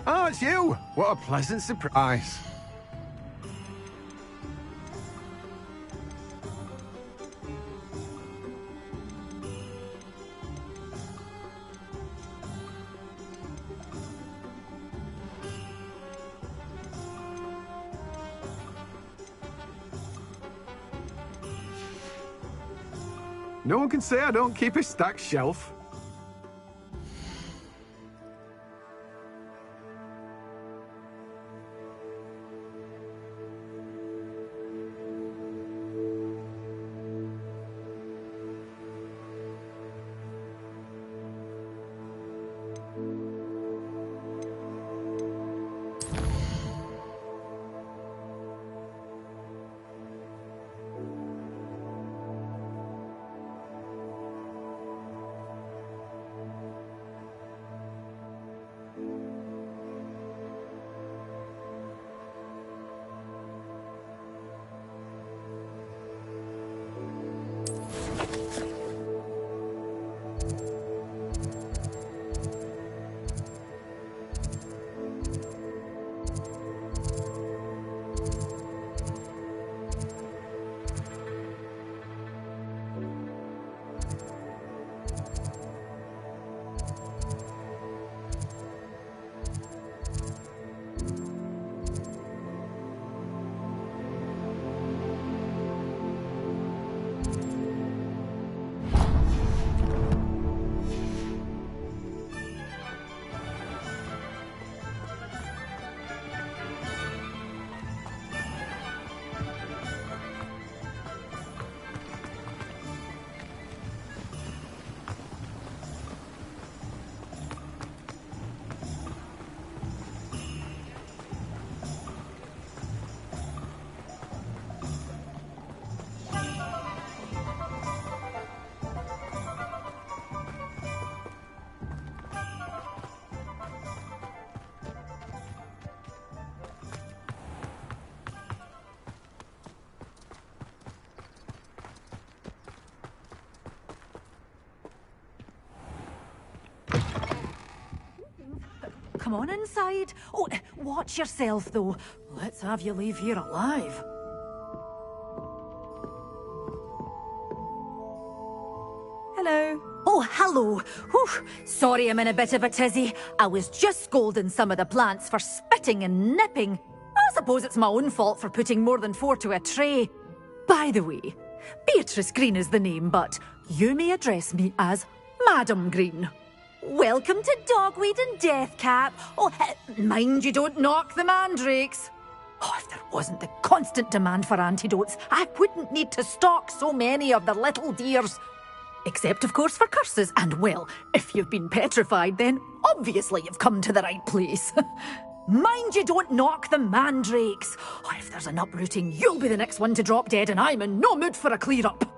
Oh, it's you! What a pleasant surprise. No one can say I don't keep a stacked shelf. Come on inside. Oh, watch yourself, though. Let's have you leave here alive. Hello. Oh, hello. Whew. Sorry I'm in a bit of a tizzy. I was just scolding some of the plants for spitting and nipping. I suppose it's my own fault for putting more than 4 to a tray. By the way, Beatrice Green is the name, but you may address me as Madam Green. Welcome to Dogweed and Deathcap. Oh, mind you don't knock the mandrakes. Oh, if there wasn't the constant demand for antidotes, I wouldn't need to stock so many of the little dears. Except, of course, for curses. And, well, if you've been petrified, then obviously you've come to the right place. Mind you don't knock the mandrakes. Oh, if there's an uprooting, you'll be the next one to drop dead, and I'm in no mood for a clear-up.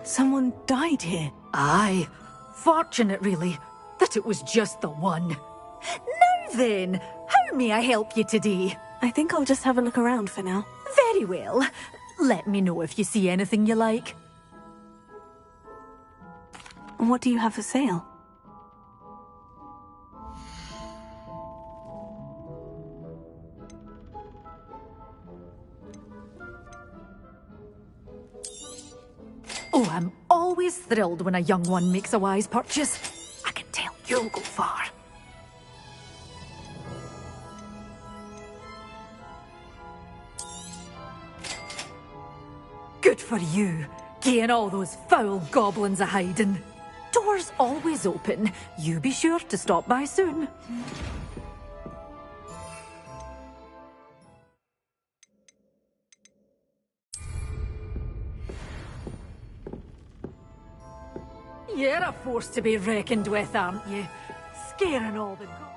Someone died here. Aye. Fortunate, really, that it was just the one. Now then, how may I help you today? I think I'll just have a look around for now. Very well. Let me know if you see anything you like. What do you have for sale? Oh, I'm always thrilled when a young one makes a wise purchase. I can tell you'll go far. Good for you, getting all those foul goblins a-hiding. Doors always open. You be sure to stop by soon. You're a force to be reckoned with, aren't you? Scaring all the goblins.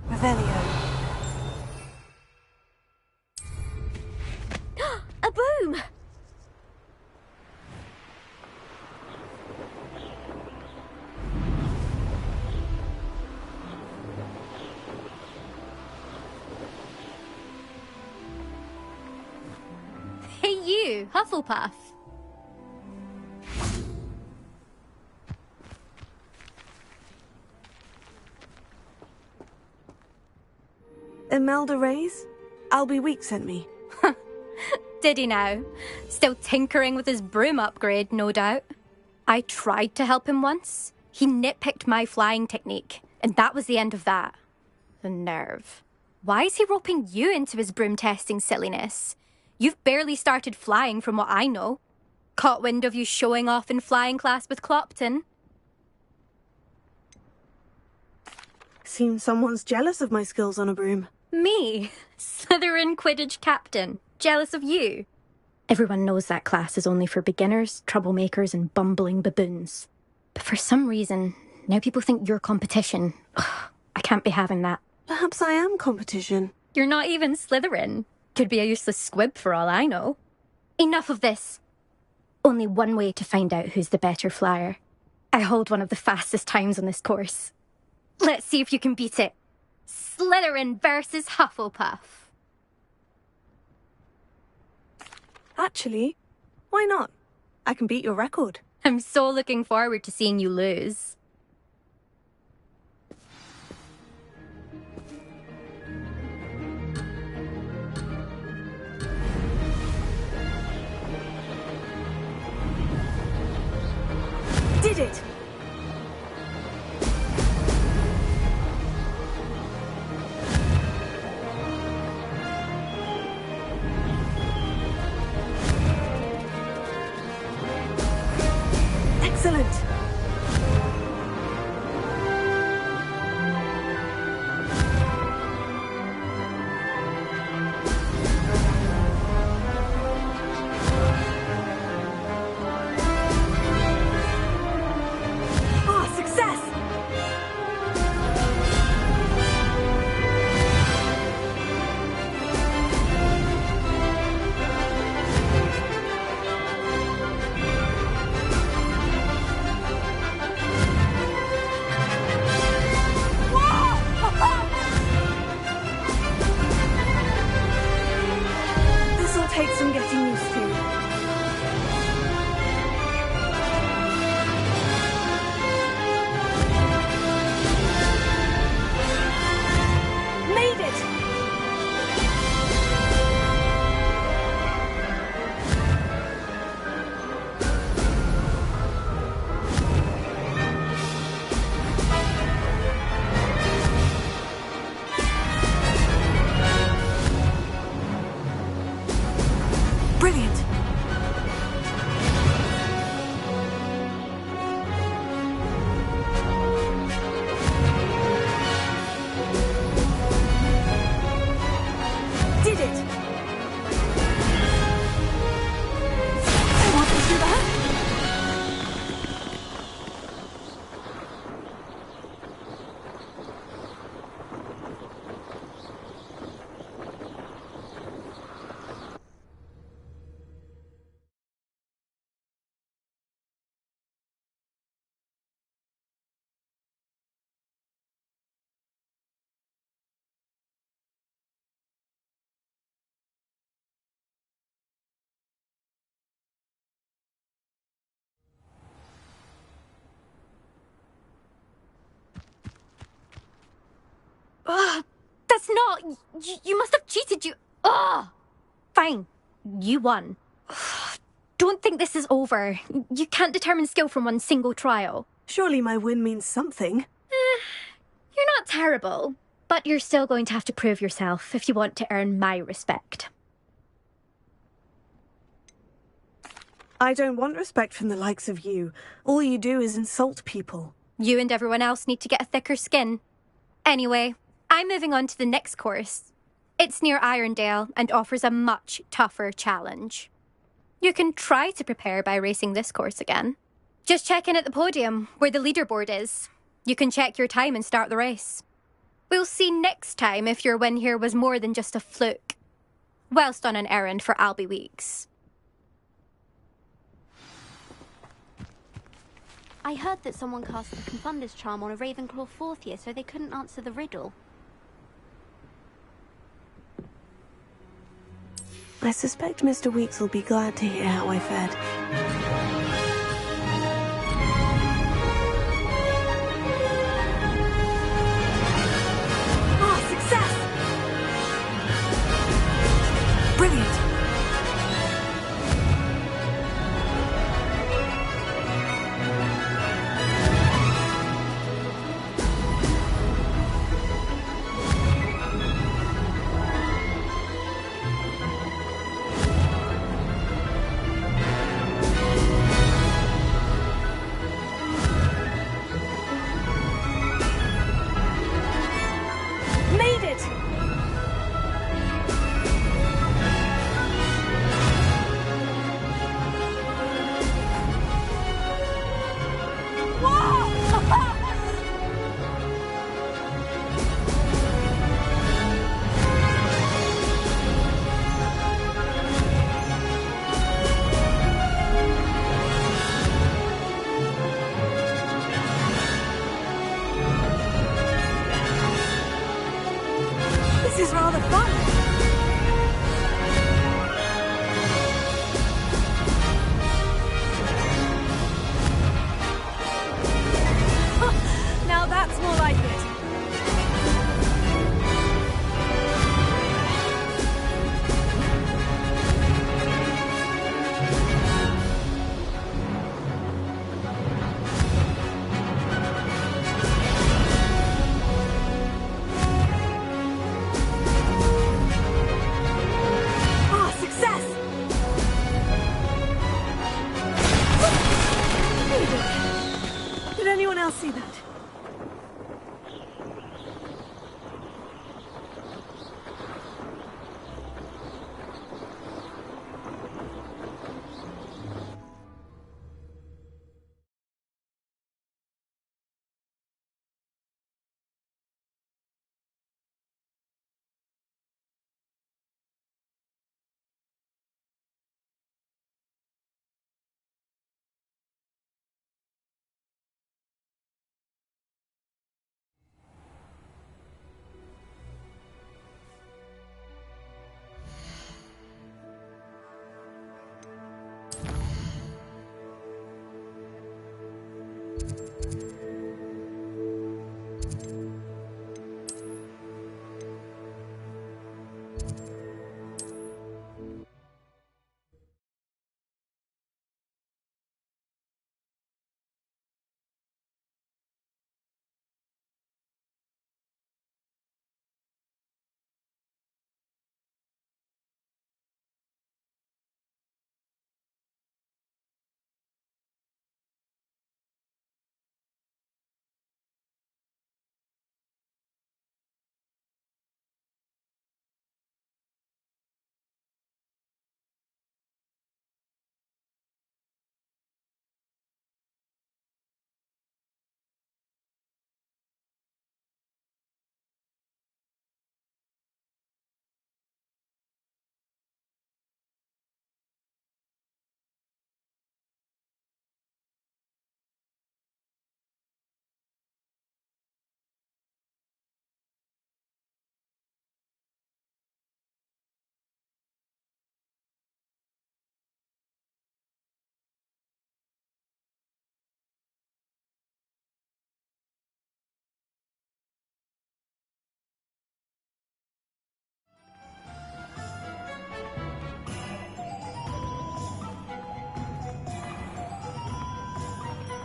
Revelio. A boom! Hey you, Hufflepuff. Imelda Reyes? Albie Week sent me. Did he now? Still tinkering with his broom upgrade, no doubt. I tried to help him once. He nitpicked my flying technique, and that was the end of that. The nerve. Why is he roping you into his broom testing silliness? You've barely started flying from what I know. Caught wind of you showing off in flying class with Clopton. Seems someone's jealous of my skills on a broom. Me, Slytherin Quidditch captain. Jealous of you? Everyone knows that class is only for beginners, troublemakers, and bumbling baboons. But for some reason, now people think you're competition. Ugh, I can't be having that. Perhaps I am competition. You're not even Slytherin. Could be a useless squib for all I know. Enough of this. Only one way to find out who's the better flyer. I hold one of the fastest times on this course. Let's see if you can beat it. Slytherin versus Hufflepuff. Actually, why not? I can beat your record. I'm so looking forward to seeing you lose. Did it! Excellent! Ah, success! This'll take some getting used to. Made it! Brilliant! Did it! I want to do that! Ugh, that's not... You must have cheated, you... Ugh! Fine. You won. Ugh, don't think this is over. You can't determine skill from one single trial. Surely my win means something. You're not terrible, but you're still going to have to prove yourself if you want to earn my respect. I don't want respect from the likes of you. All you do is insult people. You and everyone else need to get a thicker skin. Anyway, I'm moving on to the next course. It's near Irondale and offers a much tougher challenge. You can try to prepare by racing this course again. Just check in at the podium, where the leaderboard is. You can check your time and start the race. We'll see next time if your win here was more than just a fluke. Whilst on an errand for Albie Weeks. I heard that someone cast the Confunder's charm on a Ravenclaw 4th year, so they couldn't answer the riddle. I suspect Mr. Weeks will be glad to hear how I fared. Ah, success! Brilliant! This is rather fun. Now that's more like it. Did anyone else see that?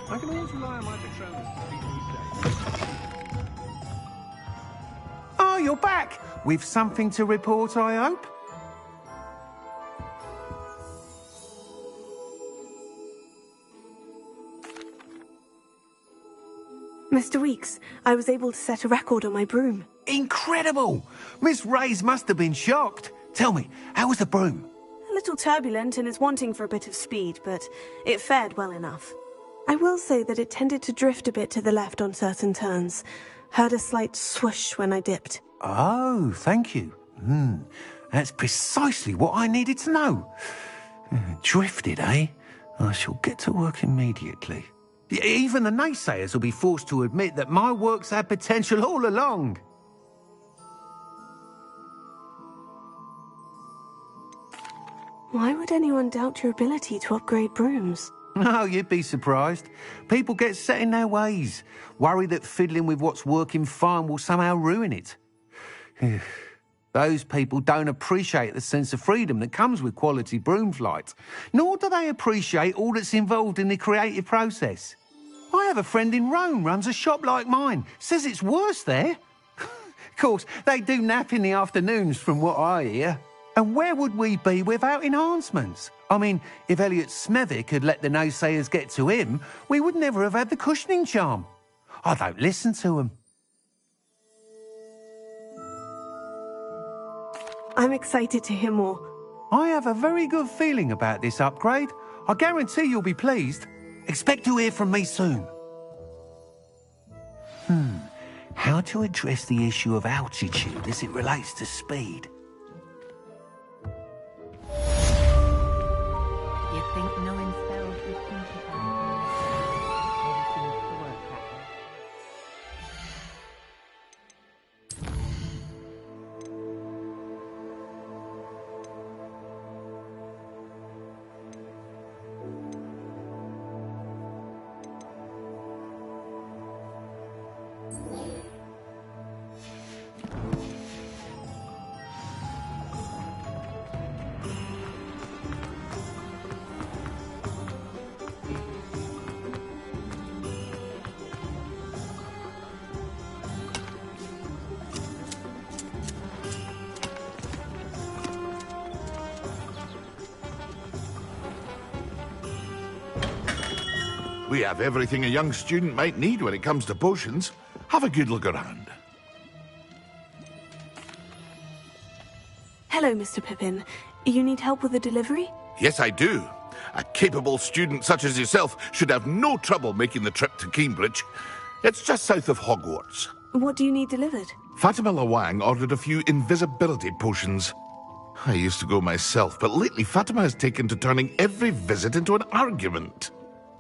I can always rely on my Patronus to keep me safe. Oh, you're back! With something to report, I hope? Mr. Weeks, I was able to set a record on my broom. Incredible! Miss Reyes must have been shocked. Tell me, how was the broom? A little turbulent and is wanting for a bit of speed, but it fared well enough. I will say that it tended to drift a bit to the left on certain turns. Heard a slight swoosh when I dipped. Oh, thank you. That's precisely what I needed to know. Drifted, eh? I shall get to work immediately. Even the naysayers will be forced to admit that my work's had potential all along. Why would anyone doubt your ability to upgrade brooms? No, you'd be surprised. People get set in their ways, worry that fiddling with what's working fine will somehow ruin it. Those people don't appreciate the sense of freedom that comes with quality broom flight, nor do they appreciate all that's involved in the creative process. I have a friend in Rome runs a shop like mine, says it's worse there. Of course, they do nap in the afternoons from what I hear. And where would we be without enhancements? I mean, if Elliot Smethwick had let the naysayers get to him, we would never have had the cushioning charm. I don't listen to them. I'm excited to hear more. I have a very good feeling about this upgrade. I guarantee you'll be pleased. Expect to hear from me soon. How to address the issue of altitude as it relates to speed? You think knowing spells is simplified? Never seems to work that way. We have everything a young student might need when it comes to potions. Have a good look around. Hello, Mr. Pippin. You need help with the delivery? Yes, I do. A capable student such as yourself should have no trouble making the trip to Cambridge. It's just south of Hogwarts. What do you need delivered? Fatima Lawang ordered a few invisibility potions. I used to go myself, but lately Fatima has taken to turning every visit into an argument.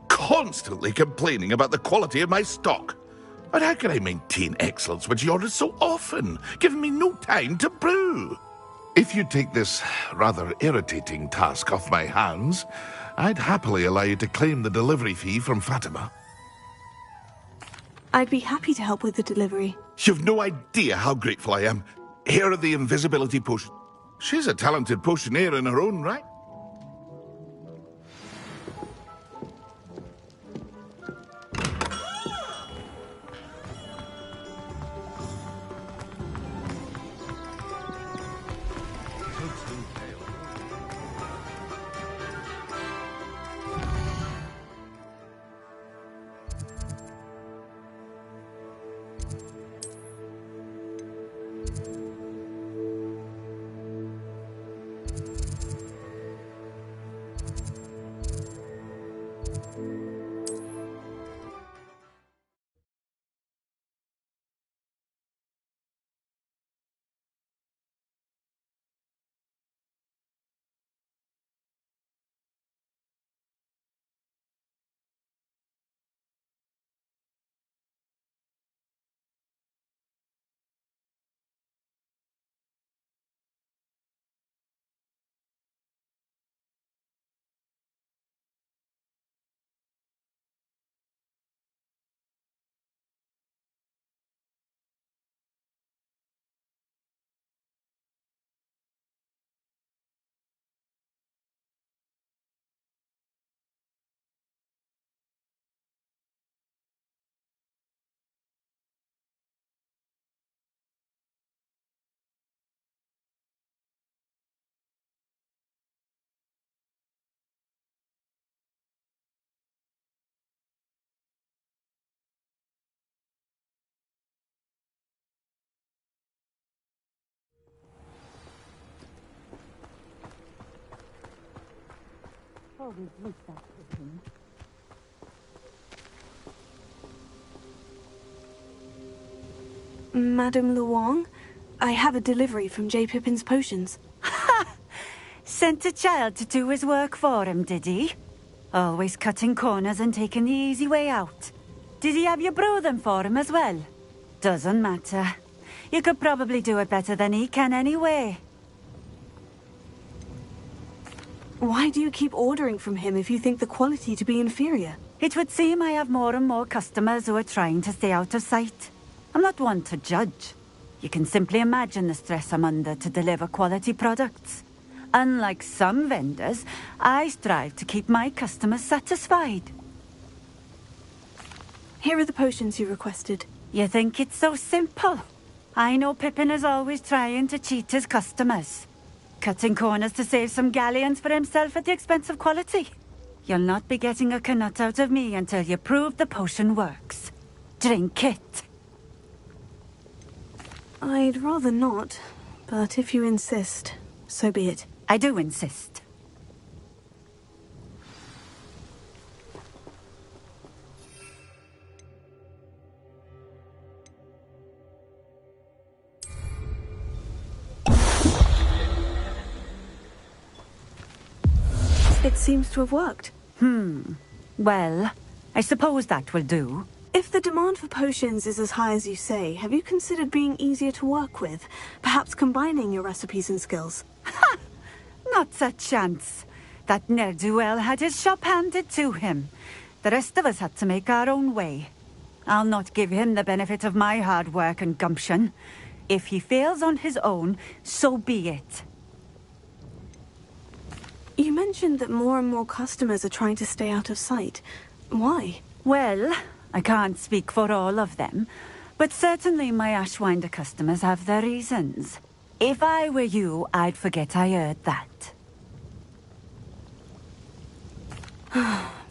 Constantly complaining about the quality of my stock. But how can I maintain excellence when she orders so often, giving me no time to brew? If you take this rather irritating task off my hands, I'd happily allow you to claim the delivery fee from Fatima. I'd be happy to help with the delivery. You've no idea how grateful I am. Here are the invisibility potions. She's a talented potioneer in her own right. Madame Luong, I have a delivery from J. Pippin's potions. Sent a child to do his work for him, did he? Always cutting corners and taking the easy way out. Did he have you brew them for him as well? Doesn't matter. You could probably do it better than he can anyway. Why do you keep ordering from him if you think the quality to be inferior? It would seem I have more and more customers who are trying to stay out of sight. I'm not one to judge. You can simply imagine the stress I'm under to deliver quality products. Unlike some vendors, I strive to keep my customers satisfied. Here are the potions you requested. You think it's so simple? I know Pippin is always trying to cheat his customers. Cutting corners to save some galleons for himself at the expense of quality. You'll not be getting a canut out of me until you prove the potion works. Drink it. I'd rather not, but if you insist, so be it. I do insist. It seems to have worked. Well, I suppose that will do. If the demand for potions is as high as you say, have you considered being easier to work with? Perhaps combining your recipes and skills? Not a chance. That ne'er-do-well had his shop handed to him. The rest of us had to make our own way. I'll not give him the benefit of my hard work and gumption. If he fails on his own, so be it. You mentioned that more and more customers are trying to stay out of sight. Why? Well, I can't speak for all of them, but certainly my Ashwinder customers have their reasons. If I were you, I'd forget I heard that.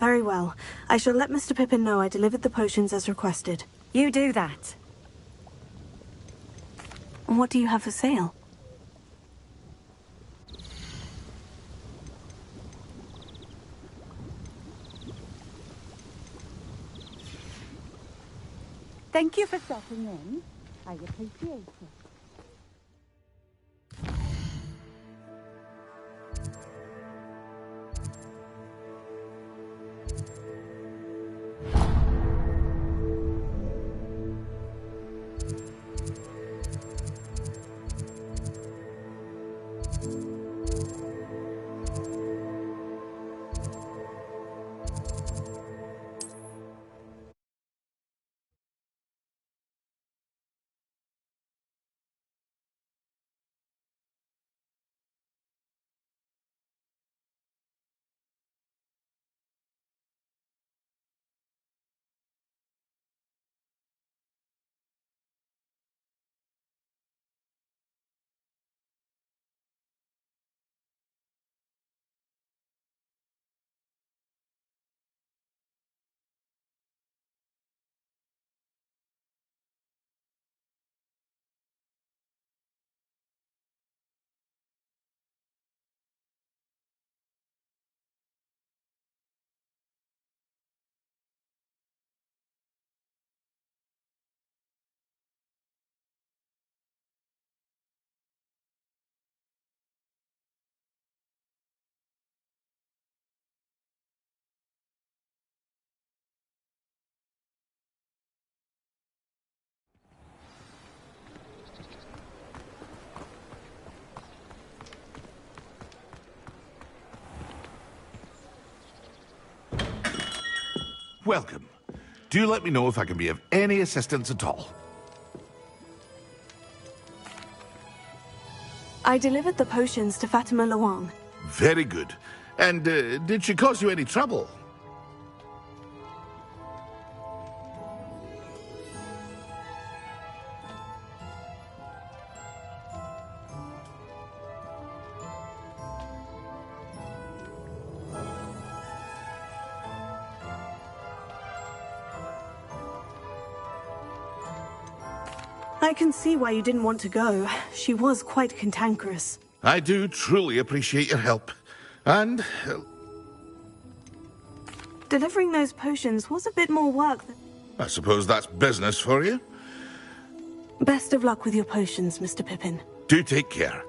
Very well. I shall let Mr. Pippin know I delivered the potions as requested. You do that. What do you have for sale? Thank you for stopping in. I appreciate it. Welcome. Do let me know if I can be of any assistance at all. I delivered the potions to Fatima Luang. Very good. And did she cause you any trouble? I can see why you didn't want to go. She was quite cantankerous. I do truly appreciate your help. And Delivering those potions was a bit more work than... I suppose that's business for you. Best of luck with your potions, Mr. Pippin. Do take care.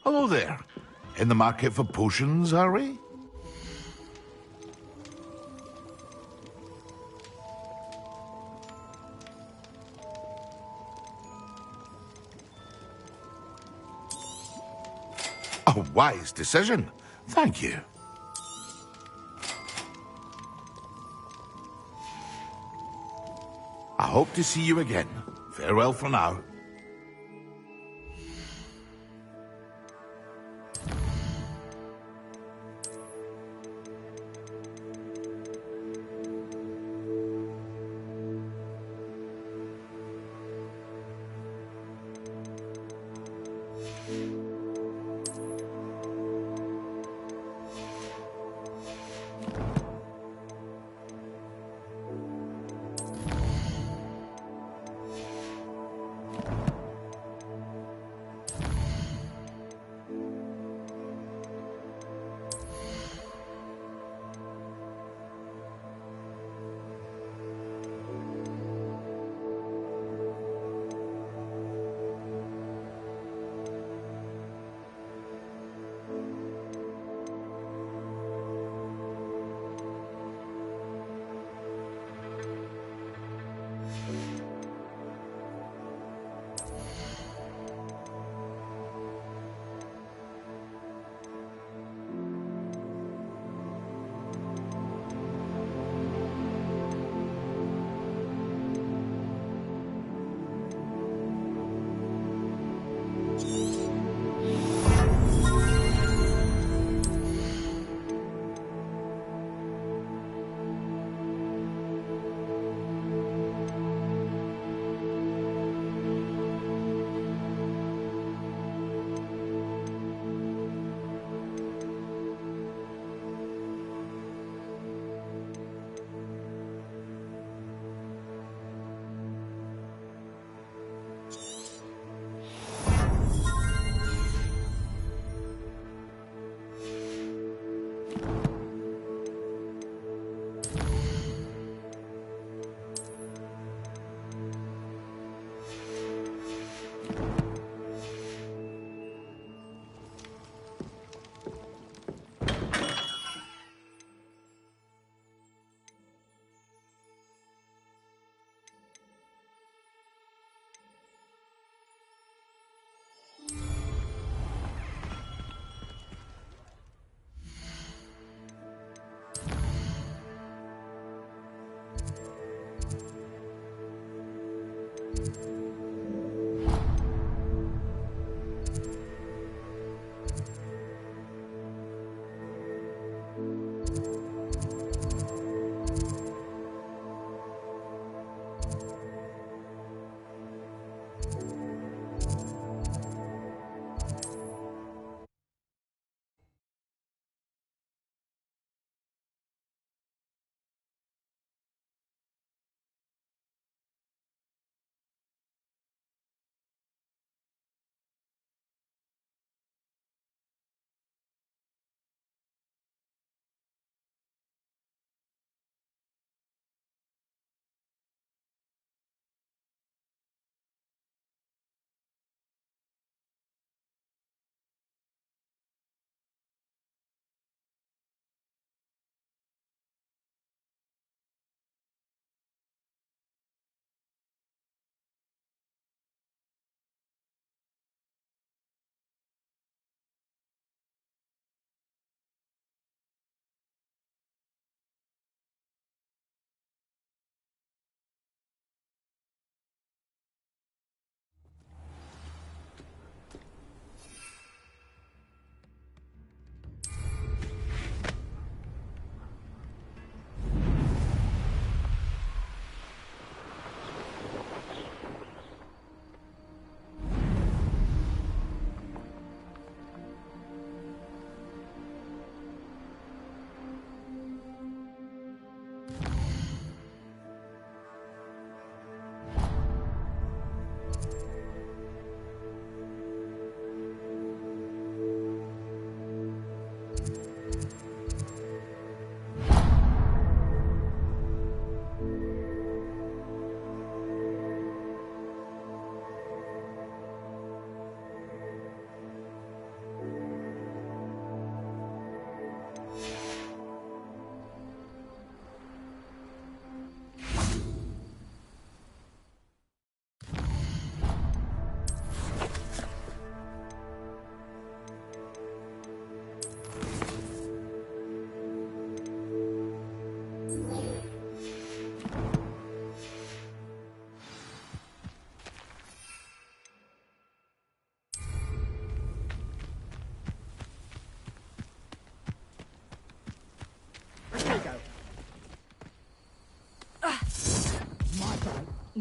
Hello there. In the market for potions, are we? A wise decision. Thank you. I hope to see you again. Farewell for now.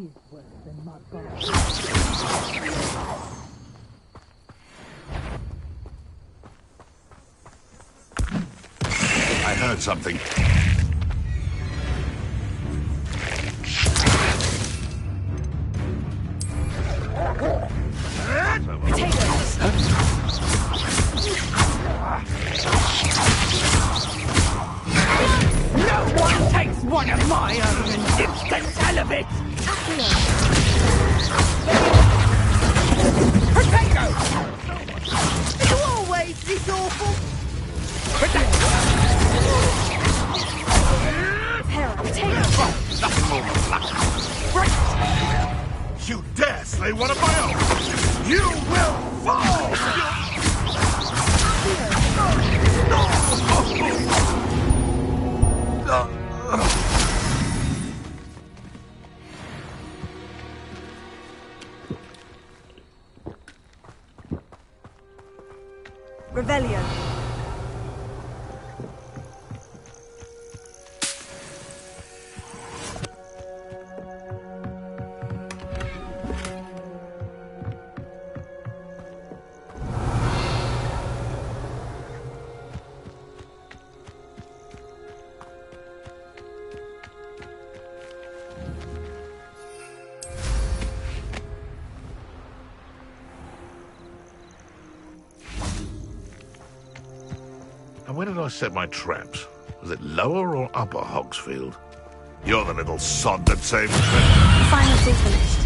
I heard something. No one takes one of my own and dips the tail of it! Potato! Are you always this awful? Nothing more than luck. Right! You dare slay one of my own! You will fall! Revelio. And where did I set my traps? Was it lower or upper Hogsfield? You're the little sod that saved me. Finals all finished.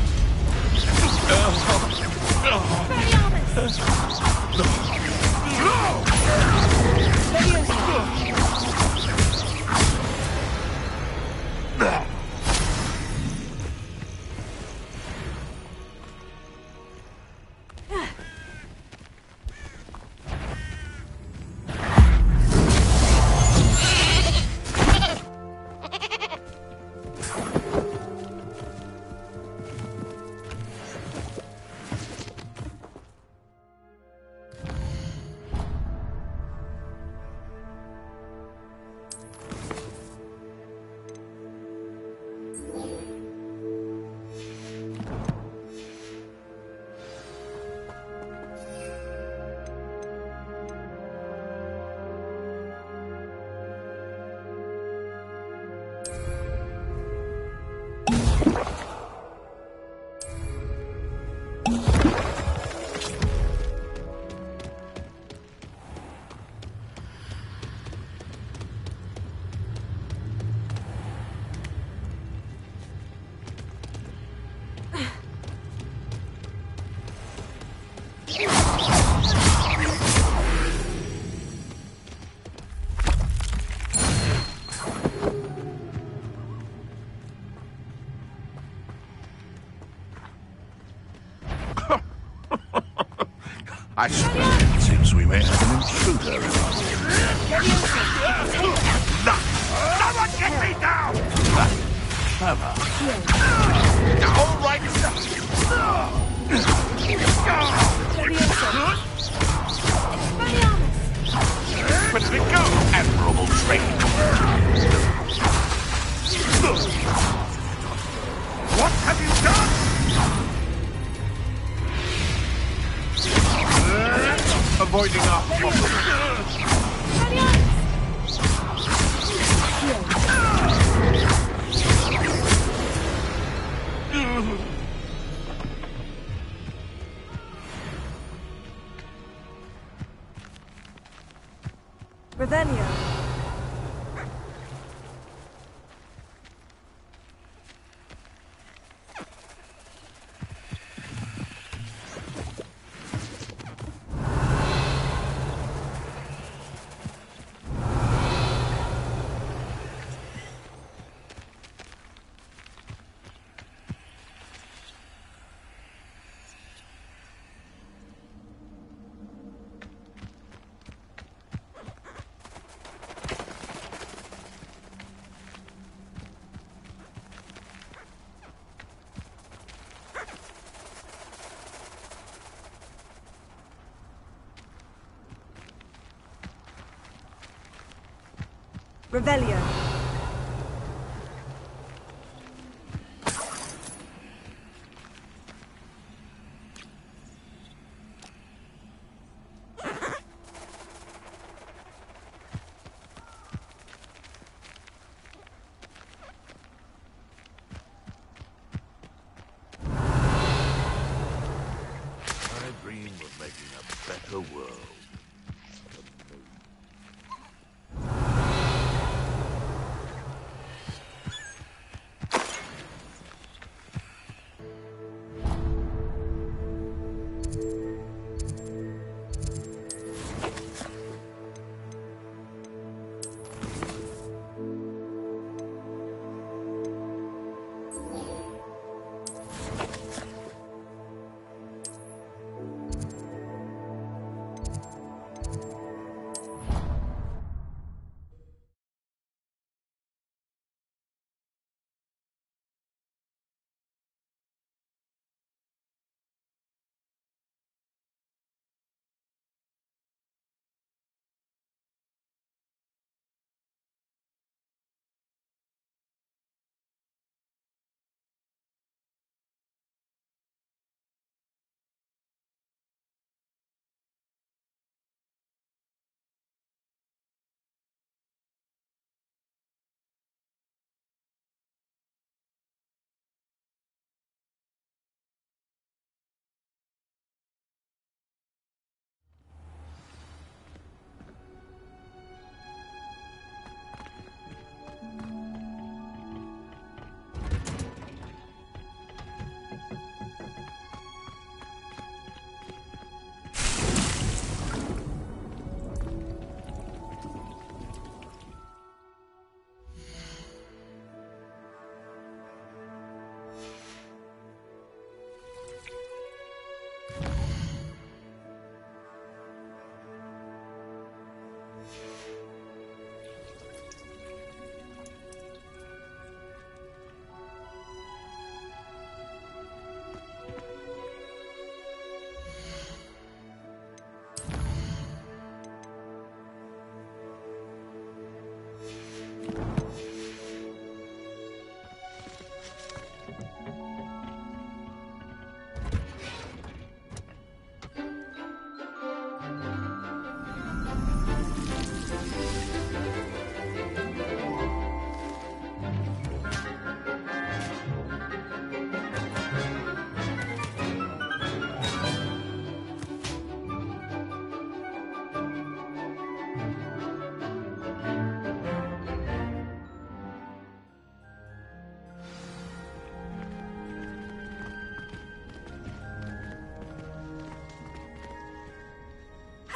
I suppose it seems we may have an intruder in our No! Someone get me down! Clever. All right. Where did it go? Admirable trick. What have you done? Avoiding our problem. Revelio. Revelio. dream of making a better world.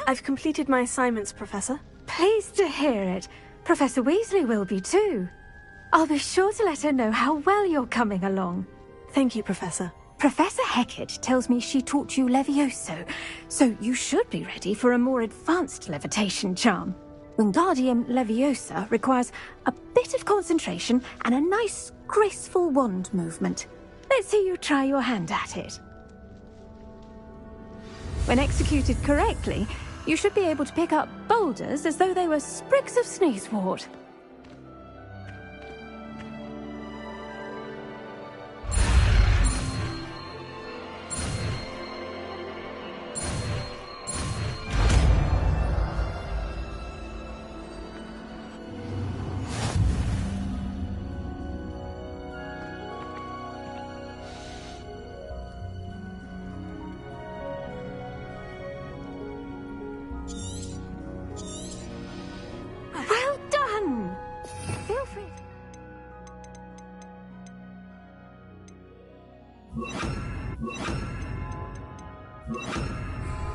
I've completed my assignments, Professor. Pleased to hear it. Professor Weasley will be too. I'll be sure to let her know how well you're coming along. Thank you, Professor. Professor Hecat tells me she taught you Levioso, so you should be ready for a more advanced levitation charm. Wingardium Leviosa requires a bit of concentration and a nice, graceful wand movement. Let's see you try your hand at it. When executed correctly, you should be able to pick up boulders as though they were sprigs of sneezewort.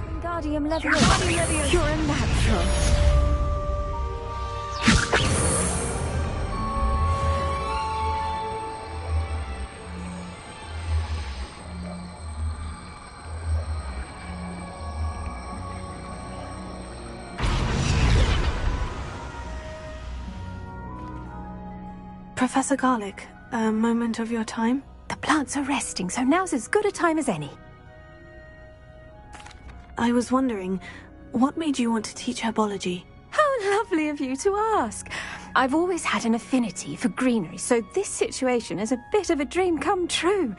Wingardium Leviosa. You're a natural. Professor Garlick, a moment of your time? The plants are resting, so now's as good a time as any. I was wondering, what made you want to teach herbology? How lovely of you to ask. I've always had an affinity for greenery, so this situation is a bit of a dream come true.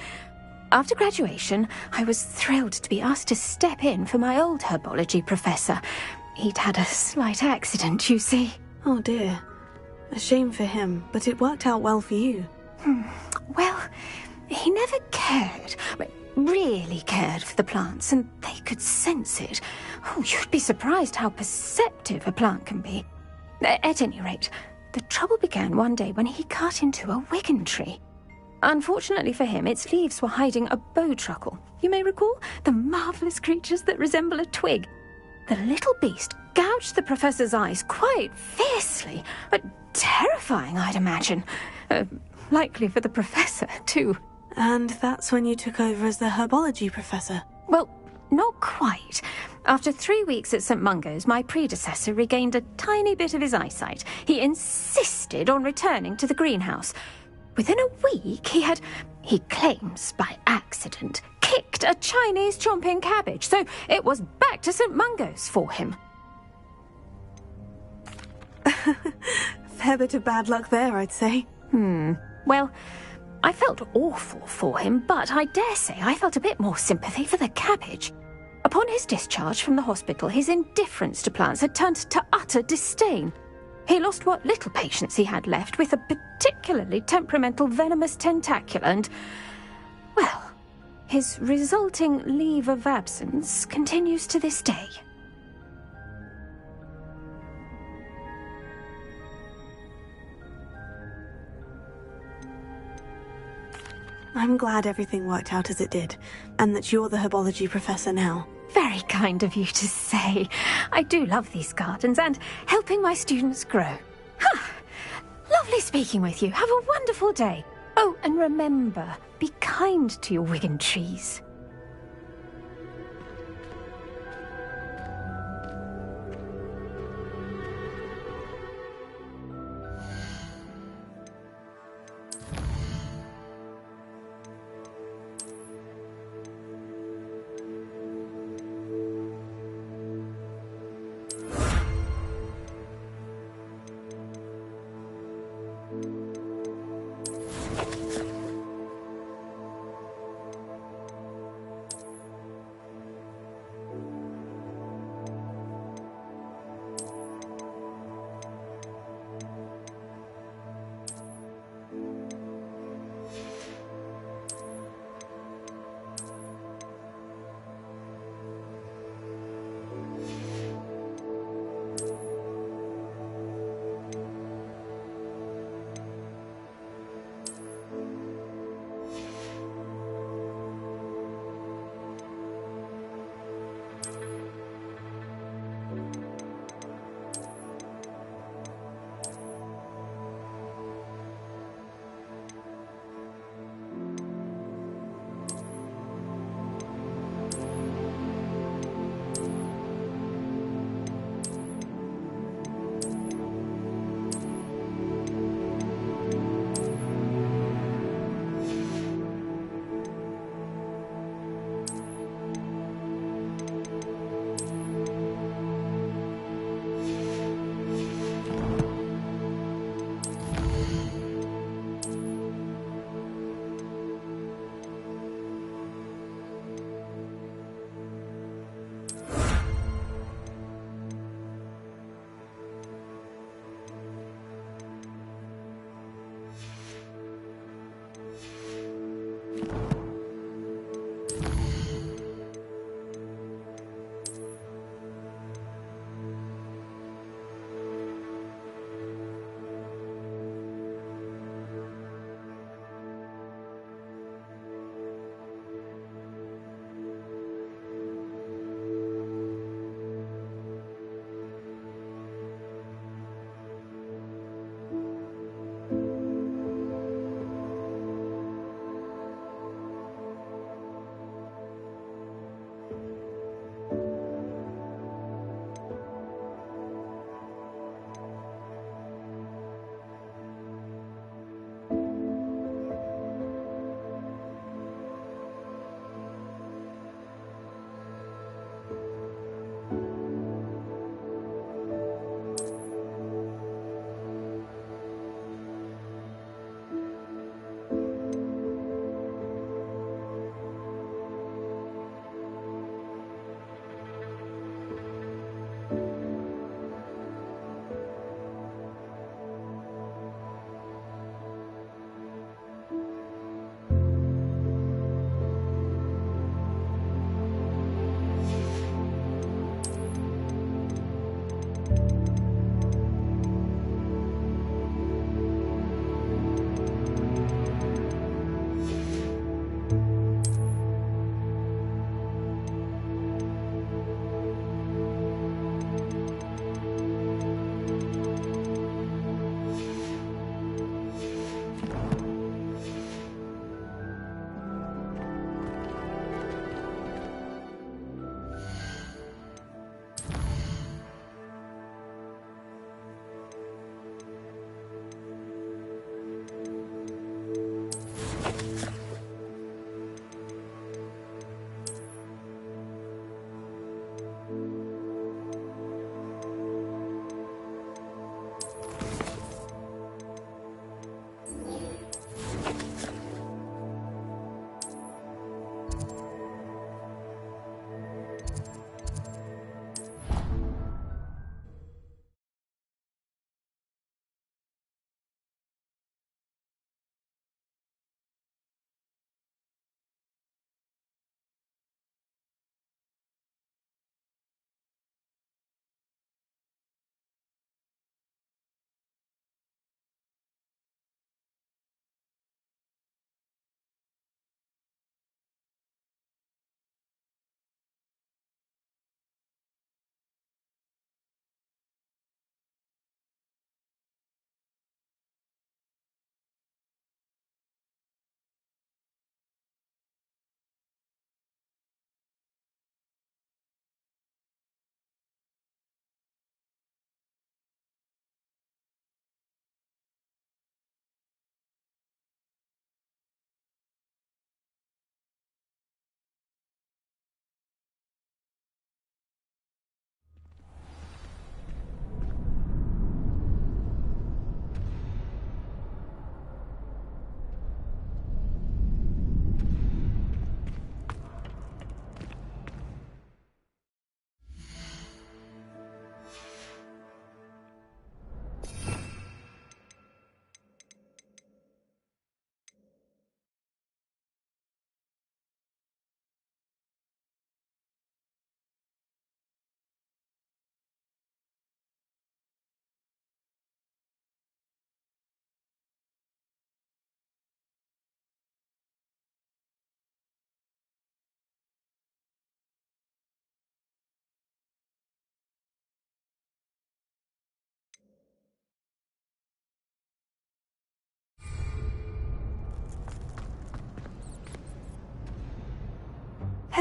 After graduation, I was thrilled to be asked to step in for my old herbology professor. He'd had a slight accident, you see. Oh dear. A shame for him, but it worked out well for you. Well, he never really cared for the plants, and they could sense it. Oh, you'd be surprised how perceptive a plant can be. At any rate, the trouble began one day when he cut into a wigan tree. Unfortunately for him, its leaves were hiding a bowtruckle. You may recall the marvellous creatures that resemble a twig. The little beast gouged the professor's eyes quite fiercely, but terrifying, I'd imagine. Likely for the professor, too. And that's when you took over as the herbology professor? Well, not quite. After 3 weeks at St. Mungo's, my predecessor regained a tiny bit of his eyesight. He insisted on returning to the greenhouse. Within a week, he claims by accident, kicked a Chinese chomping cabbage, so it was back to St. Mungo's for him. Fair bit of bad luck there, I'd say. Well, I felt awful for him, but I dare say I felt a bit more sympathy for the cabbage. Upon his discharge from the hospital, his indifference to plants had turned to utter disdain. He lost what little patience he had left with a particularly temperamental venomous tentacula and, well, his resulting leave of absence continues to this day. I'm glad everything worked out as it did, and that you're the herbology professor now. Very kind of you to say. I do love these gardens and helping my students grow. Lovely speaking with you. Have a wonderful day. Oh, and remember, be kind to your wigan trees.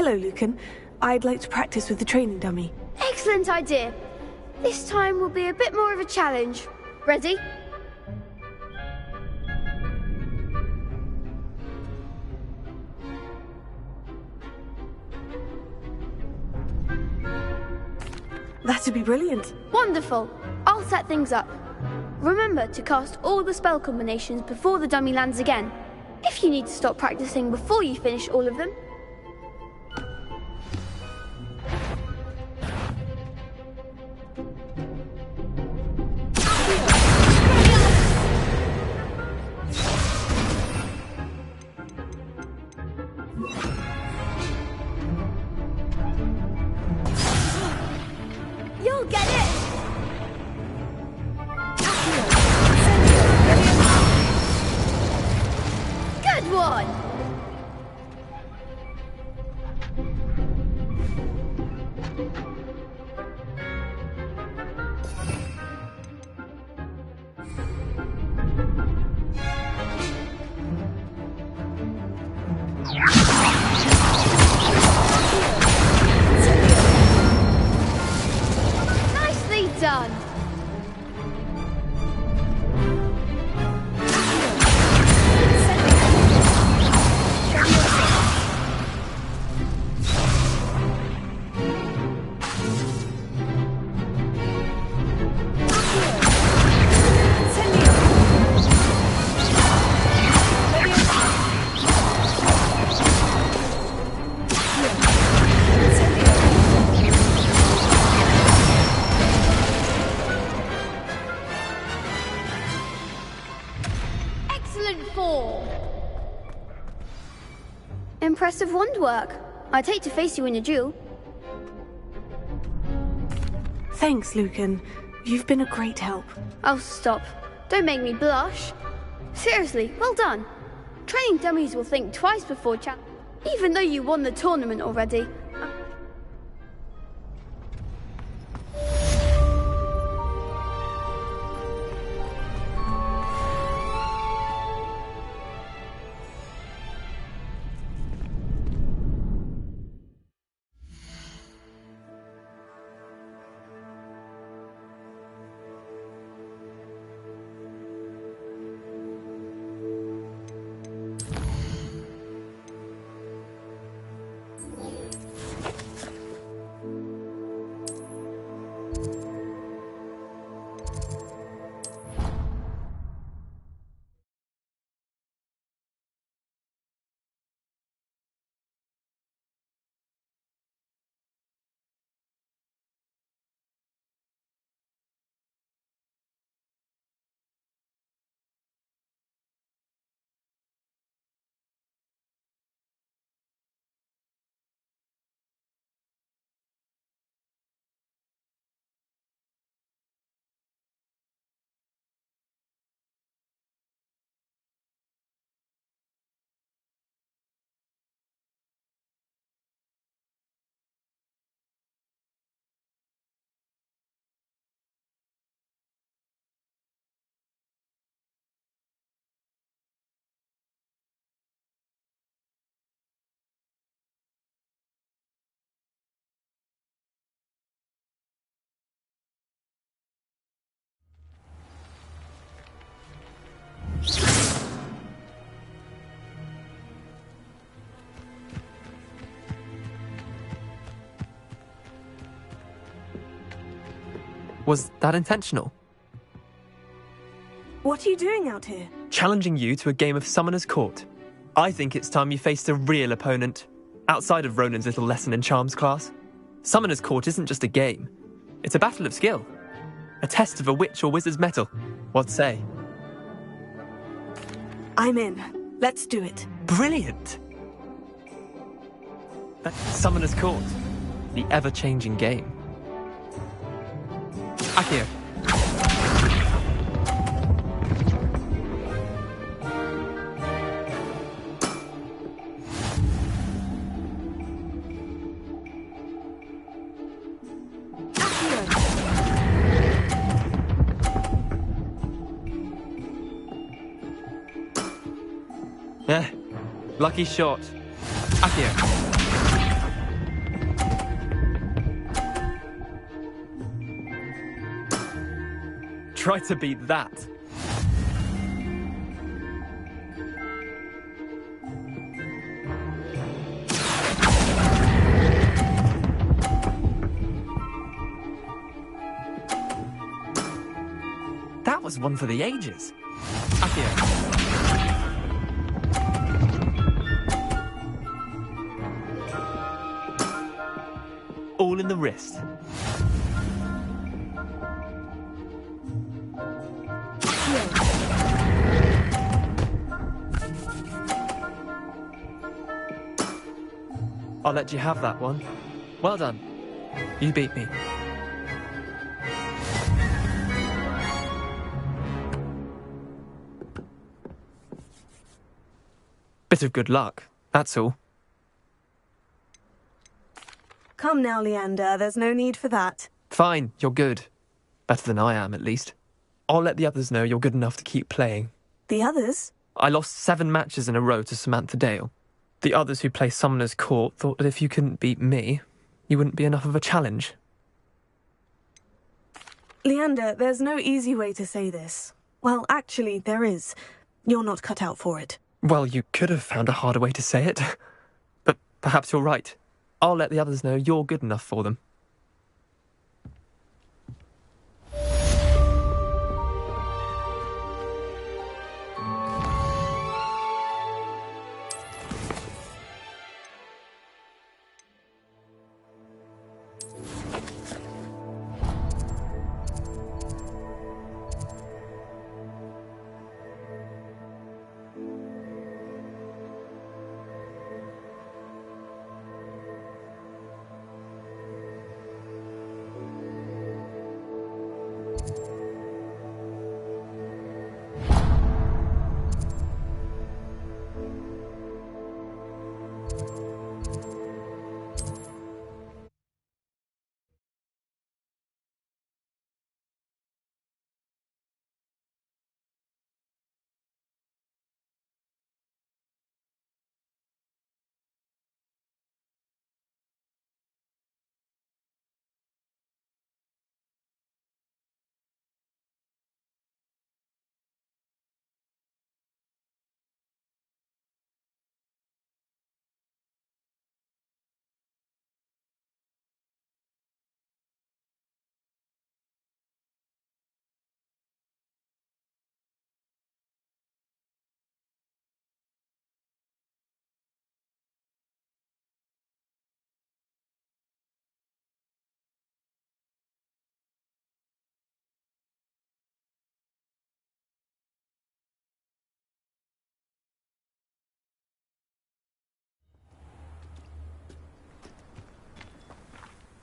Hello, Lucan. I'd like to practice with the training dummy. Excellent idea. This time will be a bit more of a challenge. Ready? That'd be brilliant. Wonderful. I'll set things up. Remember to cast all the spell combinations before the dummy lands again. If you need to stop practicing before you finish all of them, you'll get it! Good one! Nicely done! Excellent form! Impressive wand work. I'd hate to face you in a duel. Thanks, Lucan. You've been a great help. Oh, stop. Don't make me blush. Seriously, well done. Training dummies will think twice before even though you won the tournament already. Was that intentional? What are you doing out here? Challenging you to a game of Summoner's Court. I think it's time you faced a real opponent, outside of Ronan's little lesson in charms class. Summoner's Court isn't just a game. It's a battle of skill. A test of a witch or wizard's mettle. What say? I'm in. Let's do it. Brilliant! Summoner's Court. The ever-changing game. Akio. Yeah, lucky shot. Akio. Try to beat that. That was one for the ages. Akio. All in the wrist. I'll let you have that one. Well done. You beat me. Bit of good luck, that's all. Come now, Leander, there's no need for that. Fine, you're good. Better than I am, at least. I'll let the others know you're good enough to keep playing. The others? I lost 7 matches in a row to Samantha Dale. The others who play Summoner's Court thought that if you couldn't beat me, you wouldn't be enough of a challenge. Leander, there's no easy way to say this. Well, actually, there is. You're not cut out for it. Well, you could have found a harder way to say it. But perhaps you're right. I'll let the others know you're good enough for them.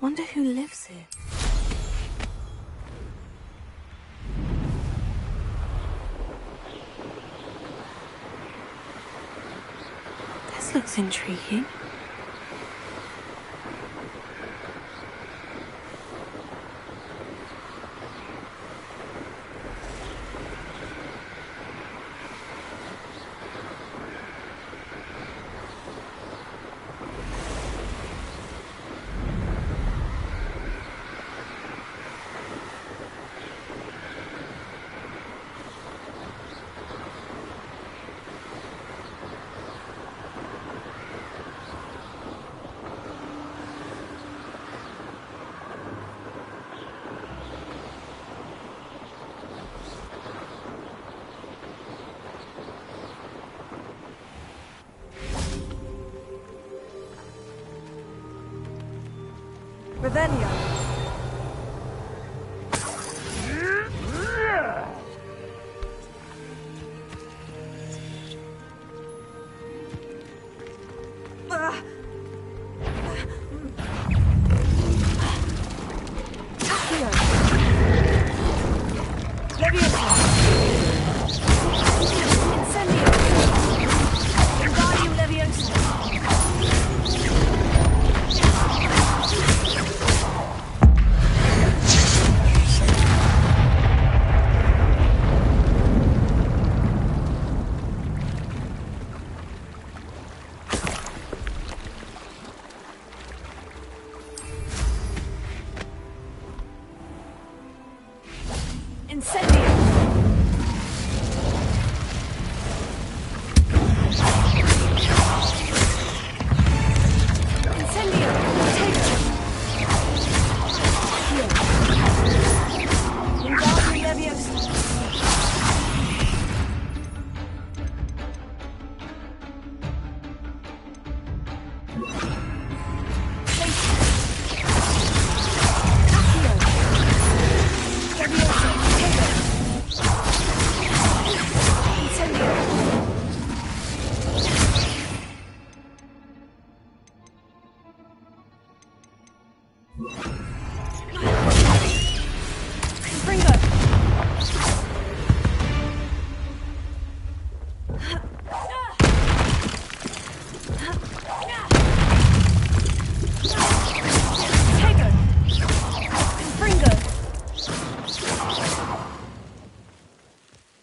Wonder who lives here. This looks intriguing. Revelio.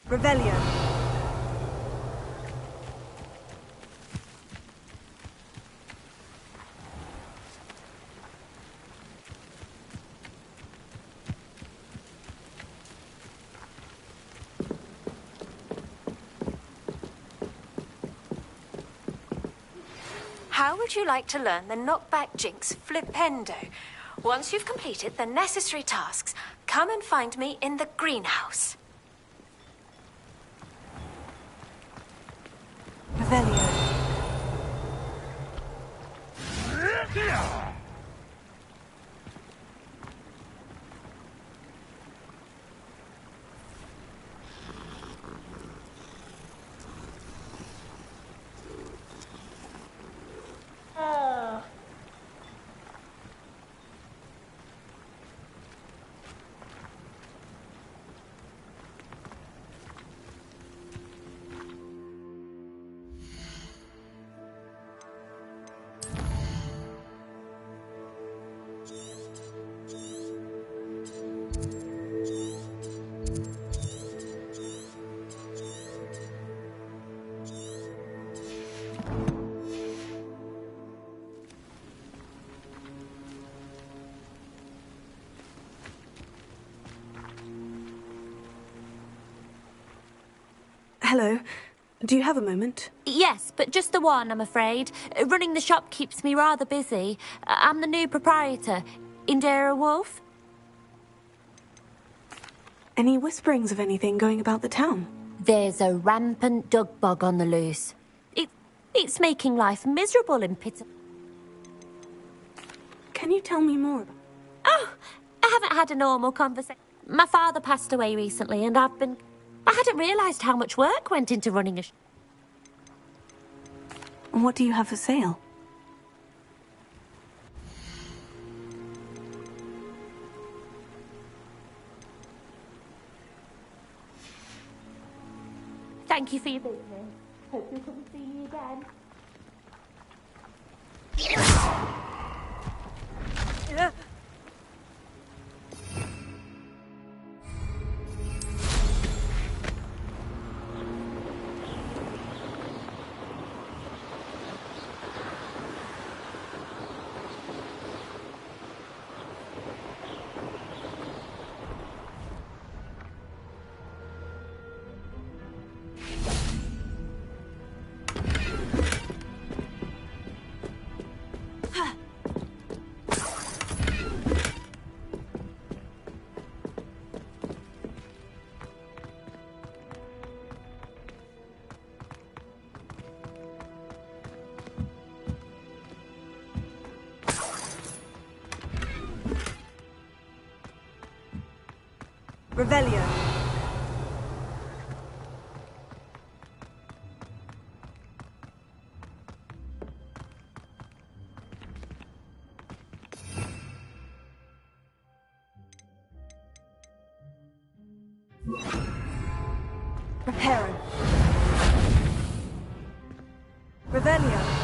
Revelio. How would you like to learn the knockback jinx flipendo? Once you've completed the necessary tasks, come and find me in the greenhouse. Revelio. Hello. Do you have a moment? Yes, but just the one, I'm afraid. Running the shop keeps me rather busy. I'm the new proprietor, Indira Wolf. Any whisperings of anything going about the town? There's a rampant dug bug on the loose. It's making life miserable in Pitt. Can you tell me more about... Oh, I haven't had a normal conversation. My father passed away recently and I hadn't realised how much work went into running a What do you have for sale? Thank you for your business. Hope you'll come and see me again. Revelio. Reparo. Revelio.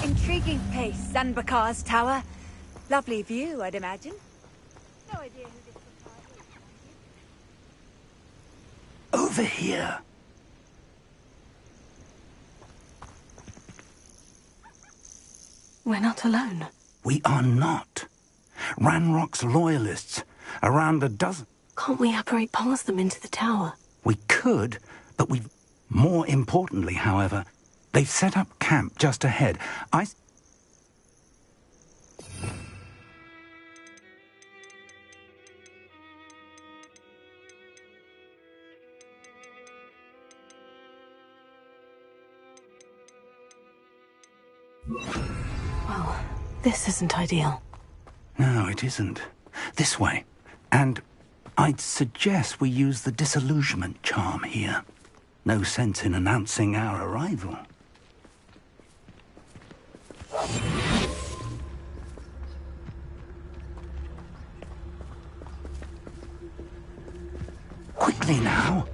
Intriguing place, Sanbakar's tower. Lovely view, I'd imagine. No idea who this Bakar is. Over here. We're not alone. We are not. Ranrock's loyalists, around a dozen. Can't we apparate past them into the tower? We could, but we've... More importantly, however, they've set up camp just ahead. Well, this isn't ideal. No, it isn't. This way. And I'd suggest we use the disillusionment charm here. No sense in announcing our arrival. Quickly now.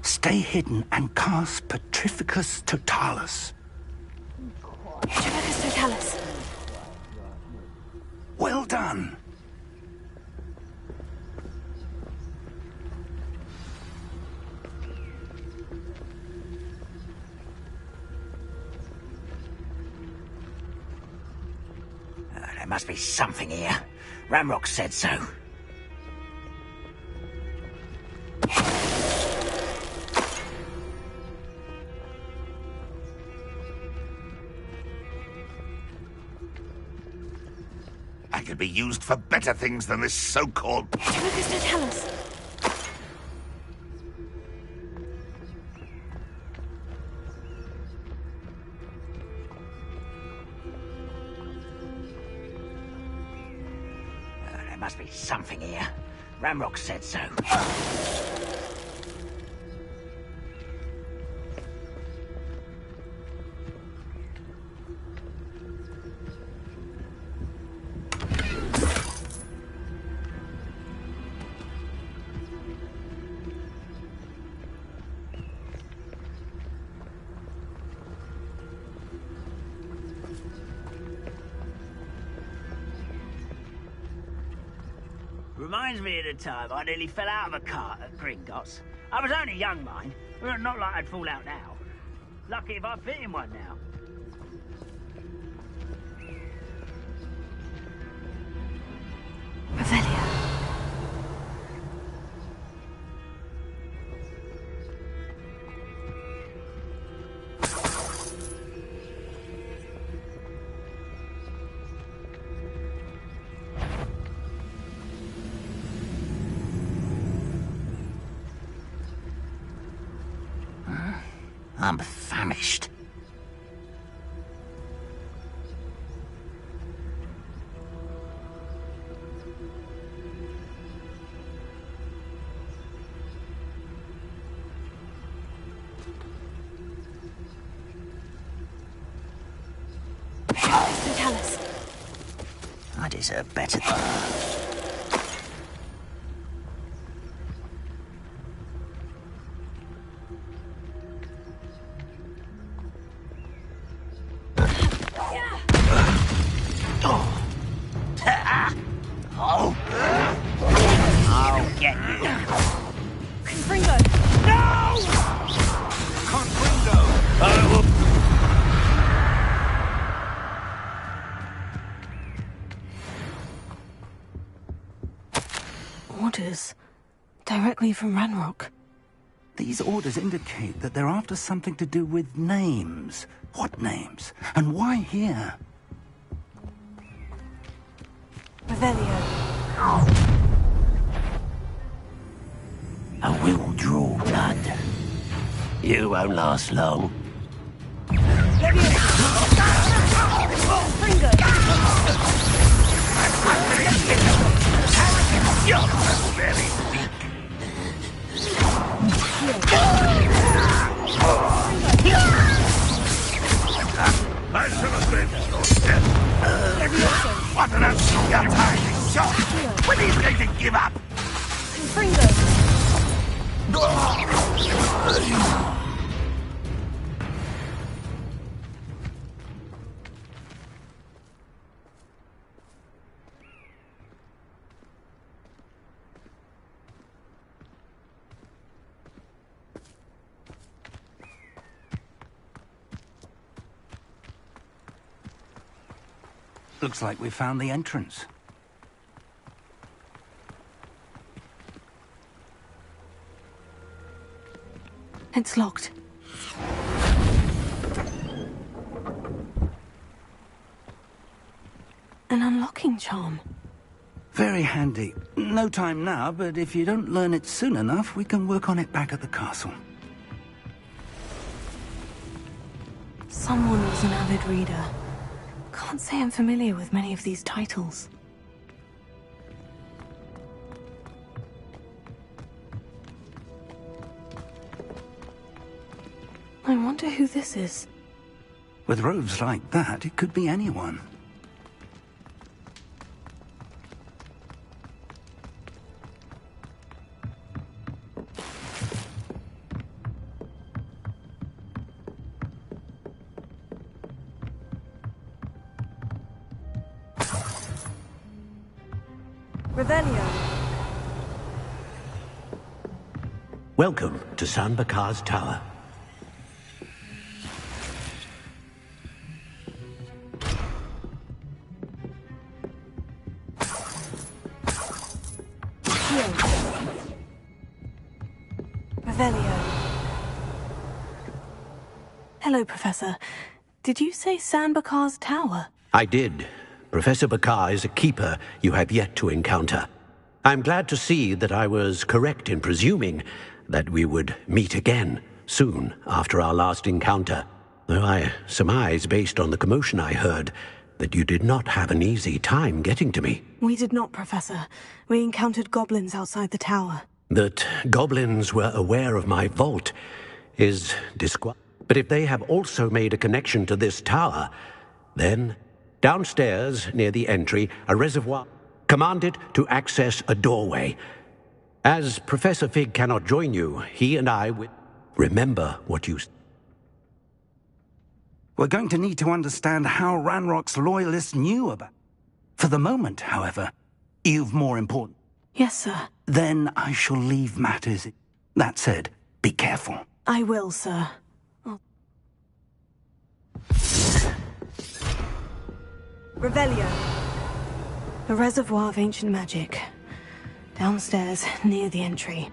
Stay hidden and cast Petrificus Totalis. Petrificus Totalis. Well done. There must be something here. Ramrock said so. I could be used for better things than this so-called... Petrificus Totalis. There must be something here. Ramrock said so. Reminds me of the time I nearly fell out of a cart at Gringotts. I was only young, mind. Not like I'd fall out now. Lucky if I fit in one now. Revelio. I'm famished. Totalis. I deserve better. I'll get you. Confringo. No! Confringo! I will... Orders. Directly from Ranrock. These orders indicate that they're after something to do with names. What names? And why here? Revelio. I will draw blood. You won't last long. You're very weak. I shall have been. And a sugar tiny shot! When are you going to give up? Fringo. Looks like we found the entrance. It's locked. An unlocking charm. Very handy. No time now, but if you don't learn it soon enough, we can work on it back at the castle. Someone was an avid reader. Can't say I'm familiar with many of these titles. I wonder who this is. With robes like that, it could be anyone. Revelio. Welcome to San Bakar's Tower. Revelio. Hello, Professor. Did you say San Bakar's Tower? I did. Professor Bakar is a keeper you have yet to encounter. I'm glad to see that I was correct in presuming that we would meet again soon after our last encounter, though I surmise, based on the commotion I heard, that you did not have an easy time getting to me. We did not, Professor. We encountered goblins outside the tower. That goblins were aware of my vault is disquieting. But if they have also made a connection to this tower, then downstairs near the entry, a reservoir commanded to access a doorway. As Professor Fig cannot join you, he and I will remember what you... We're going to need to understand how Ranrock's loyalists knew about... For the moment, however, you've more important... Yes, sir. Then I shall leave matters... That said, be careful. I will, sir. Revelio. A reservoir of ancient magic. Downstairs, near the entry.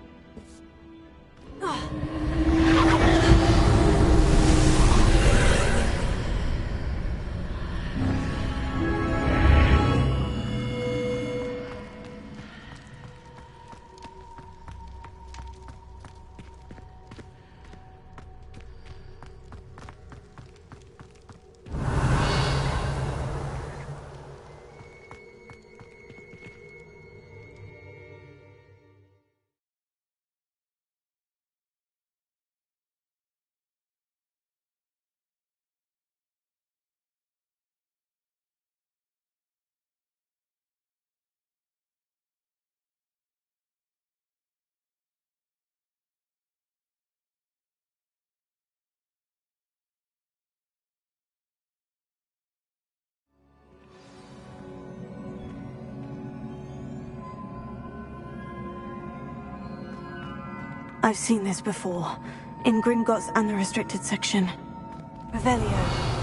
I've seen this before. In Gringotts and the restricted section. Revelio.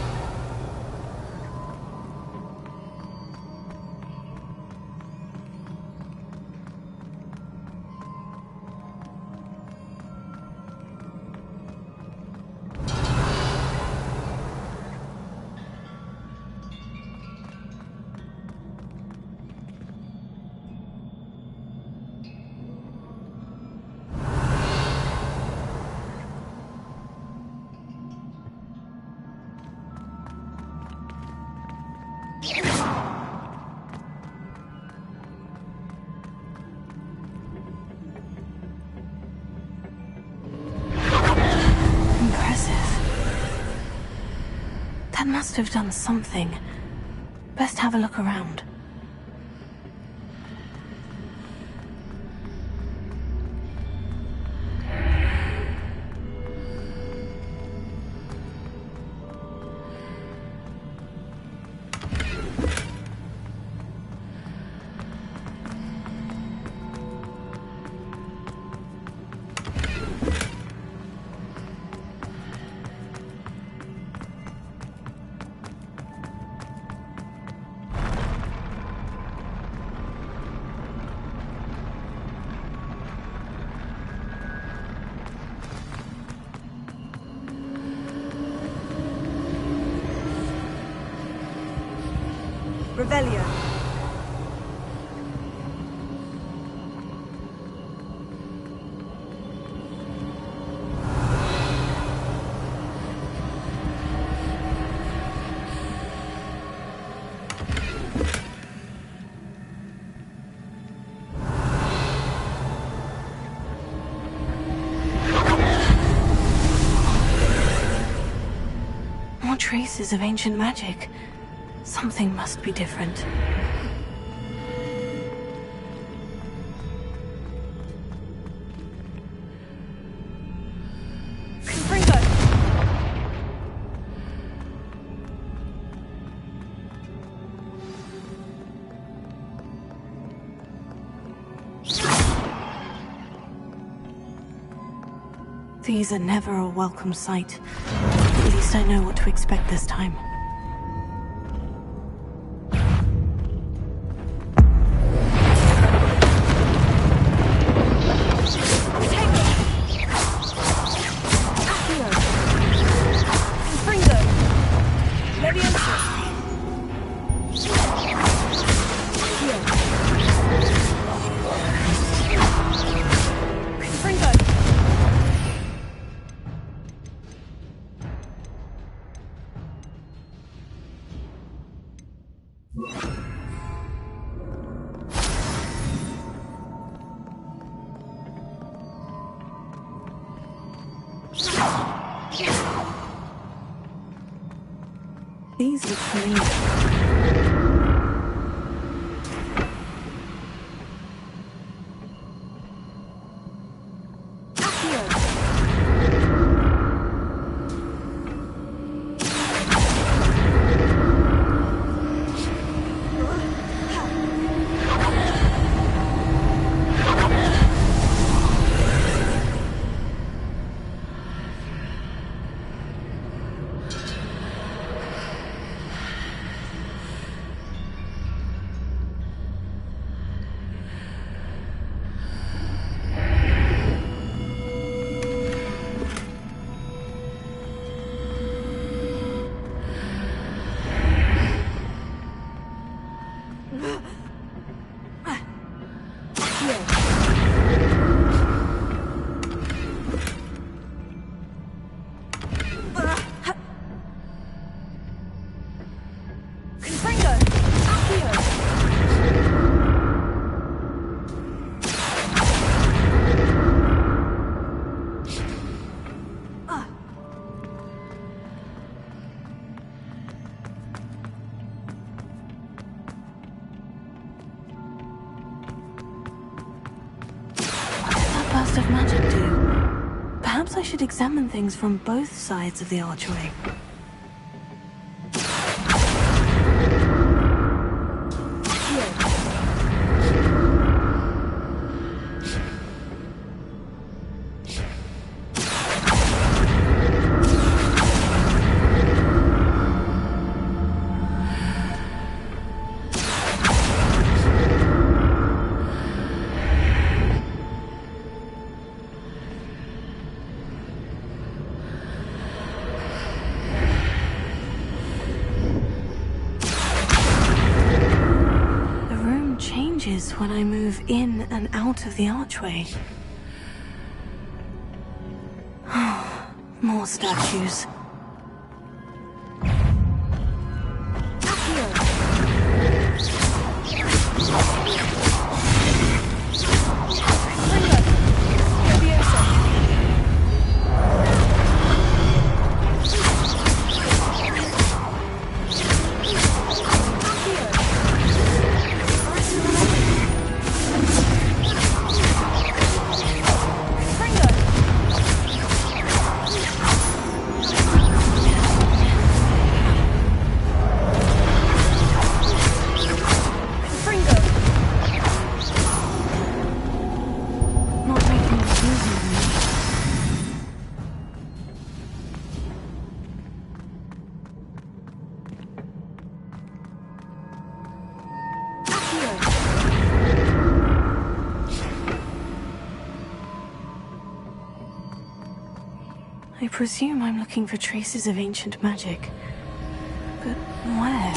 That must have done something. Best have a look around. Revelio. More traces of ancient magic. Something must be different. These are never a welcome sight. At least I know what to expect this time. These look familiar. Of magic do? Perhaps I should examine things from both sides of the archway. When I move in and out of the archway. More statues. I presume I'm looking for traces of ancient magic. But where?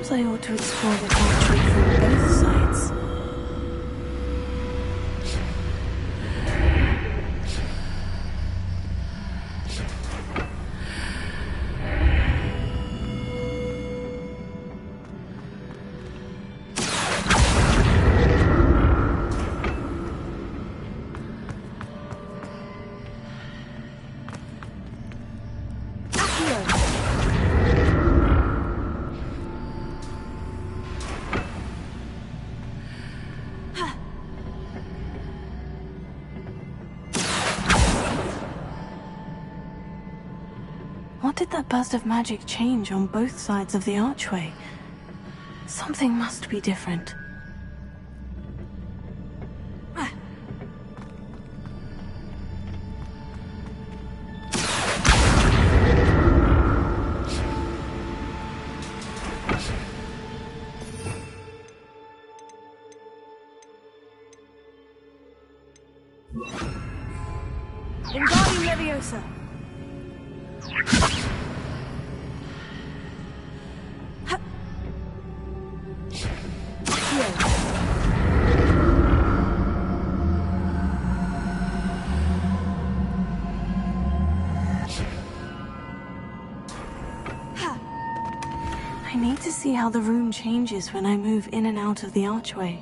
seems I ought to explore the country from both sides. What did that burst of magic change on both sides of the archway? Something must be different. Wingardium Leviosa. I need to see how the room changes when I move in and out of the archway.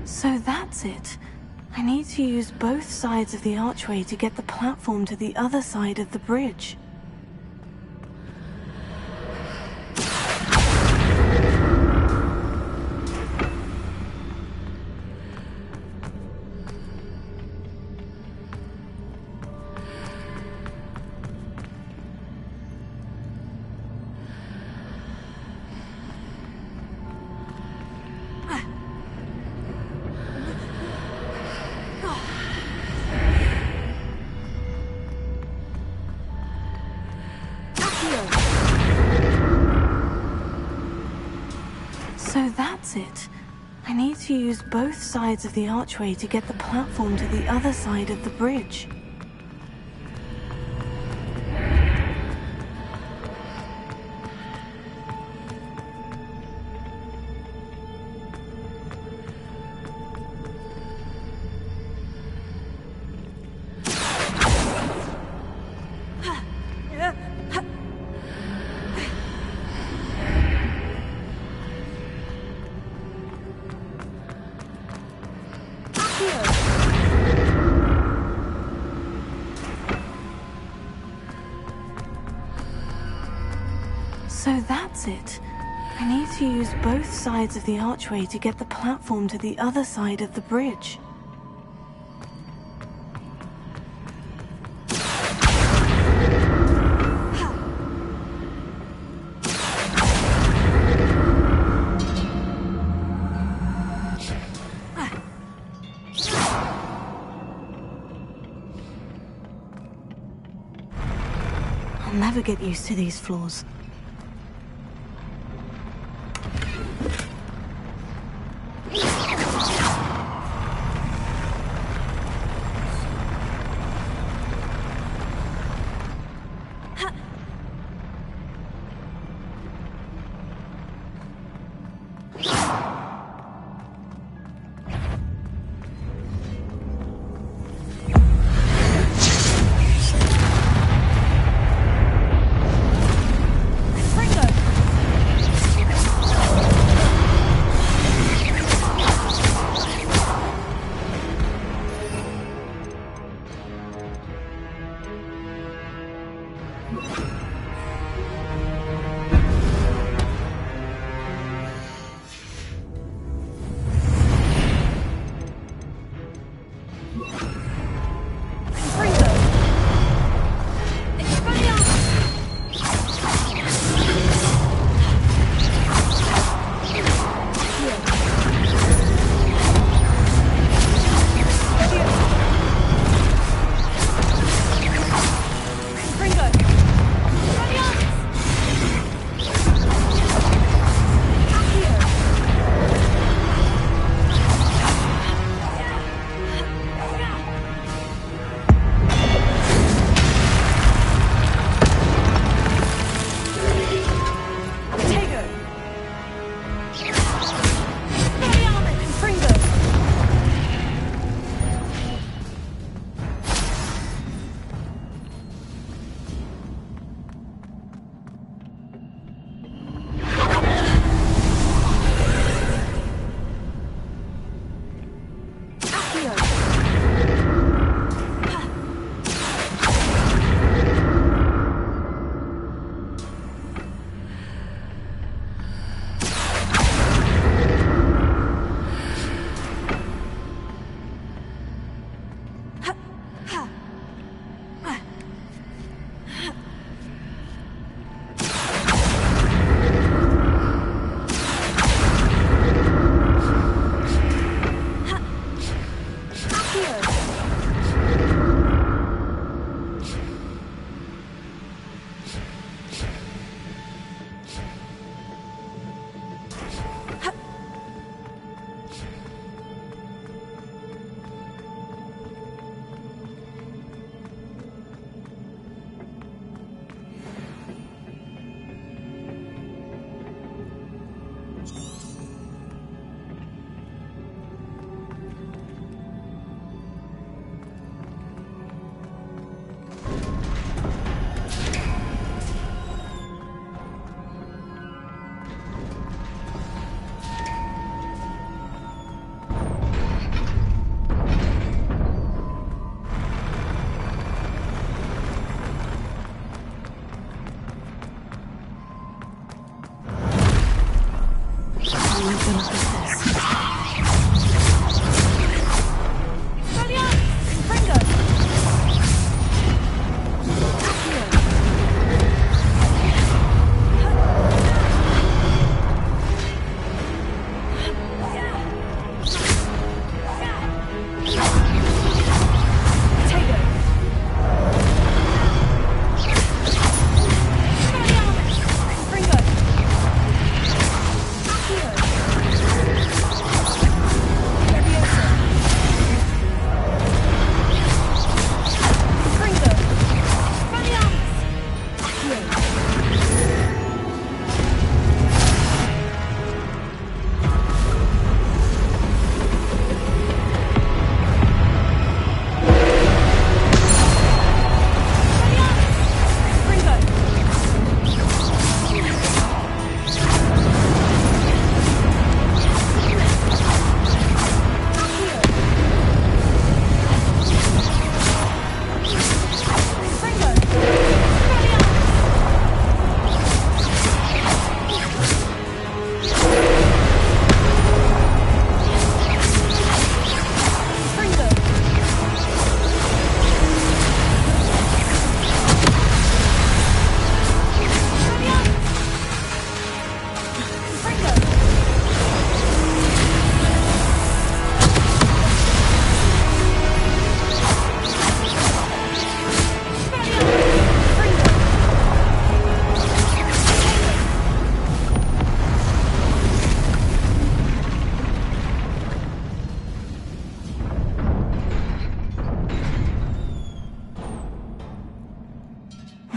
So that's it. I need to use both sides of the archway to get the platform to the other side of the bridge. So that's it. I need to use both sides of the archway to get the platform to the other side of the bridge. So that's it. I need to use both sides of the archway to get the platform to the other side of the bridge. I'll never get used to these floors.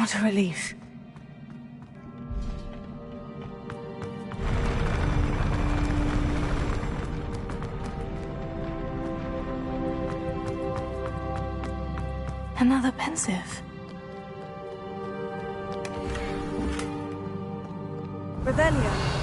What a relief. Another pensive. Revelio.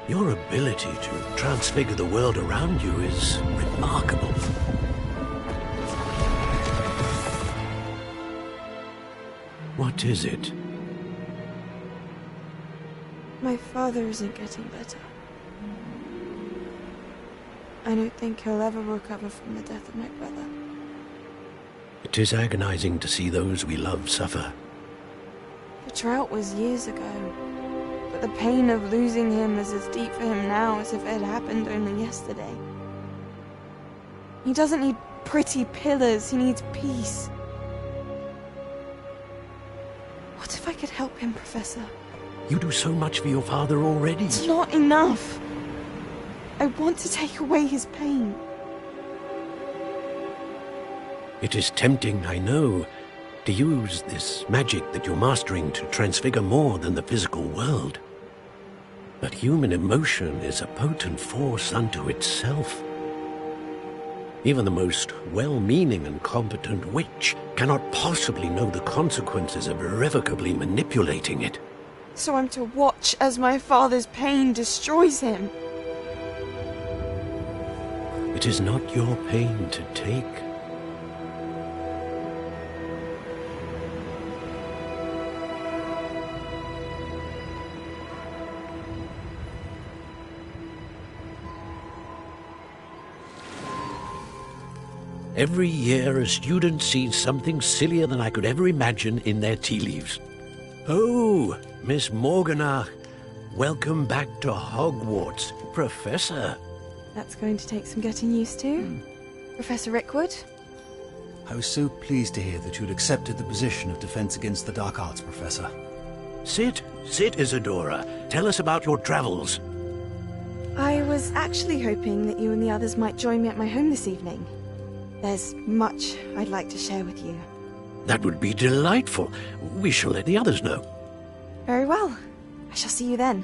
Your ability to transfigure the world around you is remarkable. What is it? My father isn't getting better. I don't think he'll ever recover from the death of my brother. It is agonizing to see those we love suffer. The drought was years ago, but the pain of losing him is as deep for him now as if it had happened only yesterday. He doesn't need pretty pillars, he needs peace. What if I could help him, Professor? You do so much for your father already. It's not enough. I want to take away his pain. It is tempting, I know, to use this magic that you're mastering to transfigure more than the physical world. But human emotion is a potent force unto itself. Even the most well-meaning and competent witch cannot possibly know the consequences of irrevocably manipulating it. So I'm to watch as my father's pain destroys him. It is not your pain to take. Every year, a student sees something sillier than I could ever imagine in their tea leaves. Oh, Miss Morganach, welcome back to Hogwarts, Professor. That's going to take some getting used to. Professor Rickwood? I was so pleased to hear that you'd accepted the position of Defense Against the Dark Arts, Professor. Sit, Isadora. Tell us about your travels. I was actually hoping that you and the others might join me at my home this evening. There's much I'd like to share with you. That would be delightful. We shall let the others know. Very well. I shall see you then.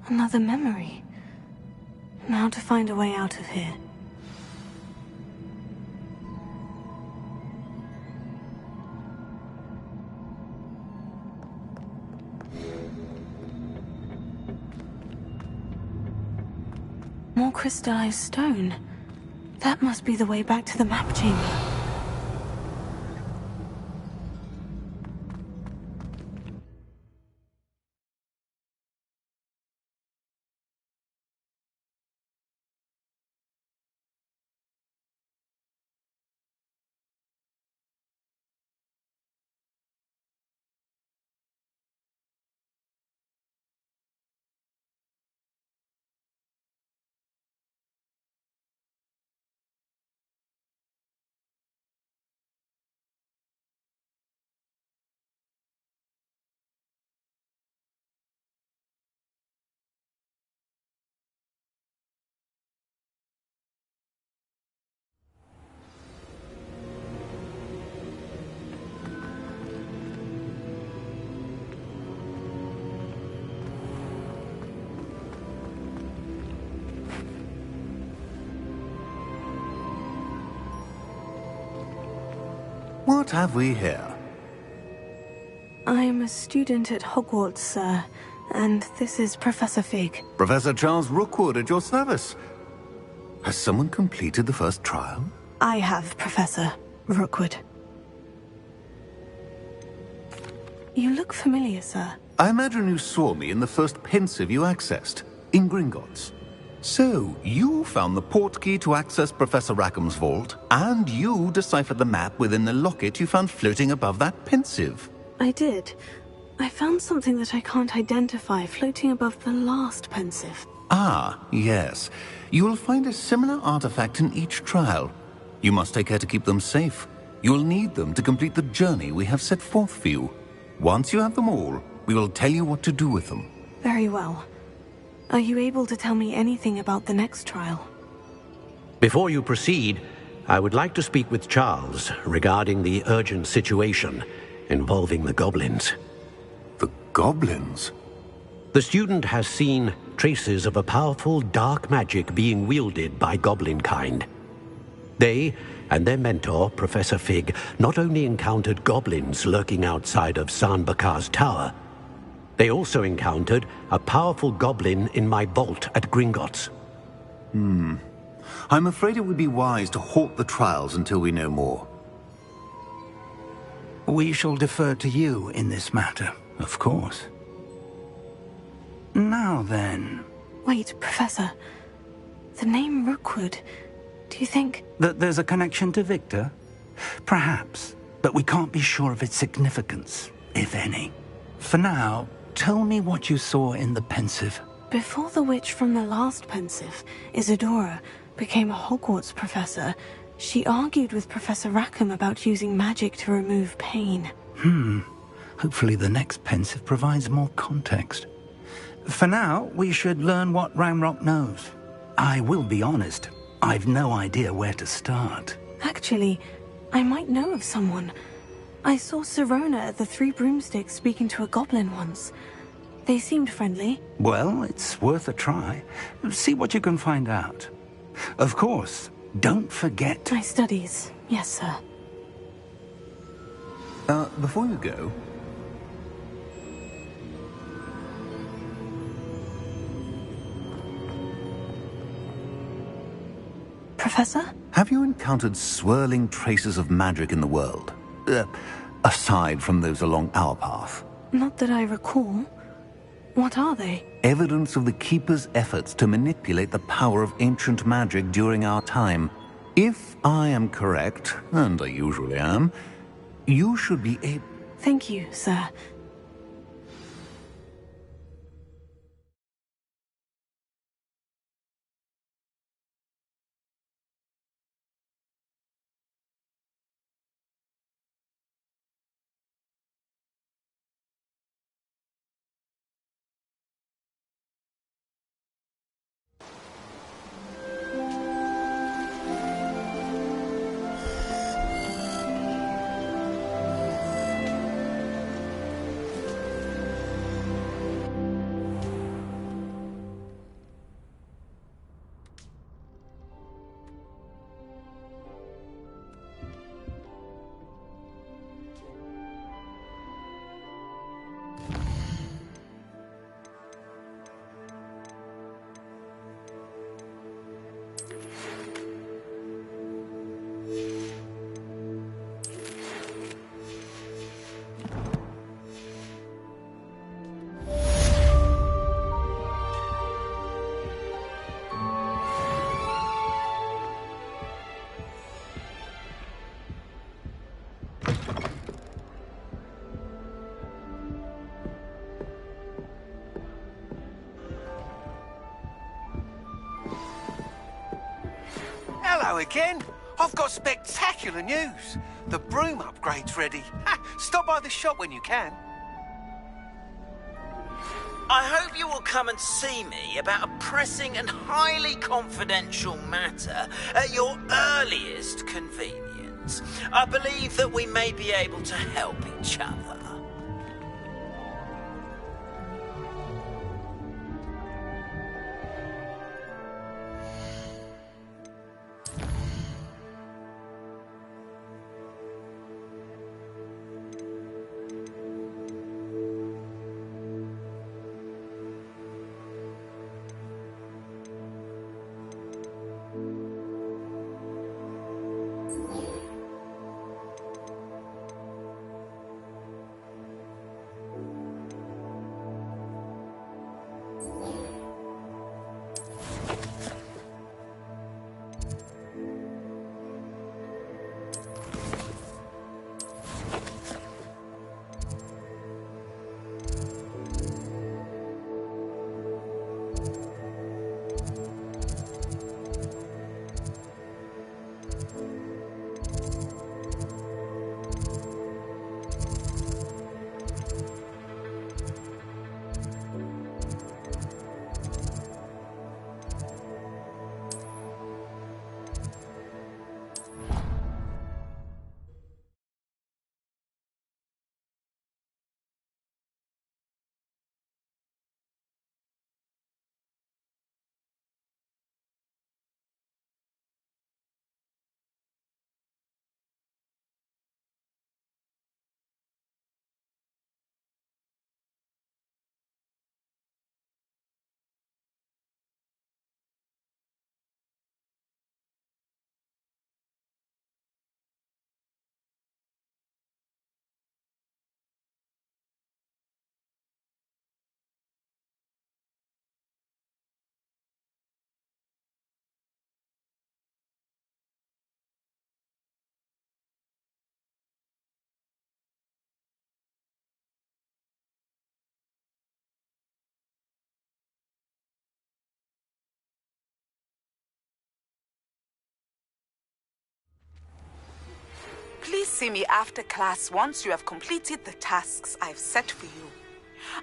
Another memory. Now to find a way out of here. More crystallized stone. That must be the way back to the map chamber. What have we here? I'm a student at Hogwarts, sir, and this is Professor Fig. Professor Charles Rookwood at your service. Has someone completed the first trial? I have, Professor Rookwood. You look familiar, sir. I imagine you saw me in the first pensive you accessed, in Gringotts. So, you found the portkey to access Professor Rackham's vault, and you deciphered the map within the locket you found floating above that pensive. I did. I found something that I can't identify floating above the last pensive. Ah, yes. You will find a similar artifact in each trial. You must take care to keep them safe. You will need them to complete the journey we have set forth for you. Once you have them all, we will tell you what to do with them. Very well. Are you able to tell me anything about the next trial? Before you proceed, I would like to speak with Charles regarding the urgent situation involving the goblins. The goblins? The student has seen traces of a powerful dark magic being wielded by goblin kind. They and their mentor, Professor Fig, not only encountered goblins lurking outside of San Bakar's tower, they also encountered a powerful goblin in my vault at Gringotts. I'm afraid it would be wise to halt the trials until we know more. We shall defer to you in this matter, of course. Now then... Wait, Professor. The name Rookwood. Do you think... That there's a connection to Victor? Perhaps, but we can't be sure of its significance, if any. For now, tell me what you saw in the Pensive. Before the witch from the last Pensive, Isadora, became a Hogwarts professor, she argued with Professor Rackham about using magic to remove pain. Hopefully the next Pensive provides more context. For now, we should learn what Ranrock knows. I will be honest, I've no idea where to start. Actually, I might know of someone. I saw Sirona at the Three Broomsticks speaking to a goblin once. They seemed friendly. Well, it's worth a try. See what you can find out. Of course, don't forget... My studies. Yes, sir. Before you go... Professor? Have you encountered swirling traces of magic in the world? Aside from those along our path? Not that I recall. What are they? Evidence of the Keeper's efforts to manipulate the power of ancient magic during our time. If I am correct, and I usually am, you should be able... Thank you, sir. Hello again. I've got spectacular news. The broom upgrade's ready. Ha, stop by the shop when you can. I hope you will come and see me about a pressing and highly confidential matter at your earliest convenience. I believe that we may be able to help each other. see me after class once you have completed the tasks I've set for you.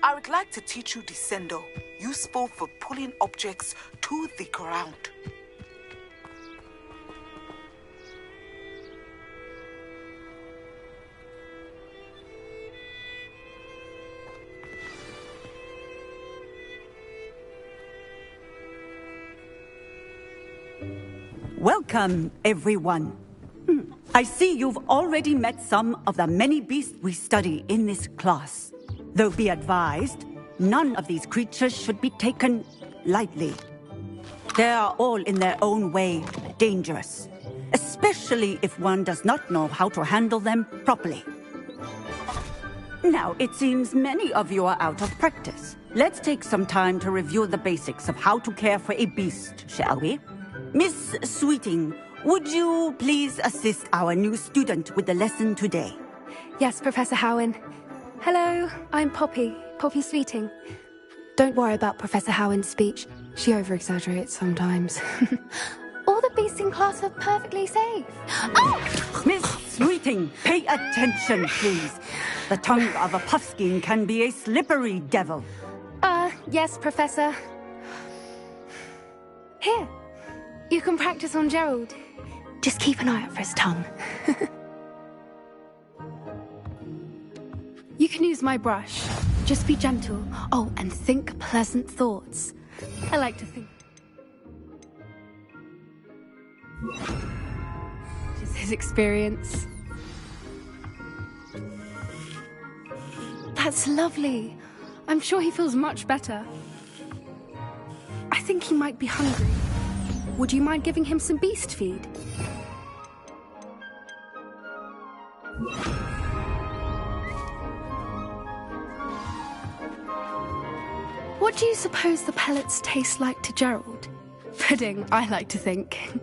I would like to teach you Descendo, useful for pulling objects to the ground. Welcome, everyone. I see you've already met some of the many beasts we study in this class. Though be advised, none of these creatures should be taken lightly. They are all in their own way dangerous, especially if one does not know how to handle them properly. Now, it seems many of you are out of practice. Let's take some time to review the basics of how to care for a beast, shall we? Miss Sweeting, would you please assist our new student with the lesson today? Yes, Professor Howen. Hello, I'm Poppy Sweeting. Don't worry about Professor Howen's speech. She over-exaggerates sometimes. All the beasts in class are perfectly safe. Oh! Miss Sweeting, pay attention, please. The tongue of a puffskein can be a slippery devil. Yes, Professor. Here, you can practice on Gerald. Just keep an eye out for his tongue. You can use my brush. Just be gentle. Oh, and think pleasant thoughts. I like to think. Just his experience. That's lovely. I'm sure he feels much better. I think he might be hungry. Would you mind giving him some beast feed? What do you suppose the pellets taste like to Gerald? Pudding, I like to think.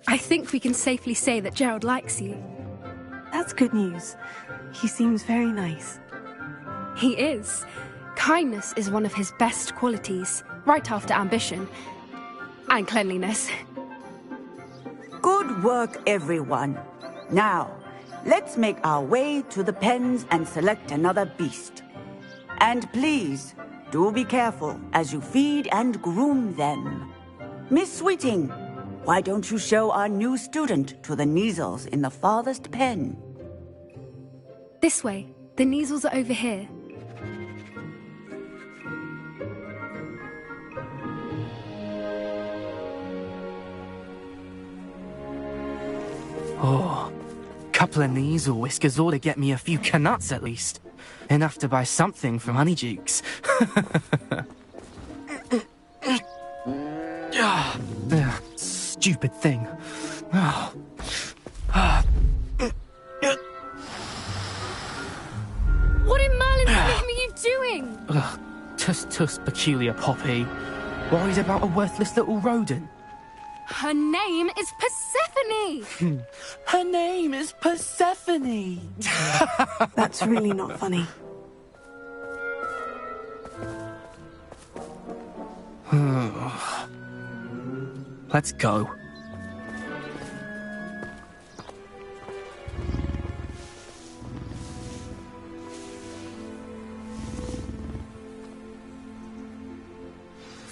I think we can safely say that Gerald likes you. That's good news. He seems very nice. He is. Kindness is one of his best qualities, right after ambition. And cleanliness. Good work, everyone. Now, let's make our way to the pens and select another beast. And please, do be careful as you feed and groom them. Miss Sweeting, why don't you show our new student to the Neasels in the farthest pen? This way. The Neasels are over here. Oh, couple of Neasel whiskers ought to get me a few canuts at least. Enough to buy something from Honeydukes. Stupid thing. Oh. What in Merlin's name are you doing? Tuss, peculiar Poppy. Worried about a worthless little rodent? Her name is Persephone! Her name is Persephone! That's really not funny. Let's go.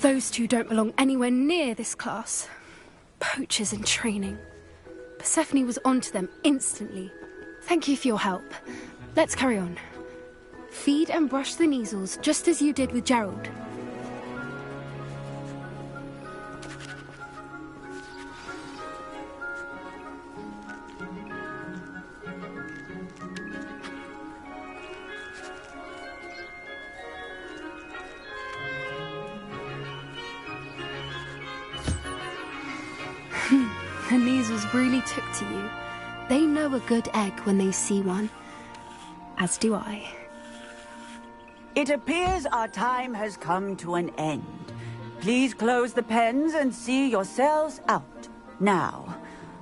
Those two don't belong anywhere near this class. Poachers in training. Persephone was onto them instantly. Thank you for your help. Let's carry on. Feed and brush the Neasels just as you did with Gerald. The Neasels really took to you. They know a good egg when they see one. As do I. It appears our time has come to an end. Please close the pens and see yourselves out. Now,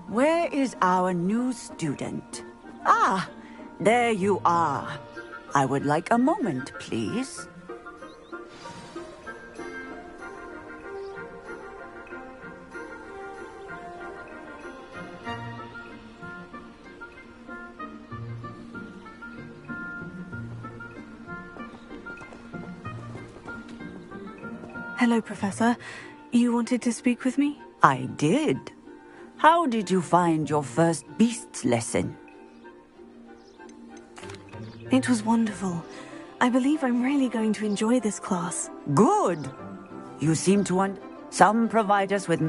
where is our new student? Ah, there you are. I would like a moment, please. Hello, Professor. You wanted to speak with me? I did. How did you find your first beasts lesson? It was wonderful. I believe I'm really going to enjoy this class. Good. You seem to want... Some provide us with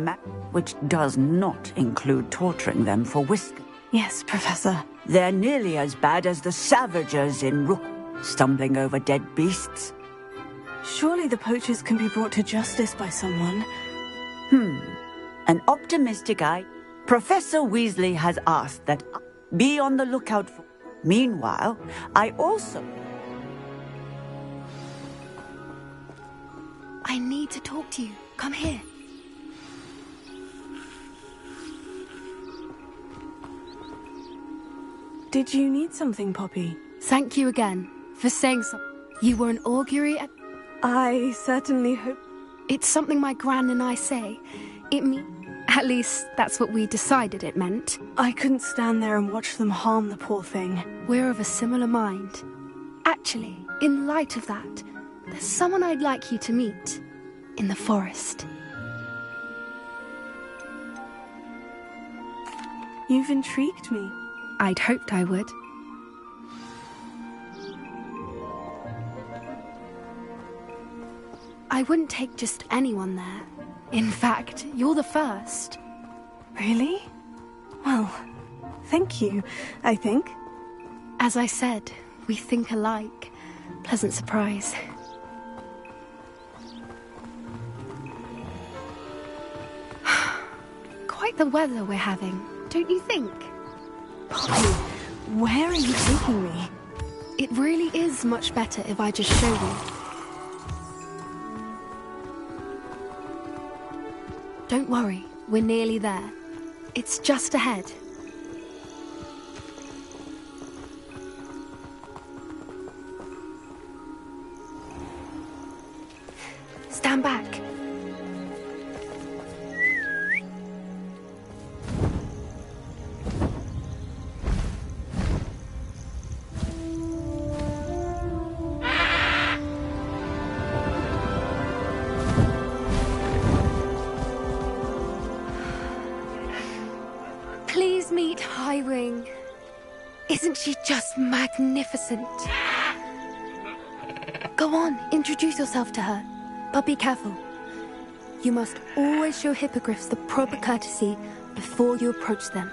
which does not include torturing them for whiskey. Yes, Professor. They're nearly as bad as the savagers in Rook, stumbling over dead beasts. Surely the poachers can be brought to justice by someone. An optimistic eye. Professor Weasley has asked that I be on the lookout for... Meanwhile, I also... I need to talk to you. Come here. Did you need something, Poppy? Thank you again for saying something. You were an augury at... I certainly hope... It's something my gran and I say. It means... At least, that's what we decided it meant. I couldn't stand there and watch them harm the poor thing. We're of a similar mind. Actually, in light of that, there's someone I'd like you to meet. In the forest. You've intrigued me. I'd hoped I would. I wouldn't take just anyone there. In fact, you're the first. Really? Well, thank you, I think. As I said, we think alike. Pleasant surprise. Quite the weather we're having, don't you think? Poppy, where are you taking me? It really is much better if I just show you. Don't worry, we're nearly there. It's just ahead. Stand back. Please meet Highwing. Isn't she just magnificent? Go on, introduce yourself to her. But be careful. You must always show hippogriffs the proper courtesy before you approach them.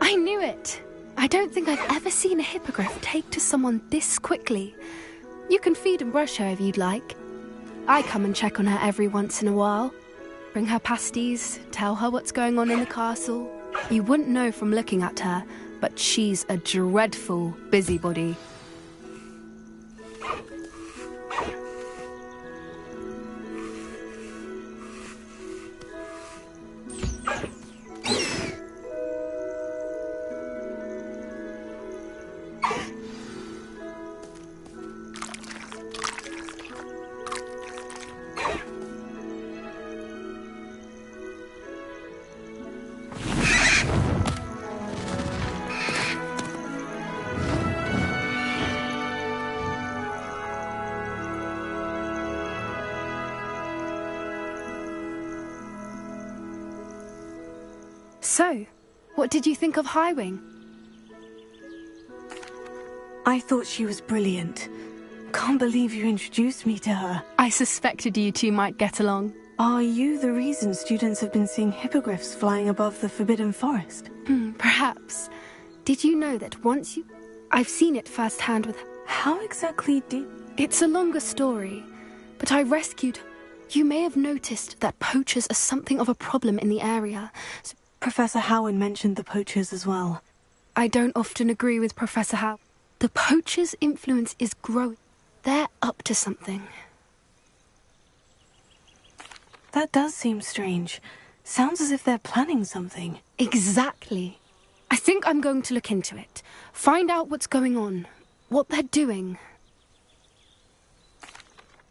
I knew it! I don't think I've ever seen a hippogriff take to someone this quickly. You can feed and brush her if you'd like. I come and check on her every once in a while. Bring her pasties, tell her what's going on in the castle. You wouldn't know from looking at her, but she's a dreadful busybody. So, what did you think of Highwing? I thought she was brilliant. Can't believe you introduced me to her. I suspected you two might get along. Are you the reason students have been seeing hippogriffs flying above the Forbidden Forest? Perhaps. Did you know that once you... I've seen it firsthand with... How exactly did... It's a longer story, but I rescued... You may have noticed that poachers are something of a problem in the area. So Professor Howard mentioned the poachers as well. I don't often agree with Professor Howard. The poachers' influence is growing. They're up to something. That does seem strange. Sounds as if they're planning something. Exactly. I think I'm going to look into it. Find out what's going on. What they're doing.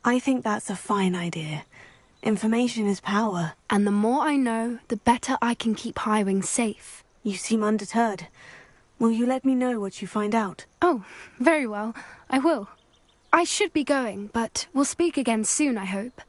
I think that's a fine idea. Information is power. And the more I know, the better I can keep hiring safe. You seem undeterred. Will you let me know what you find out? Oh, very well. I will. I should be going, but we'll speak again soon, I hope.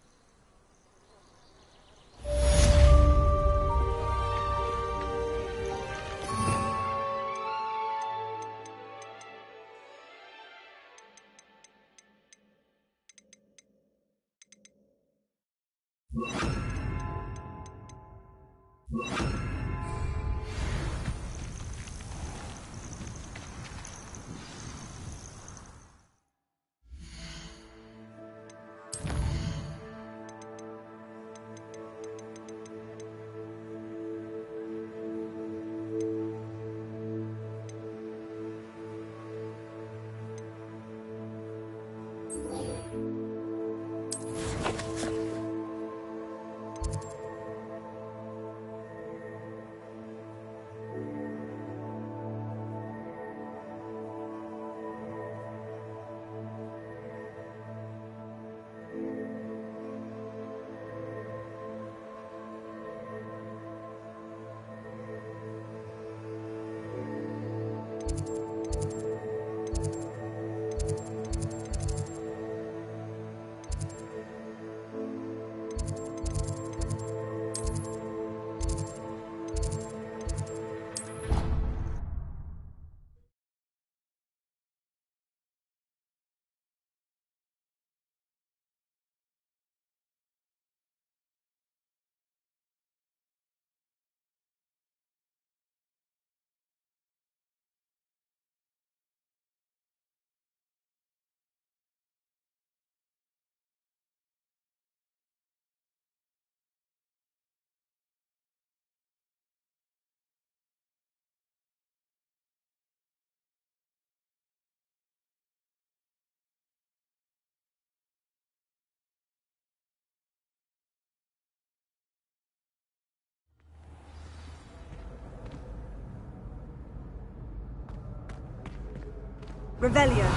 Revelio.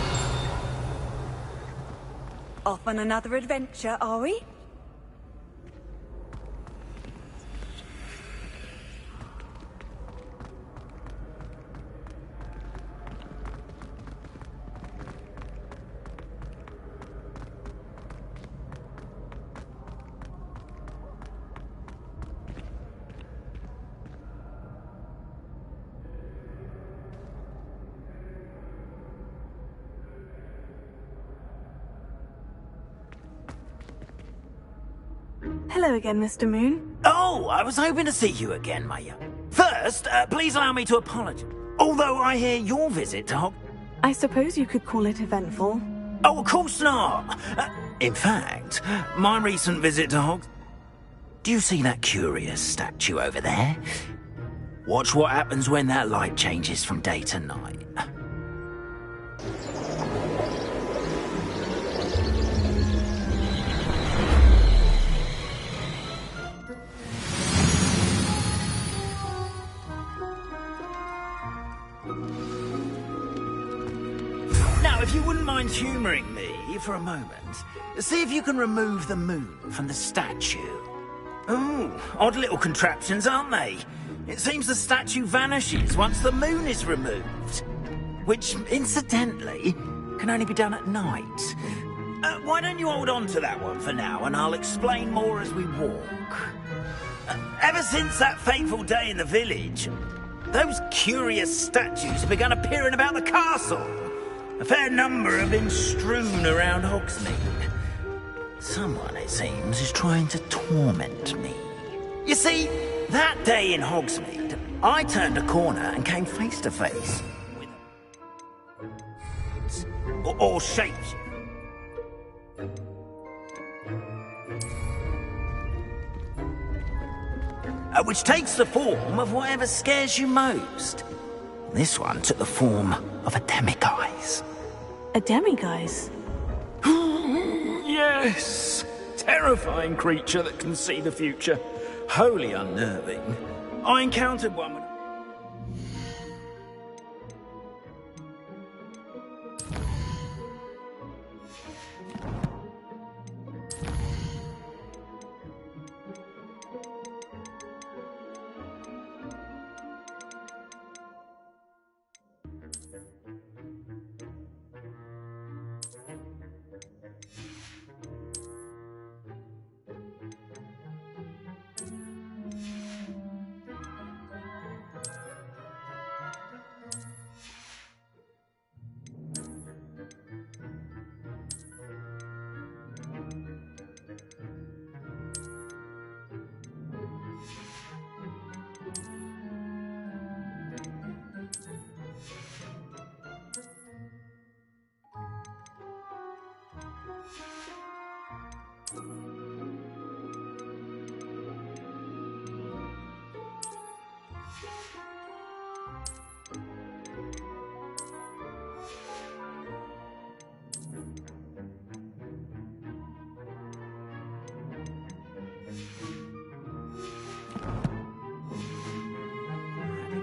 Off on another adventure, are we? Hello again, Mr. Moon. Oh, I was hoping to see you again, my young. First, please allow me to apologize. Although I hear your visit to I suppose you could call it eventful. Oh, of course not. In fact, my recent visit to Do you see that curious statue over there? Watch what happens when that light changes from day to night. Now, if you wouldn't mind humouring me for a moment, see if you can remove the moon from the statue. Ooh, odd little contraptions, aren't they? It seems the statue vanishes once the moon is removed. Which, incidentally, can only be done at night. Why don't you hold on to that one for now, and I'll explain more as we walk. Ever since that fateful day in the village, those curious statues have begun appearing about the castle. A fair number have been strewn around Hogsmeade. Someone, it seems, is trying to torment me. You see, that day in Hogsmeade, I turned a corner and came face to face with... or shapes. Which takes the form of whatever scares you most. This one took the form of a demiguise. A demiguise? Yes! Terrifying creature that can see the future. Wholly unnerving. I encountered one when...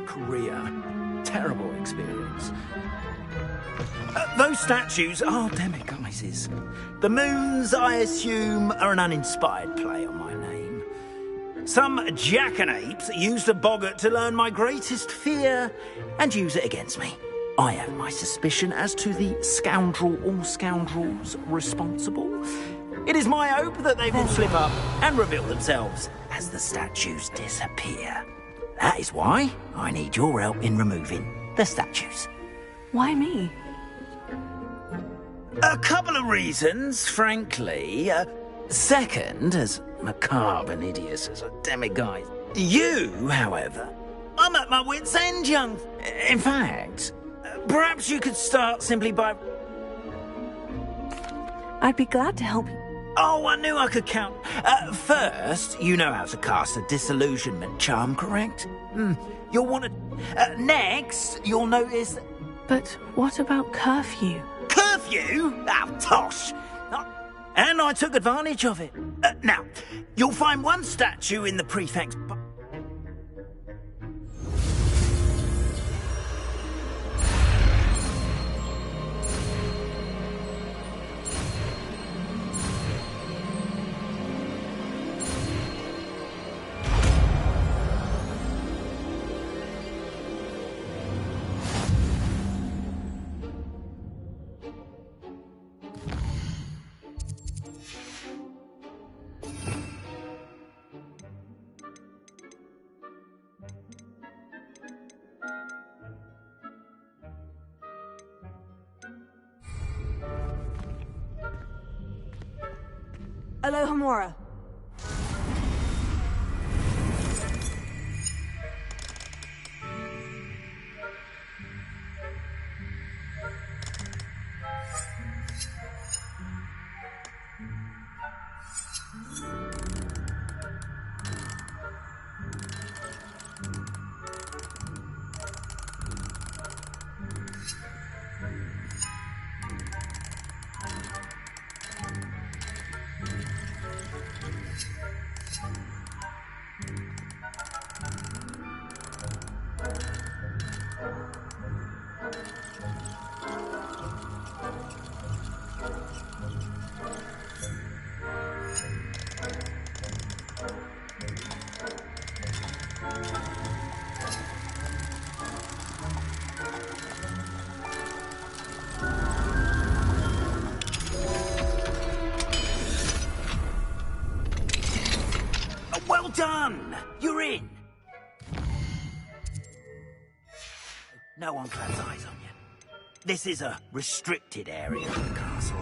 Korea. Terrible experience. Those statues are demiguises. The moons, I assume, are an uninspired play on my name. Some jackanapes used a boggart to learn my greatest fear and use it against me. I have my suspicion as to the scoundrel or scoundrels responsible. It is my hope that they will slip up and reveal themselves as the statues disappear. That is why I need your help in removing the statues. Why me? A couple of reasons, frankly. Second, as macabre and hideous as a demiguise. You, however, I'm at my wit's end, young. In fact, perhaps you could start simply by... I'd be glad to help you. Oh, I knew I could count. First, you know how to cast a disillusionment charm, correct? You'll want to... next, you'll notice... But what about curfew? Curfew? Oh, tosh! And I took advantage of it. Now, you'll find one statue in the prefect's... Alohomora. Well done! You're in! No one claps eyes on you. This is a restricted area of the castle,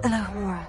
Alohomora.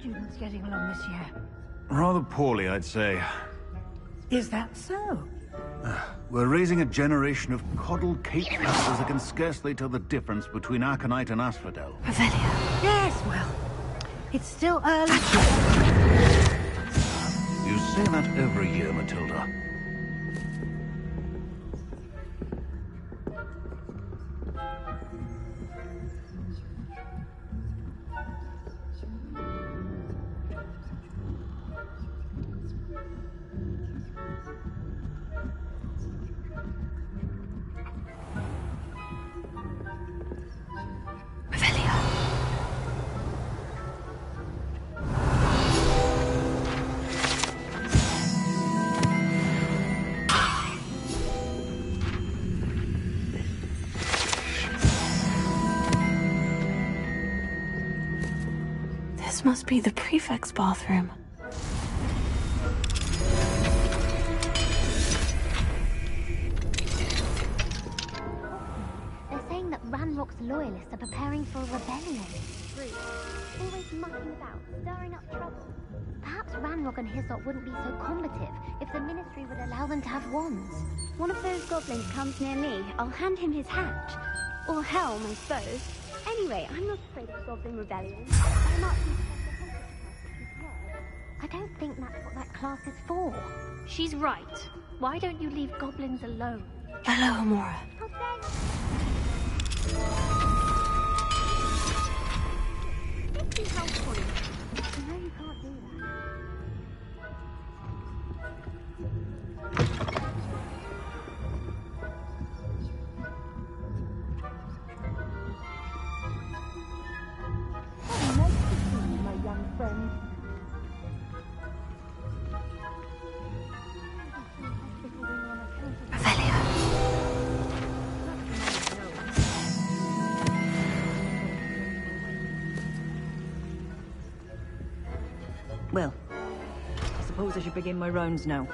students getting along this year? Rather poorly, I'd say. Is that so? We're raising a generation of coddled cape flappers that can scarcely tell the difference between Aconite and Asphodel. Yes, well, it's still early. You say that every year, Matilda. This must be the prefect's bathroom. They're saying that Ranrock's loyalists are preparing for a rebellion. Rude. Always mucking about, stirring up trouble. Perhaps Ranrock and his lot wouldn't be so combative if the Ministry would allow them to have wands. One of those goblins comes near me, I'll hand him his hat. Or helm, I suppose. Anyway, I'm not afraid of Goblin Rebellion. I don't think that's what that class is for. She's right. Why don't you leave goblins alone? Hello, Amora. Be helpful. You know you can't do that. Oh, nice to see you, my young friend. Well, I suppose I should begin my rounds now.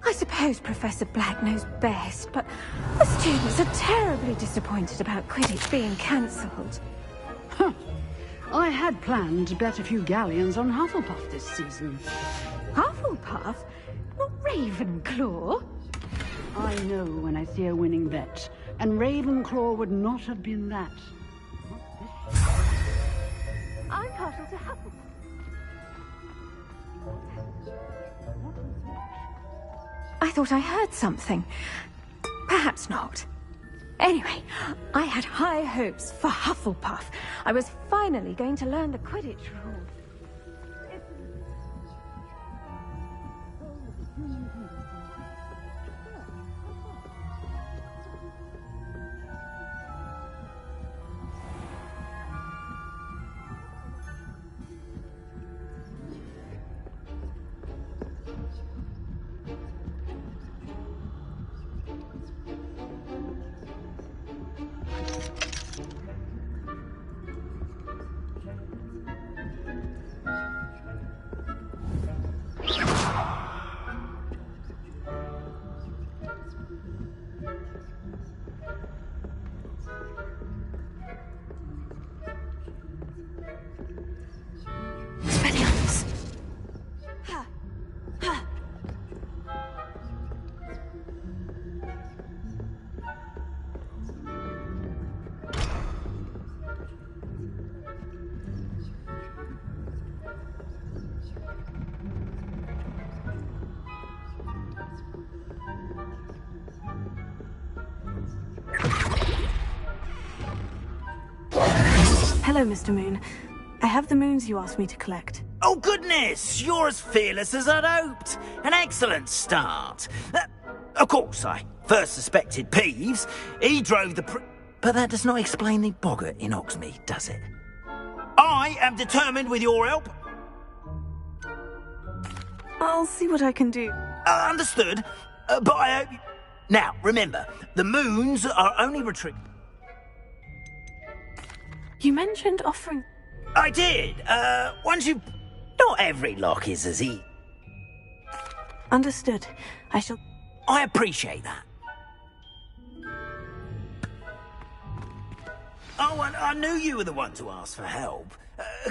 I suppose Professor Black knows best, but the students are terribly disappointed about Quidditch being cancelled. I had planned to bet a few galleons on Hufflepuff this season. Hufflepuff? Not Ravenclaw? I know when I see a winning bet, and Ravenclaw would not have been that. I'm partial to Hufflepuff. I thought I heard something. Perhaps not. Anyway, I had high hopes for Hufflepuff. I was finally going to learn the Quidditch rules. Hello, Mr. Moon. I have the moons you asked me to collect. Oh, goodness! You're as fearless as I'd hoped. An excellent start. Of course, I first suspected Peeves. He drove the... But that does not explain the boggart in Oxmead, does it? I am determined with your help. I'll see what I can do. Understood. But I hope... Now, remember, the moons are only retrieved... You mentioned offering... I did. Once you... Not every lock is as easy. Understood. I shall... I appreciate that. Oh, I knew you were the one to ask for help.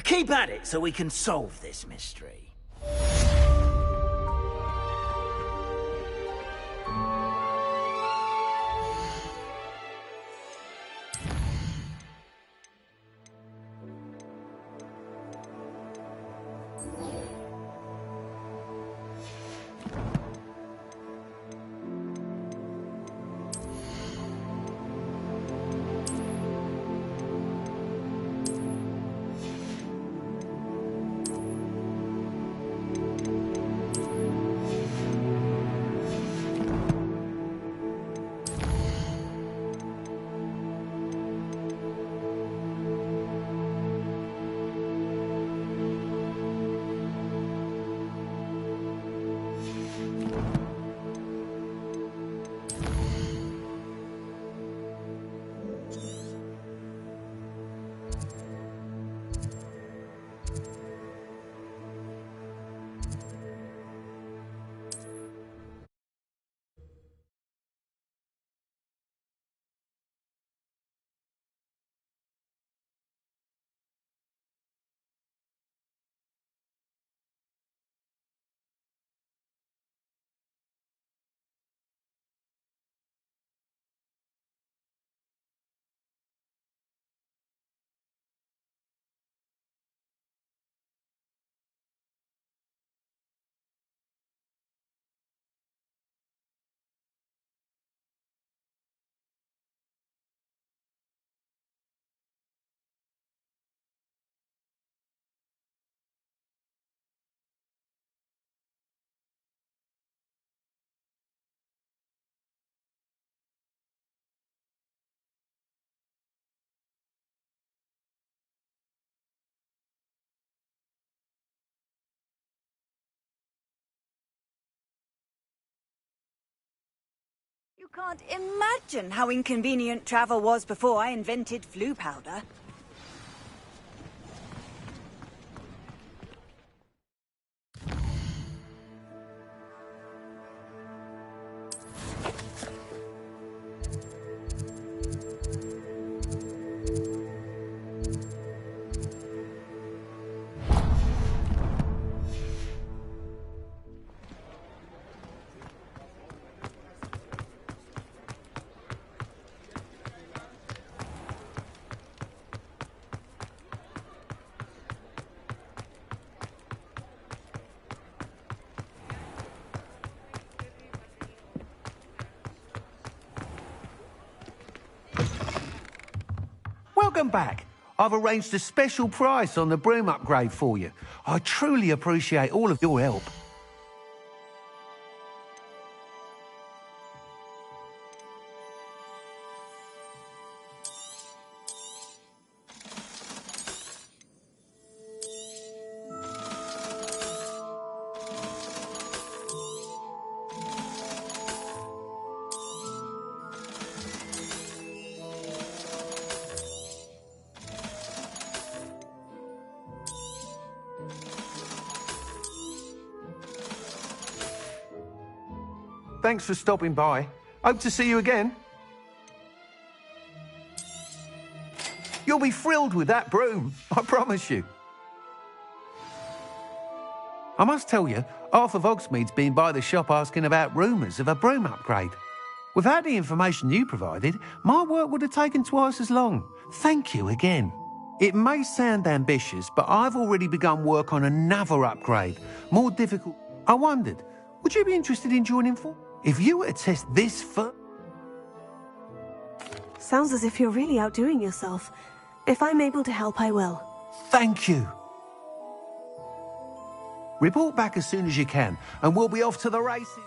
Keep at it so we can solve this mystery. You can't imagine how inconvenient travel was before I invented flu powder. Welcome back. I've arranged a special price on the broom upgrade for you. I truly appreciate all of your help. Thanks for stopping by. Hope to see you again. You'll be thrilled with that broom, I promise you. I must tell you, half of Hogsmeade's been by the shop asking about rumours of a broom upgrade. Without the information you provided, my work would have taken twice as long. Thank you again. It may sound ambitious, but I've already begun work on another upgrade, more difficult. I wondered, would you be interested in joining for? If you were to test this first... Sounds as if you're really outdoing yourself. If I'm able to help, I will. Thank you. Report back as soon as you can, and we'll be off to the races.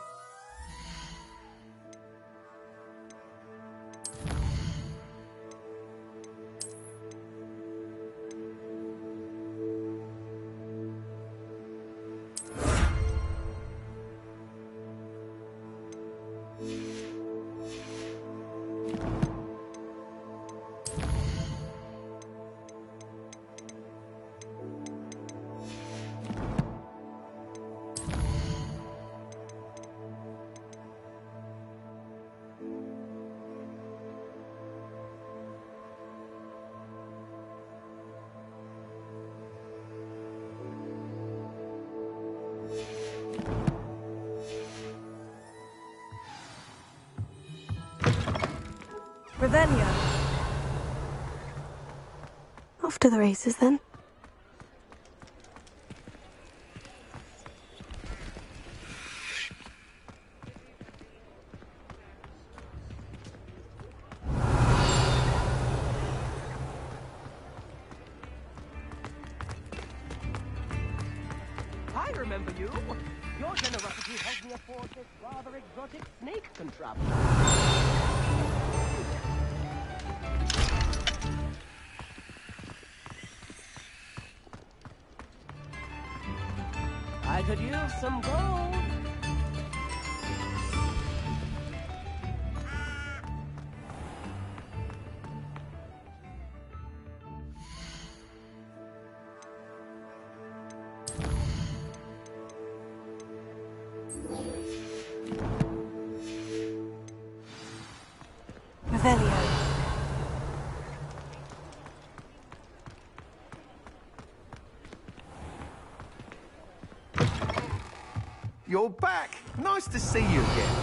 Revelio. Off to the races, then. I remember you. Your generosity helped me afford this rather exotic snake contraption. I could use some gold. Revelio. You're back. Nice to see you again.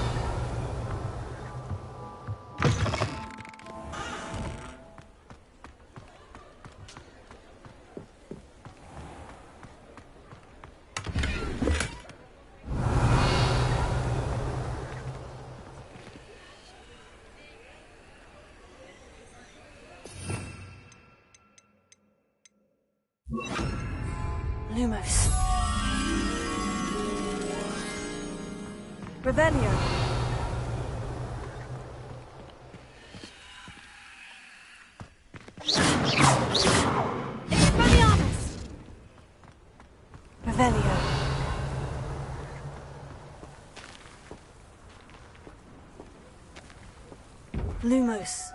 Lumos. Revelio. Expelliarmus! Revelio. Lumos.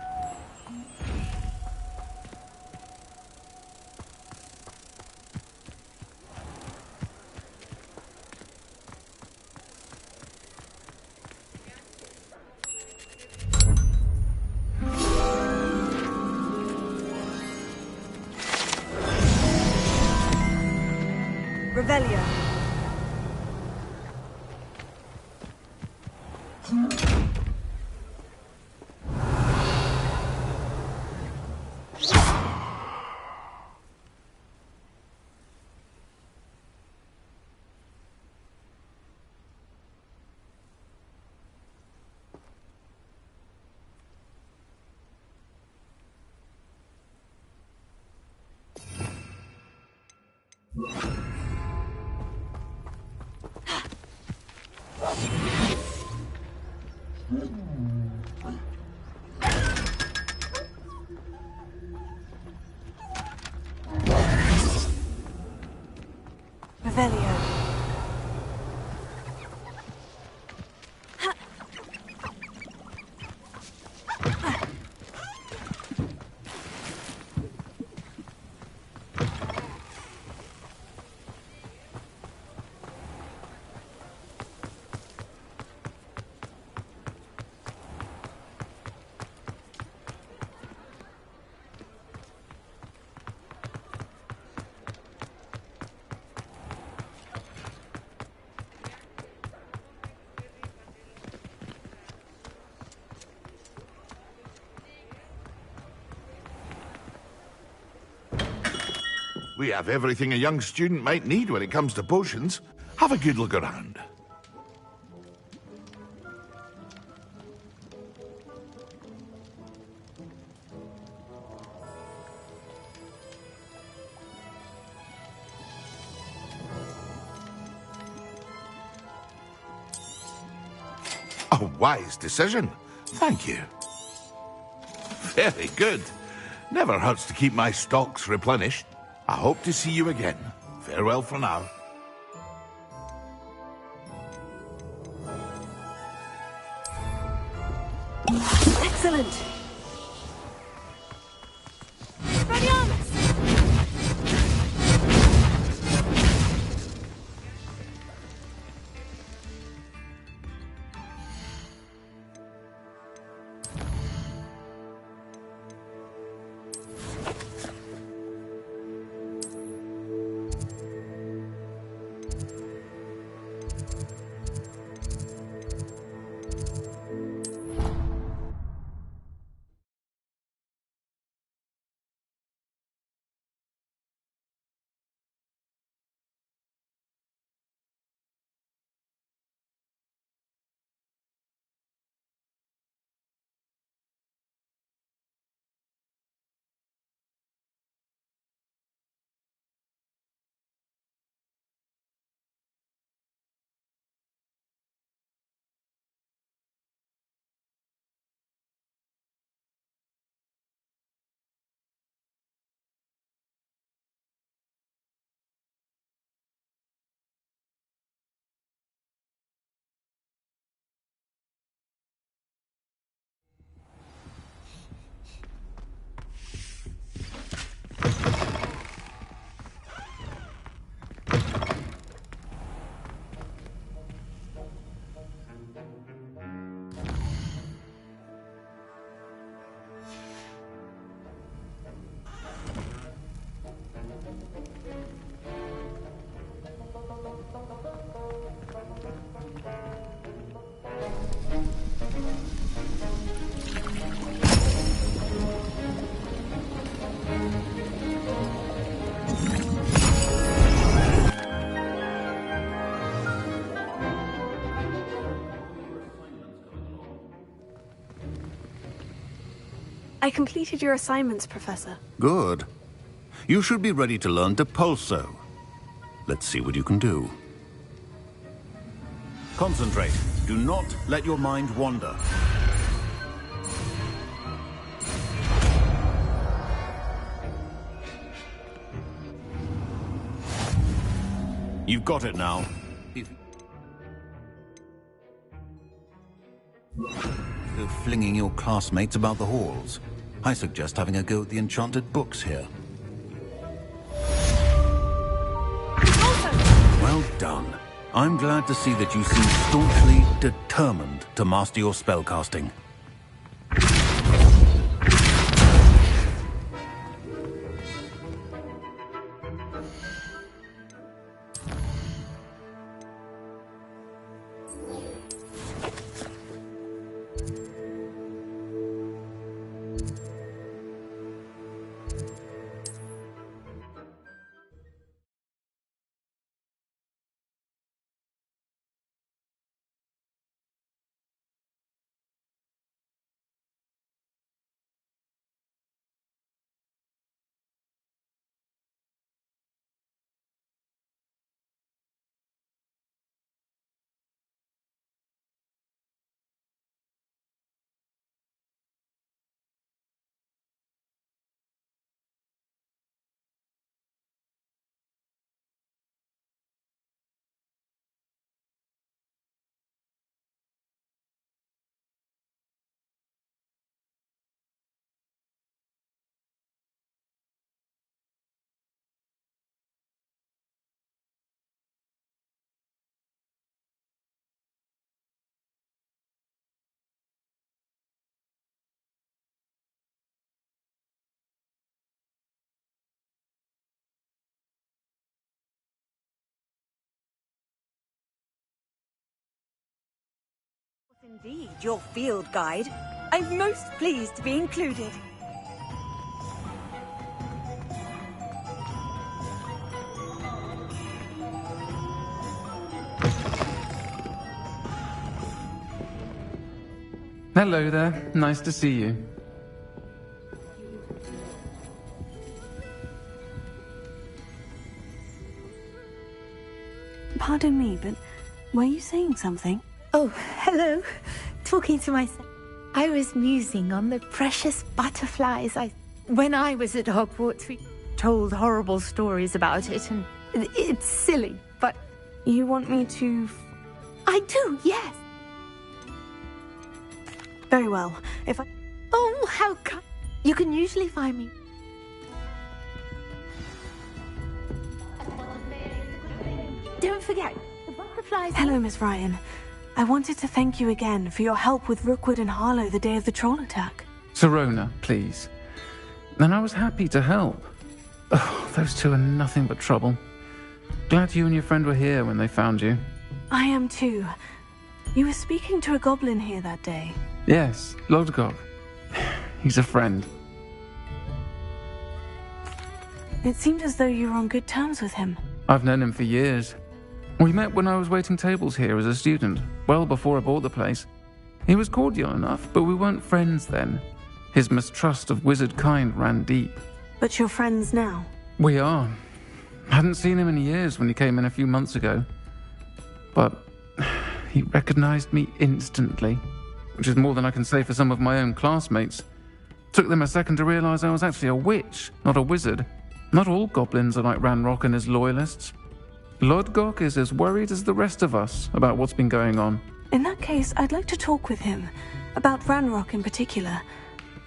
Revelio. Revelio. We have everything a young student might need when it comes to potions. Have a good look around. A wise decision. Thank you. Very good. Never hurts to keep my stocks replenished. I hope to see you again. Farewell for now. Excellent. I completed your assignments, Professor. Good. You should be ready to learn Depulso. Let's see what you can do. Concentrate. Do not let your mind wander. You've got it now. Go flinging your classmates about the halls. I suggest having a go at the enchanted books here. Well done. I'm glad to see that you seem staunchly determined to master your spellcasting. Indeed, your field guide. I'm most pleased to be included. Hello there. Nice to see you. Pardon me, but were you saying something? Oh, hello. Talking to myself. I was musing on the precious butterflies. When I was at Hogwarts, we told horrible stories about it, and it's silly, but... You want me to... I do, yes. Very well. If I... Oh, how kind. You can usually find me. Don't forget, the butterflies... Hello, Miss Ryan. I wanted to thank you again for your help with Rookwood and Harlow the day of the troll attack. Sirona, please. And I was happy to help. Oh, those two are nothing but trouble. Glad you and your friend were here when they found you. I am too. You were speaking to a goblin here that day. Yes, Lodgok. He's a friend. It seemed as though you were on good terms with him. I've known him for years. We met when I was waiting tables here as a student, well before I bought the place. He was cordial enough, but we weren't friends then. His mistrust of wizard kind ran deep. But you're friends now? We are. Hadn't seen him in years when he came in a few months ago. But he recognized me instantly, which is more than I can say for some of my own classmates. Took them a second to realize I was actually a witch, not a wizard. Not all goblins are like Ranrock and his loyalists. Lodgok is as worried as the rest of us about what's been going on. In that case, I'd like to talk with him. About Ranrock in particular.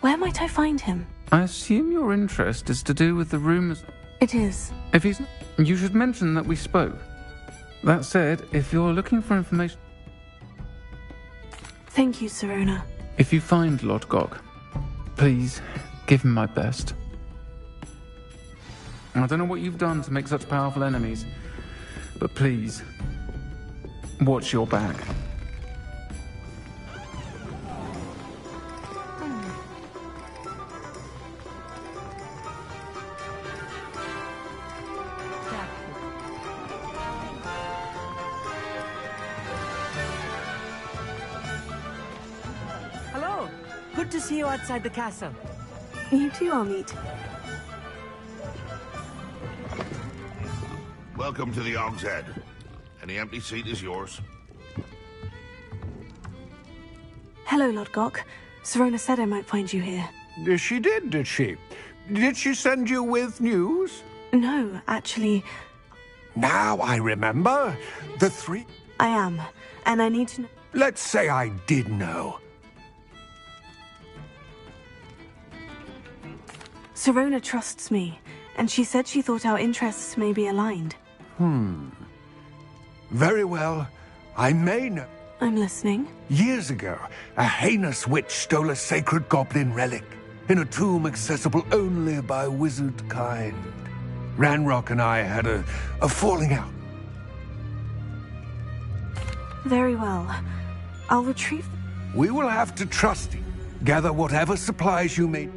Where might I find him? I assume your interest is to do with the rumors. It is. If he's not, you should mention that we spoke. That said, if you're looking for information... Thank you, Sirona. If you find Lodgok, please give him my best. I don't know what you've done to make such powerful enemies, but please, watch your back. Hello. Good to see you outside the castle. You too, I'll meet. Welcome to the Og's Head. Any empty seat is yours. Hello, Lodgok. Serona said I might find you here. She did she? Did she send you with news? No, actually... Now I remember. The three... I am, and I need to know... Let's say I did know. Serona trusts me, and she said she thought our interests may be aligned. Very well. I may know. I'm listening. Years ago, a heinous witch stole a sacred goblin relic in a tomb accessible only by wizard kind. Ranrock and I had a falling out. Very well. I'll retrieve... We will have to trust you. Gather whatever supplies you may...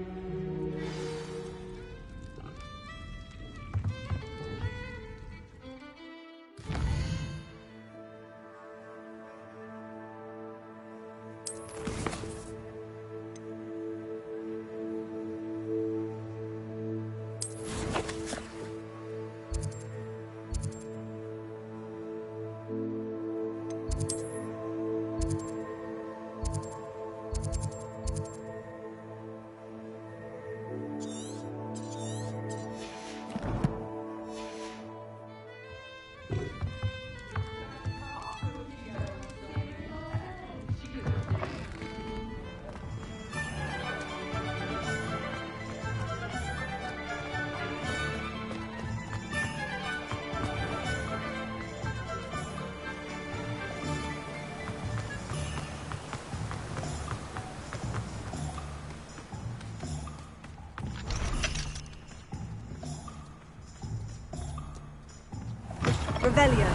Revelio.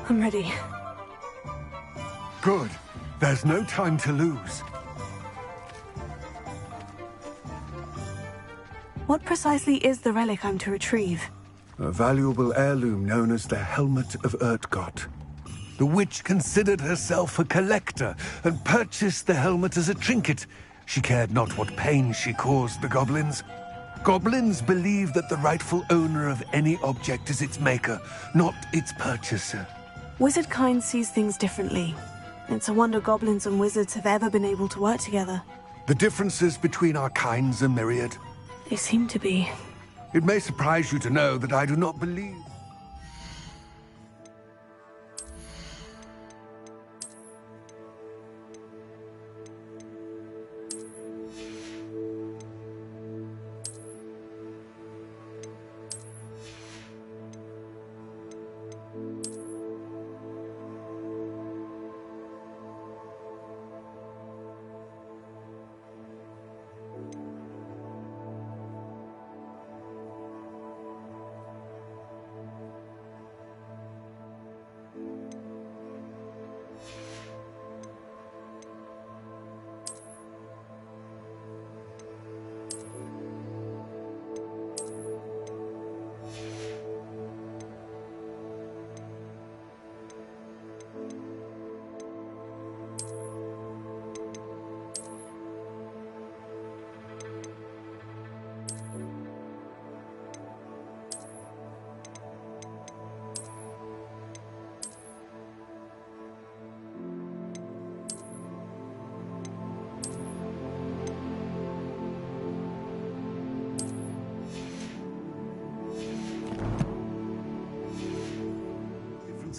I'm ready. Good. There's no time to lose. What precisely is the relic I'm to retrieve? A valuable heirloom known as the Helmet of Urtgott. The witch considered herself a collector and purchased the helmet as a trinket. She cared not what pain she caused the goblins. Goblins believe that the rightful owner of any object is its maker, not its purchaser. Wizard kind sees things differently. It's a wonder goblins and wizards have ever been able to work together. The differences between our kinds are myriad. They seem to be. It may surprise you to know that I do not believe...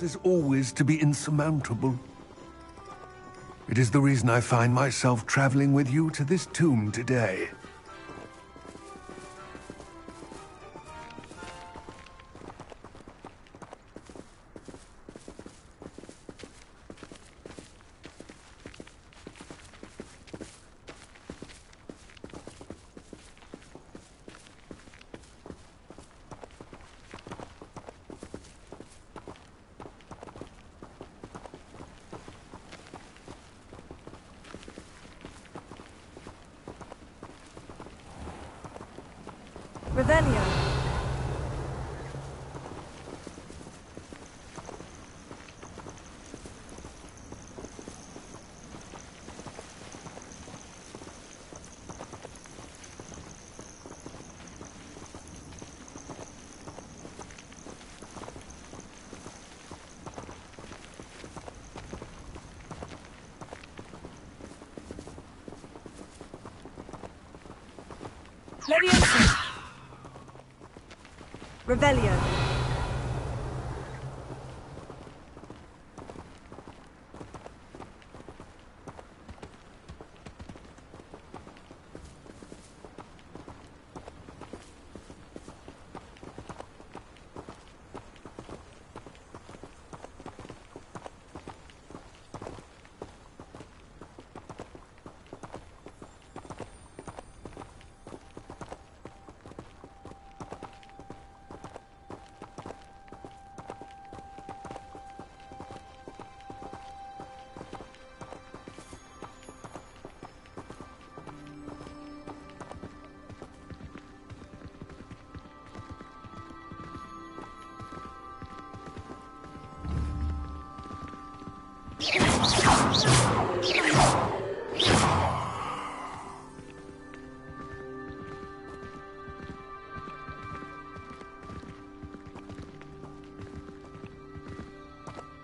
is always to be insurmountable. It is the reason I find myself traveling with you to this tomb today. Revelio. Leviosa. Revelio.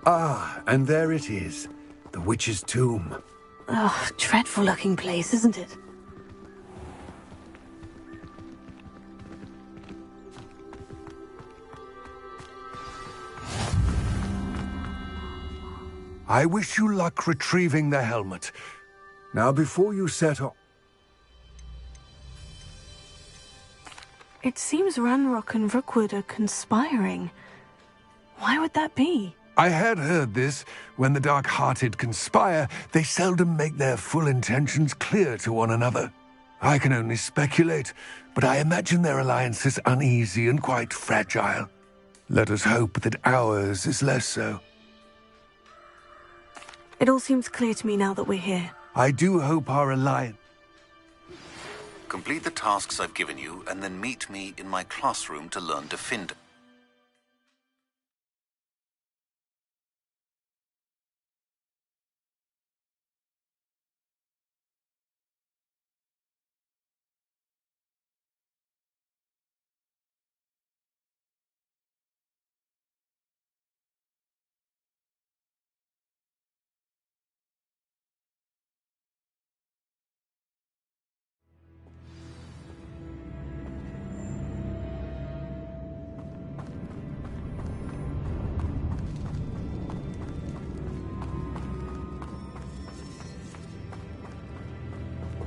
Ah, and there it is. The witch's tomb. Oh, dreadful looking place, isn't it? I wish you luck retrieving the helmet. Now, before you set off... It seems Ranrock and Rookwood are conspiring. Why would that be? I had heard this. When the dark-hearted conspire, they seldom make their full intentions clear to one another. I can only speculate, but I imagine their alliance is uneasy and quite fragile. Let us hope that ours is less so. It all seems clear to me now that we're here. I do hope our alliance... Complete the tasks I've given you, and then meet me in my classroom to learn Defend.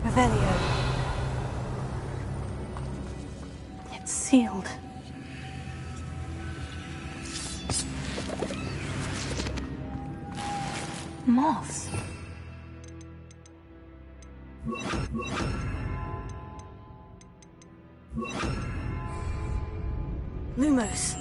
Revelio. It's sealed. Moths. Lumos.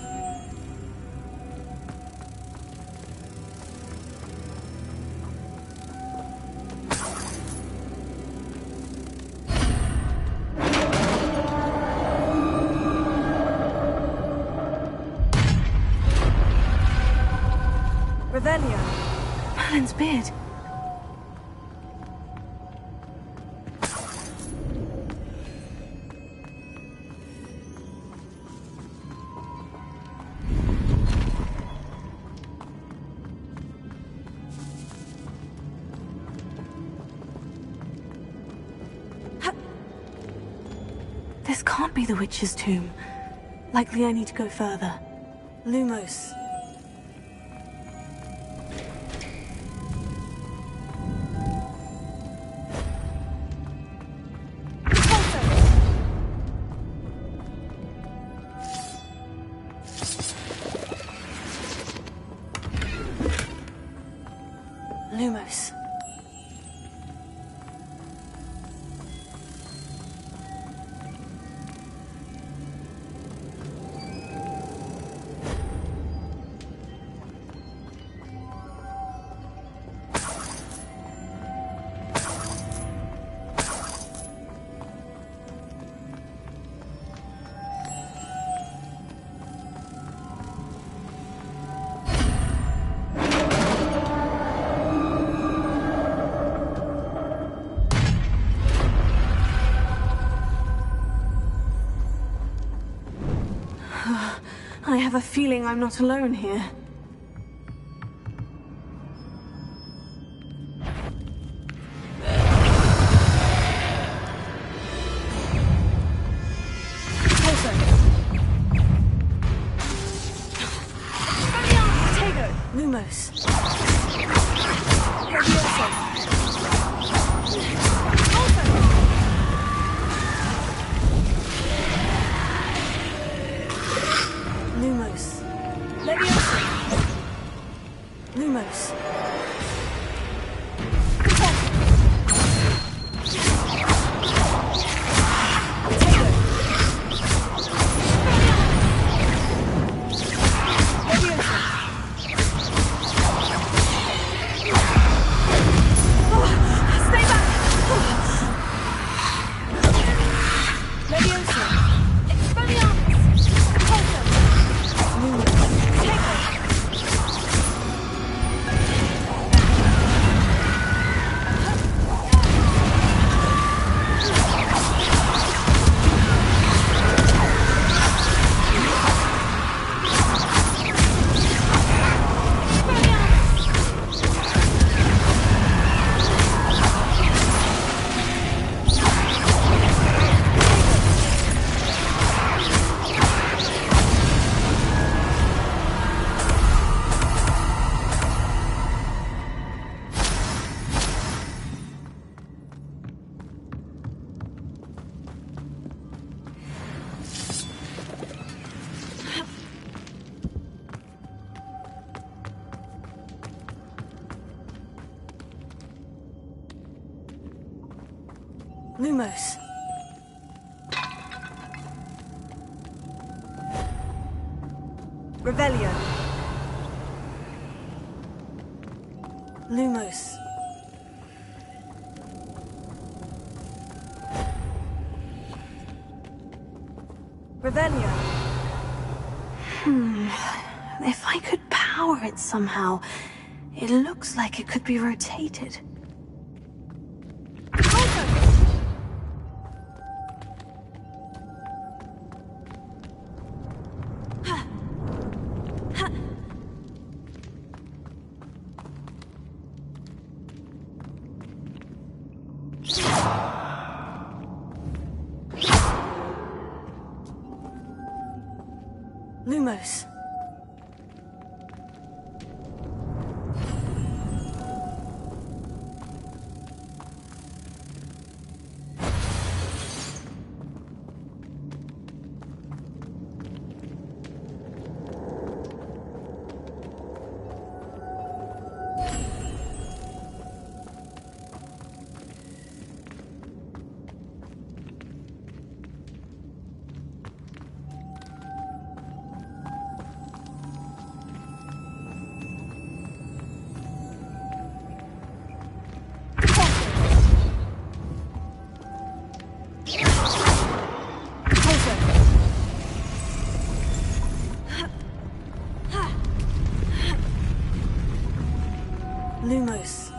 Revelio. Merlin's beard. This can't be the witch's tomb. Likely I need to go further. Lumos. Lumos. I have a feeling I'm not alone here. Lumos. Levioso. Lumos. Levioso. Lumos. Lumos. Revelio. Lumos. Revelio. If I could power it somehow, it looks like it could be rotated. Lumos. Lumos.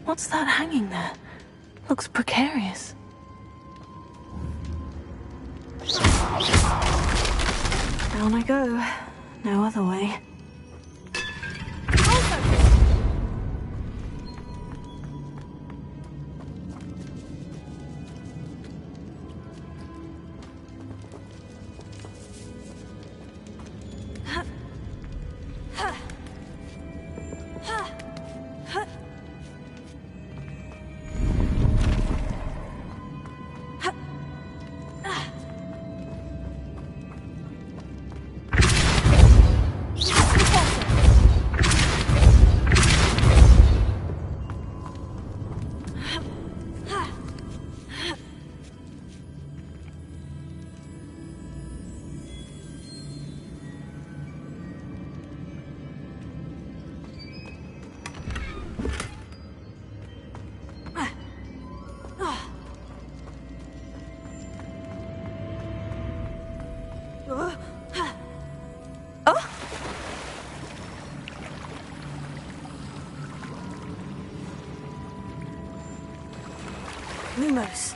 What's that hanging there? Looks precarious. Down I go. No other way. Lumos.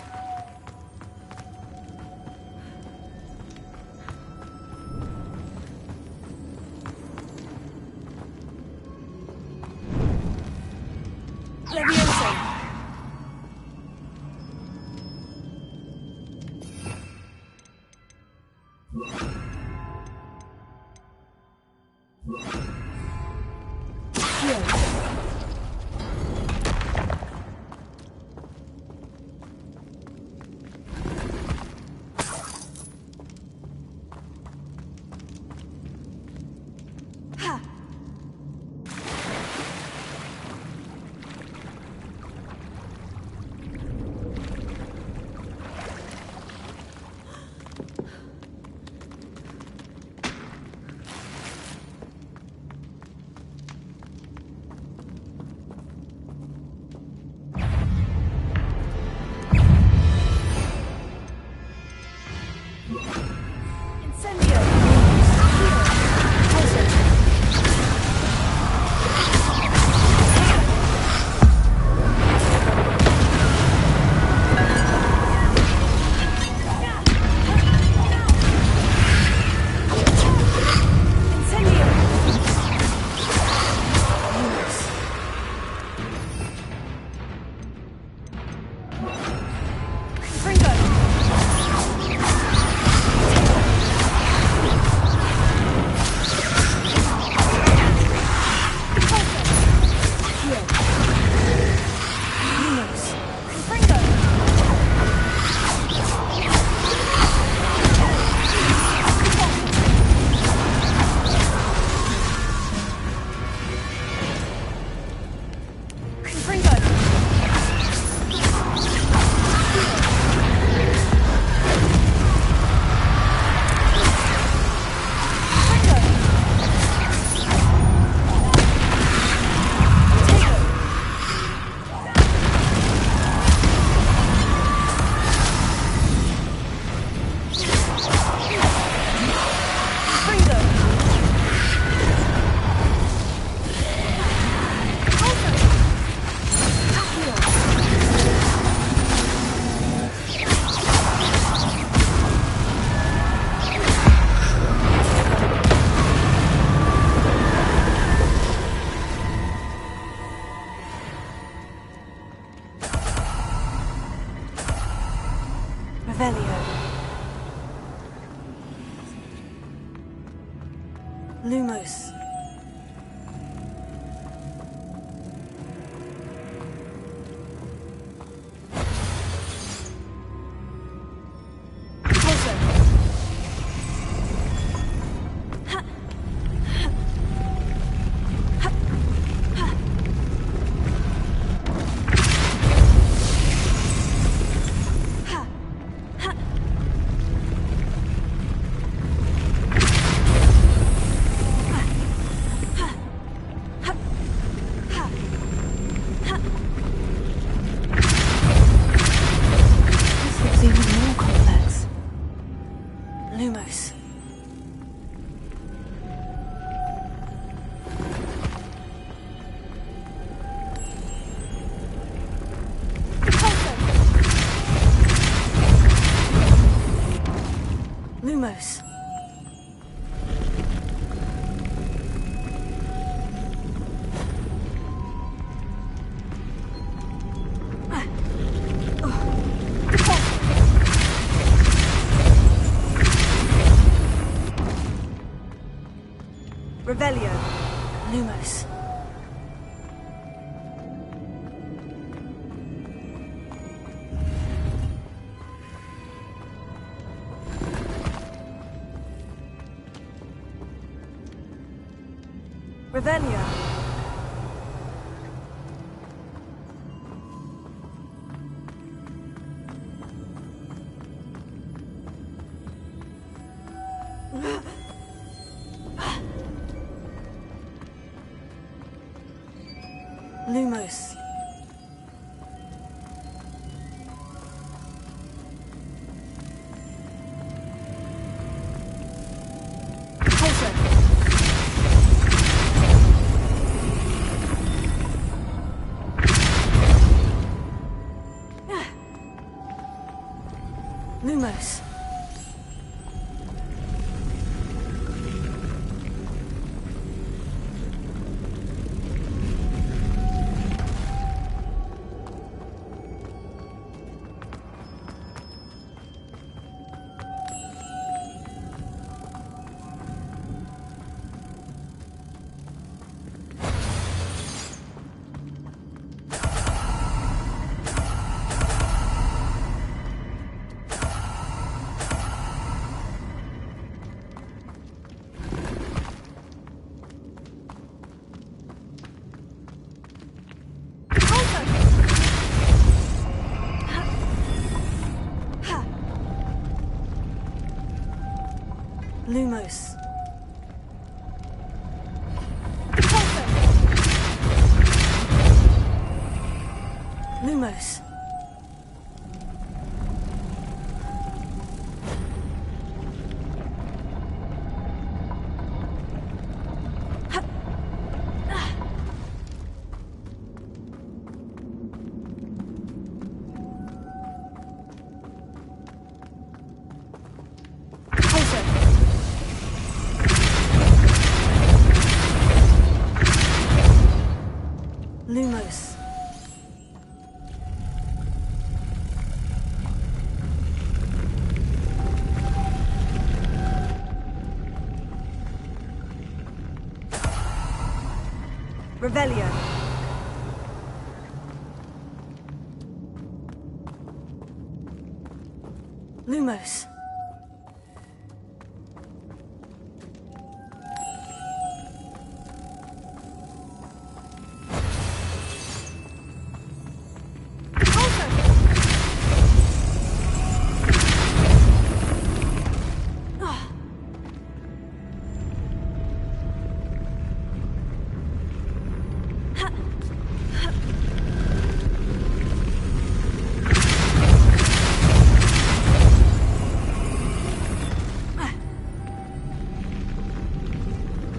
Leviosa. Lumos. Lumos. Revelio. Lumos. Revelio. Lumos. Lumos. Lumos. Lumos. Lumos. Revelio. Lumos.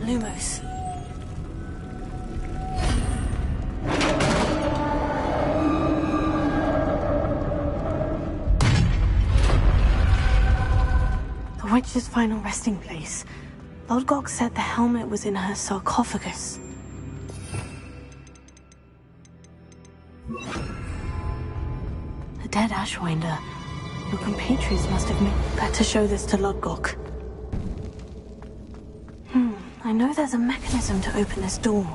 Lumos. The witch's final resting place. Lodgok said the helmet was in her sarcophagus. The dead Ashwinder. Your compatriots must have made better show this to Lodgok. I know there's a mechanism to open this door.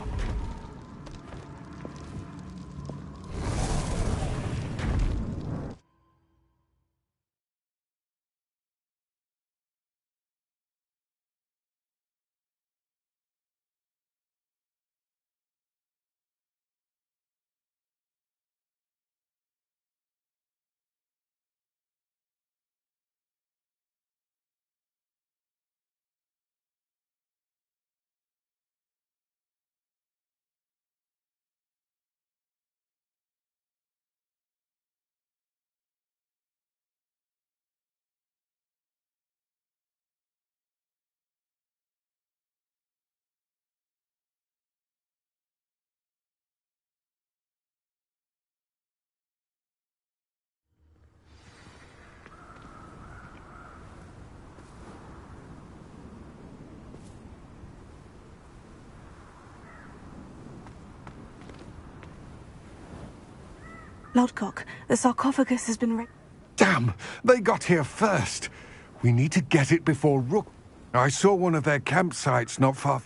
Lodgok, the sarcophagus has been Damn! They got here first. We need to get it before Rook. I saw one of their campsites not far.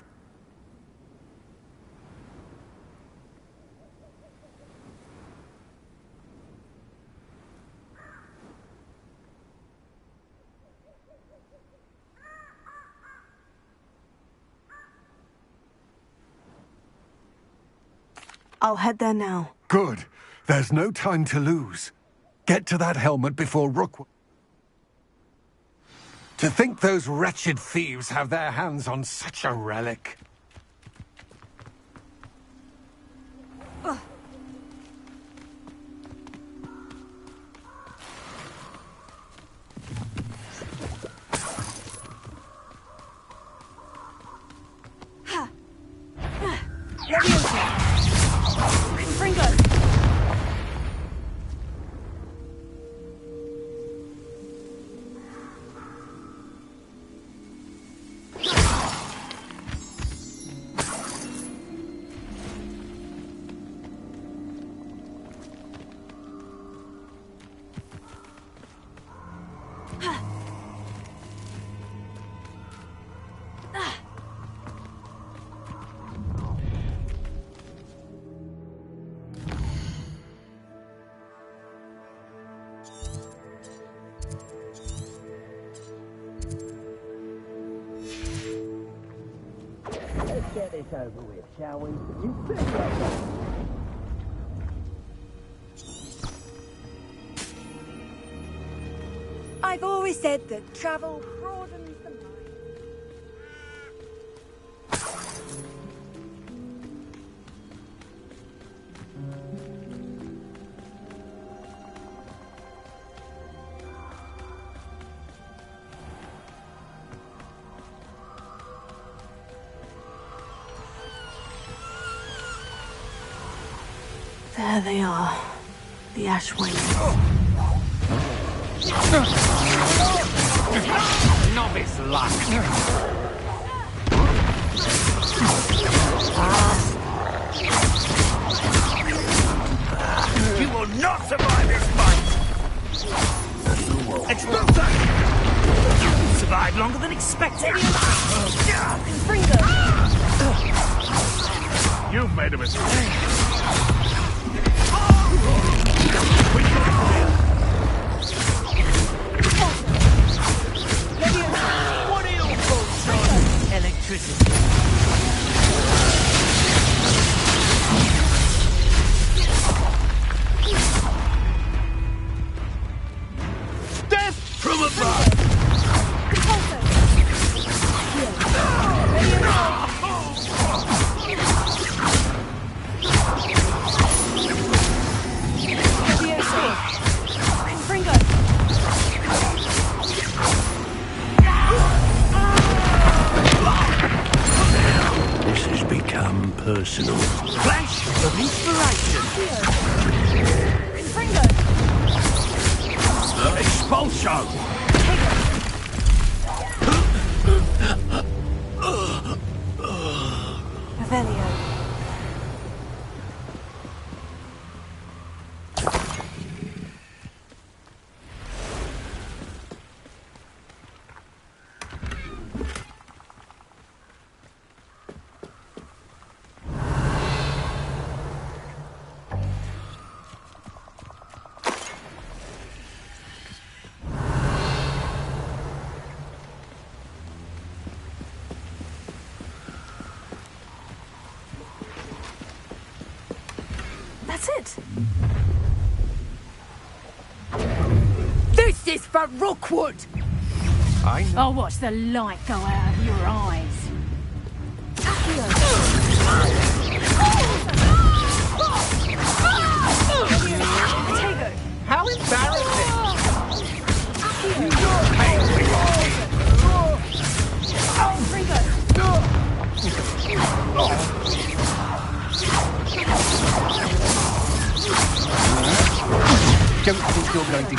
I'll head there now. Good. There's no time to lose. Get to that helmet before Rook. To think those wretched thieves have their hands on such a relic. get this over with, shall we? Investigate. I've always said that travel broadens the mind. There they are. The Ashwings. Novice luck. You will not survive this fight! Explosion! Survived longer than expected! You've made a mistake. What are your thoughts on electricity? Death from above! This has become personal. Flash of inspiration! Expulsion! Revelio. That's it. This is for Rookwood! I know. I'll watch the light go out of your eyes. How embarrassing! Don't think you're going to...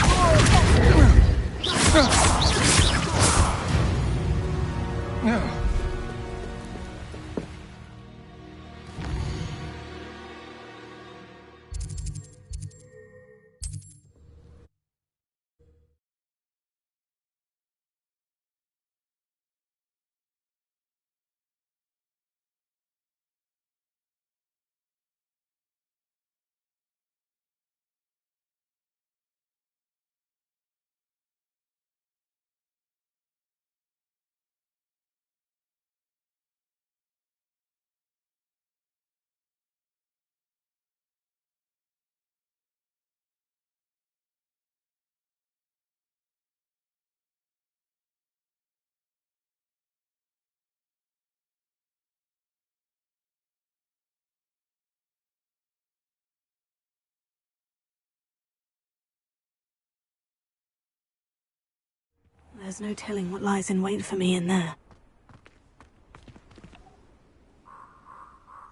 There's no telling what lies in wait for me in there.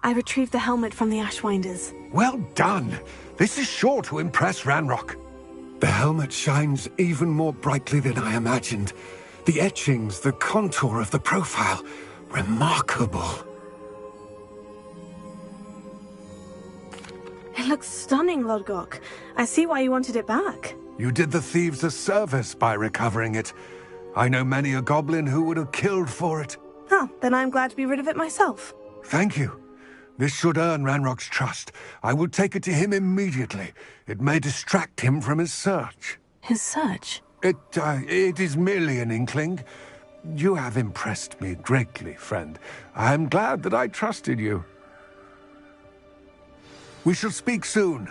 I retrieved the helmet from the Ashwinders. Well done. This is sure to impress Ranrock. The helmet shines even more brightly than I imagined. The etchings, the contour of the profile. Remarkable. It looks stunning, Lodgok. I see why you wanted it back. You did the thieves a service by recovering it. I know many a goblin who would have killed for it. Oh, then I'm glad to be rid of it myself. Thank you. This should earn Ranrock's trust. I will take it to him immediately. It may distract him from his search. His search? It is merely an inkling. You have impressed me greatly, friend. I am glad that I trusted you. We shall speak soon.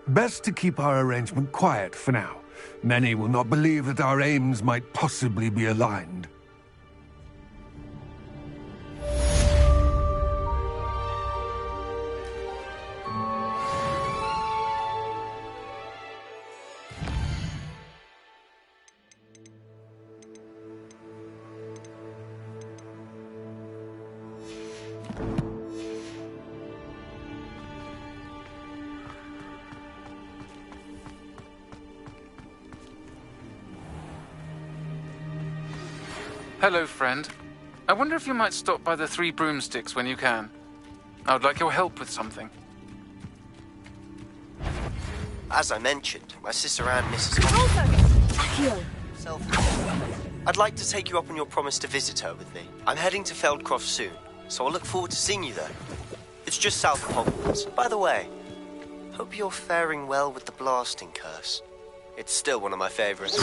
Best to keep our arrangement quiet for now. Many will not believe that our aims might possibly be aligned. Hello, friend. I wonder if you might stop by the Three Broomsticks when you can. I would like your help with something. As I mentioned, my sister Anne misses Akio. I'd like to take you up on your promise to visit her with me. I'm heading to Feldcroft soon, so I'll look forward to seeing you there. It's just south of Hogwarts. By the way, hope you're faring well with the blasting curse. It's still one of my favorites.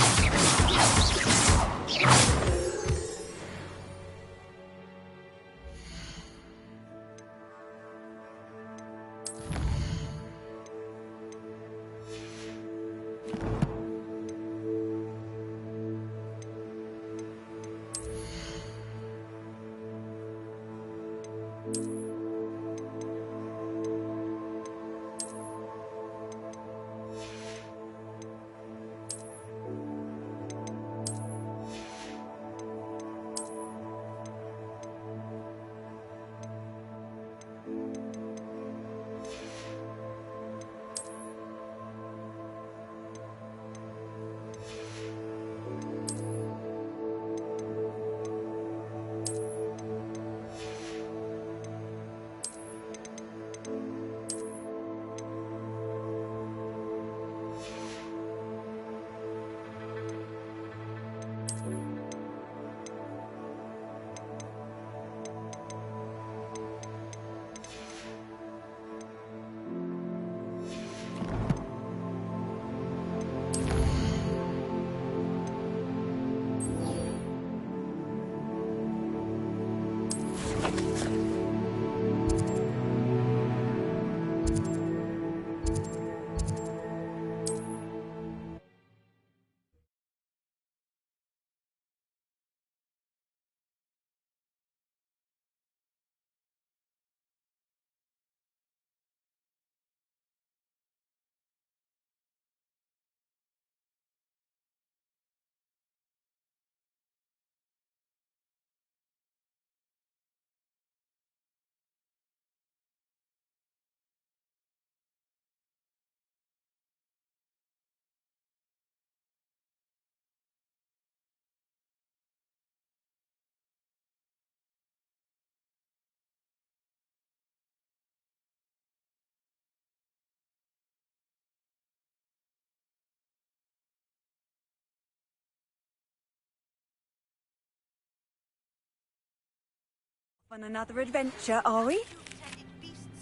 On another adventure, are we?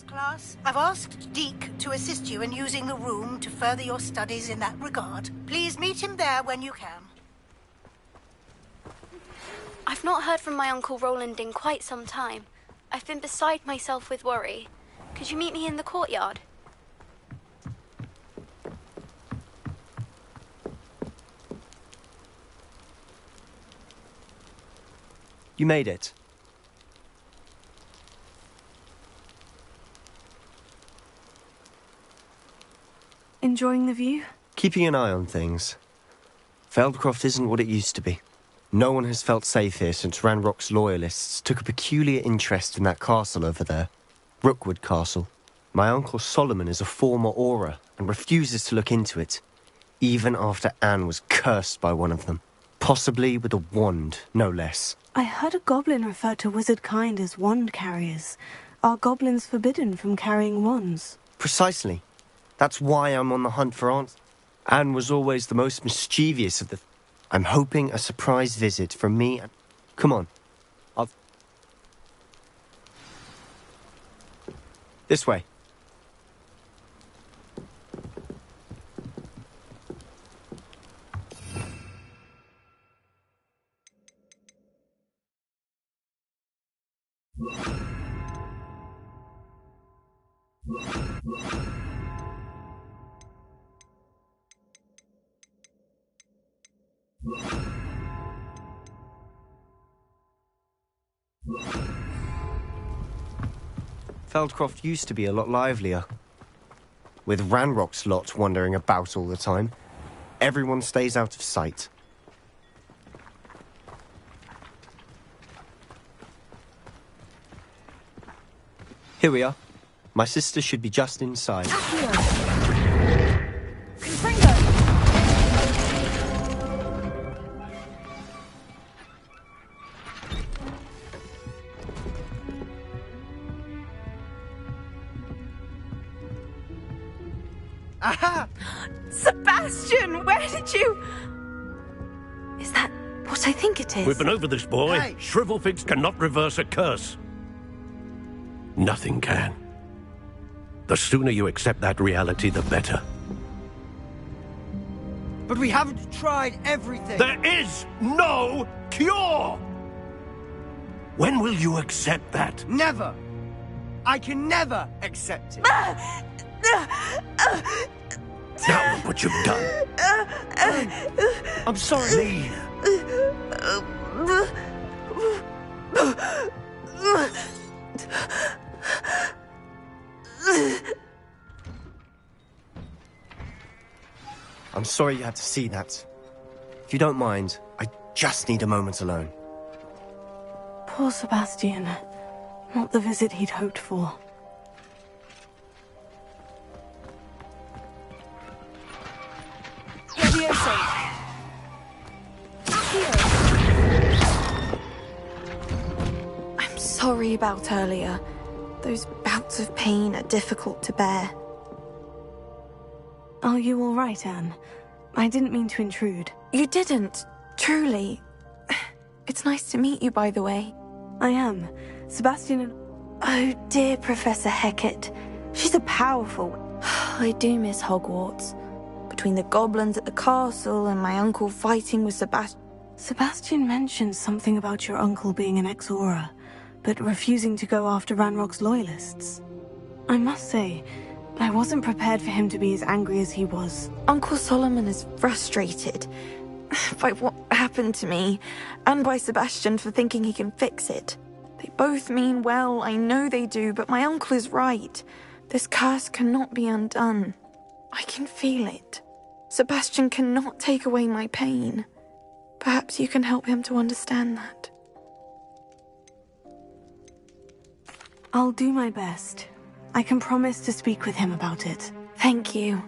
Class, I've asked Deke to assist you in using the room to further your studies in that regard. Please meet him there when you can. I've not heard from my Uncle Roland in quite some time. I've been beside myself with worry. Could you meet me in the courtyard? You made it. Enjoying the view? Keeping an eye on things. Feldcroft isn't what it used to be. No one has felt safe here since Ranrock's loyalists took a peculiar interest in that castle over there. Rookwood Castle. My Uncle Solomon is a former Auror and refuses to look into it, even after Anne was cursed by one of them. Possibly with a wand, no less. I heard a goblin refer to wizard kind as wand carriers. Are goblins forbidden from carrying wands? Precisely. That's why I'm on the hunt for answers. Anne was always the most mischievous of the... I'm hoping a surprise visit from me and... Come on. This way. Feldcroft used to be a lot livelier. With Ranrock's lot wandering about all the time, everyone stays out of sight. Here we are. My sister should be just inside. Aha! Sebastian, where did you... Is that what I think it is? We've been over this, boy. Hey. Shrivelfigs cannot reverse a curse. Nothing can. The sooner you accept that reality, the better. But we haven't tried everything. There is no cure! When will you accept that? Never. I can never accept it. Now look what you've done. I'm sorry. Leave. I'm sorry you had to see that. If you don't mind, I just need a moment alone. Poor Sebastian. Not the visit he'd hoped for. I'm sorry about earlier. Those bouts of pain are difficult to bear. Are you all right, Anne? I didn't mean to intrude. You didn't, truly. It's nice to meet you, by the way. I am. Sebastian and... Oh, dear Professor Hecat. She's a powerful... I do miss Hogwarts. Between the goblins at the castle and my uncle fighting with Sebastian... Sebastian mentioned something about your uncle being an ex-Auror, but refusing to go after Ranrock's loyalists. I must say, I wasn't prepared for him to be as angry as he was. Uncle Solomon is frustrated by what happened to me, and by Sebastian for thinking he can fix it. They both mean well, I know they do, but my uncle is right. This curse cannot be undone. I can feel it. Sebastian cannot take away my pain. Perhaps you can help him to understand that. I'll do my best. I can promise to speak with him about it. Thank you.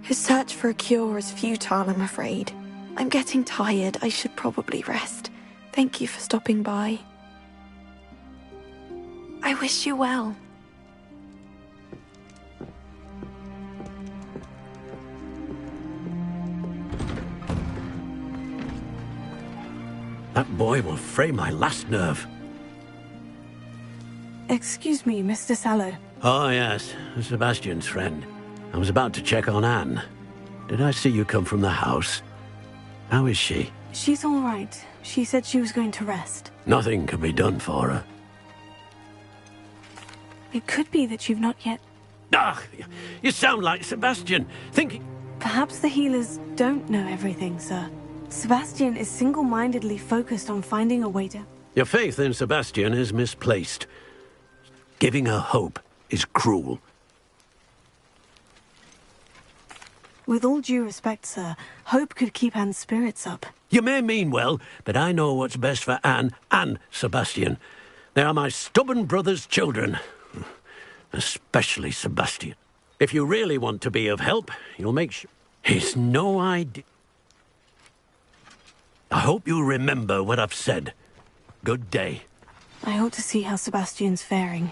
His search for a cure is futile, I'm afraid. I'm getting tired. I should probably rest. Thank you for stopping by. I wish you well. That boy will fray my last nerve. Excuse me, Mr. Sallow. Oh, yes. Sebastian's friend. I was about to check on Anne. Did I see you come from the house? How is she? She's all right. She said she was going to rest. Nothing can be done for her. It could be that you've not yet... Ah, you sound like Sebastian, thinking... Perhaps the healers don't know everything, sir. Sebastian is single-mindedly focused on finding a way to... Your faith in Sebastian is misplaced. Giving her hope is cruel. With all due respect, sir, hope could keep Anne's spirits up. You may mean well, but I know what's best for Anne and Sebastian. They are my stubborn brother's children. Especially Sebastian. If you really want to be of help, you'll make sure... He's no idea... I hope you remember what I've said. Good day. I ought to see how Sebastian's faring.